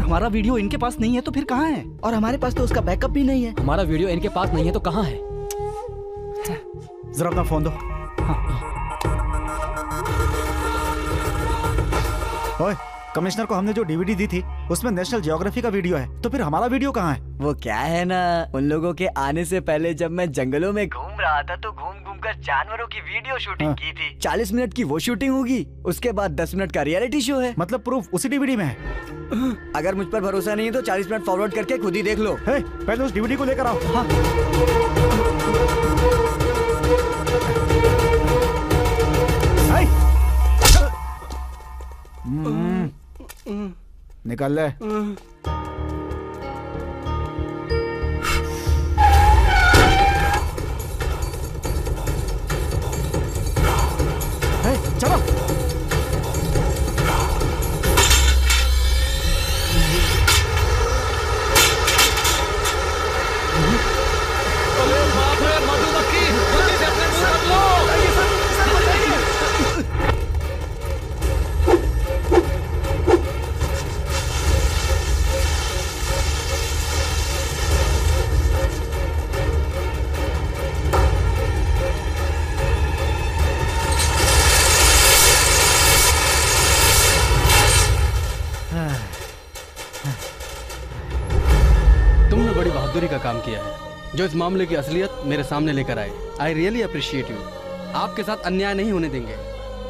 हमारा वीडियो इनके पास नहीं है तो फिर कहाँ है? और हमारे पास तो उसका बैकअप भी नहीं है। हमारा वीडियो इनके पास नहीं है तो कहाँ है? जरा अपना फोन दो। ओए, कमिश्नर को हमने जो डीवीडी दी थी उसमें नेशनल ज्योग्राफी का वीडियो है, तो फिर हमारा वीडियो कहाँ है? वो क्या है ना, उन लोगों के आने से पहले जब मैं जंगलों में घूम रहा था तो घूम घूम कर जानवरों की वीडियो शूटिंग की थी। 40 मिनट की वो शूटिंग होगी, उसके बाद 10 मिनट का रियलिटी शो है। मतलब प्रूफ उसी डीवीडी में है? अगर मुझ पर भरोसा नहीं है तो 40 मिनट फॉरवर्ड करके खुद ही देख लो। पहले उस डीवीडी को लेकर आओ। हाँ। निकाल ले। चलो। तुमने बड़ी बहादुरी का काम किया है जो इस मामले की असलियत मेरे सामने लेकर आए। I really appreciate you. आपके साथ अन्याय नहीं होने देंगे।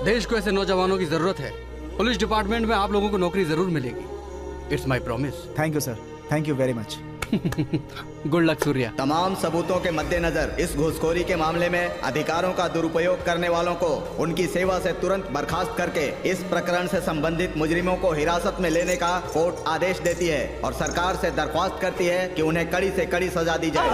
देश को ऐसे नौजवानों की जरूरत है। पुलिस डिपार्टमेंट में आप लोगों को नौकरी जरूर मिलेगी। It's my promise. Thank you sir, thank you very much. Good luck Surya. तमाम सबूतों के मद्देनजर इस घूसखोरी के मामले में अधिकारों का दुरुपयोग करने वालों को उनकी सेवा से तुरंत बर्खास्त करके इस प्रकरण से संबंधित मुजरिमों को हिरासत में लेने का कोर्ट आदेश देती है और सरकार से दरख्वास्त करती है कि उन्हें कड़ी से कड़ी सजा दी जाए।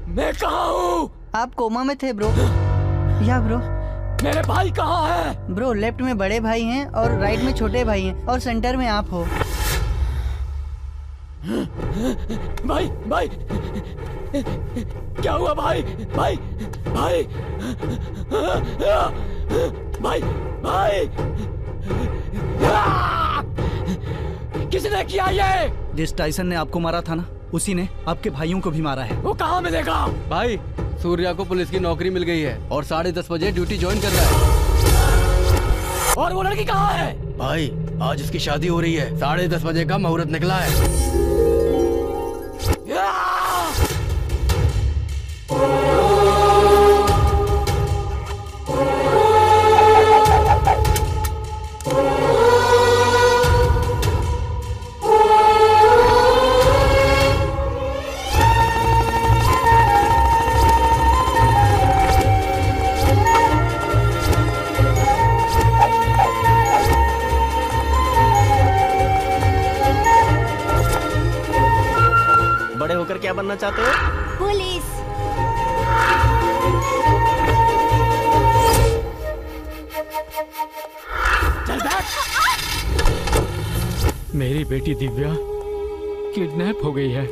मैं कहाँ हूँ? आप कोमा में थे ब्रो। या ब्रो, मेरे भाई कहाँ है? ब्रो लेफ्ट में बड़े भाई हैं और राइट में छोटे भाई हैं और सेंटर में आप हो। भाई भाई क्या हुआ भाई? भाई भाई भाई भाई किसने किया ये? जिस टाइसन ने आपको मारा था ना, उसी ने आपके भाइयों को भी मारा है। वो कहाँ मिलेगा? भाई सूर्या को पुलिस की नौकरी मिल गई है और 10:30 बजे ड्यूटी ज्वाइन कर रहा है। और वो लड़की कहाँ है? भाई आज उसकी शादी हो रही है। 10:30 बजे का मुहूर्त निकला है। बड़े होकर क्या बनना चाहते हो? पुलिस। चल बैठ। मेरी बेटी दिव्या किडनैप हो गई है।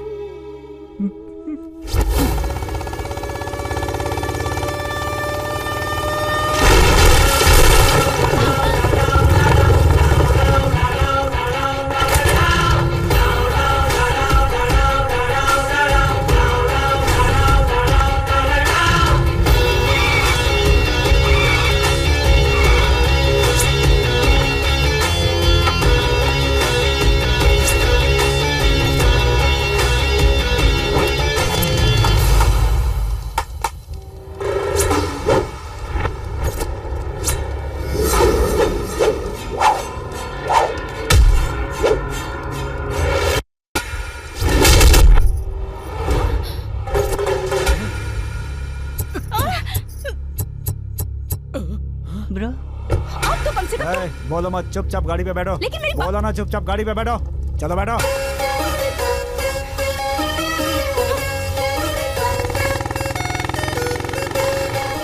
बोलो मत, चुपचाप गाड़ी पे बैठो। लेकिन मेरी बोलो ना, चुपचाप गाड़ी पे बैठो। चलो बैठो।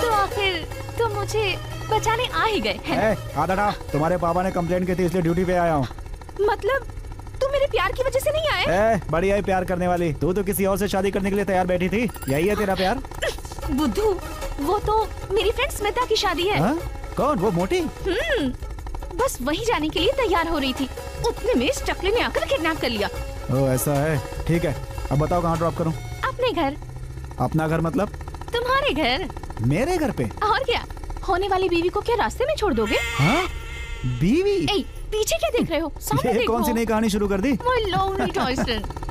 तो आखिर तुम मुझे बचाने आ ही गए हैं। आधा तुम्हारे पापा ने कंप्लेंट की थी इसलिए ड्यूटी पे आया हूँ। मतलब तुम मेरे प्यार की वजह से नहीं आए? बढ़िया ही प्यार करने वाली, तू तो किसी और से शादी करने के लिए तैयार बैठी थी। यही है तेरा प्यार? बुद्धू, वो तो मेरी फ्रेंड स्मिता की शादी है। कौन, वो मोटी? बस वहीं जाने के लिए तैयार हो रही थी, उतने में इस टकले ने आकर किडनैप कर लिया। ओ ऐसा है, ठीक है। अब बताओ कहाँ ड्रॉप करूँ? अपने घर। अपना घर मतलब? तुम्हारे घर। मेरे घर पे? और क्या, होने वाली बीवी को क्या रास्ते में छोड़ दोगे? हाँ? बीवी? पीछे क्या देख रहे हो? सामने ये देखो। कौन सी नई कहानी शुरू कर दी? My lonely Tyson।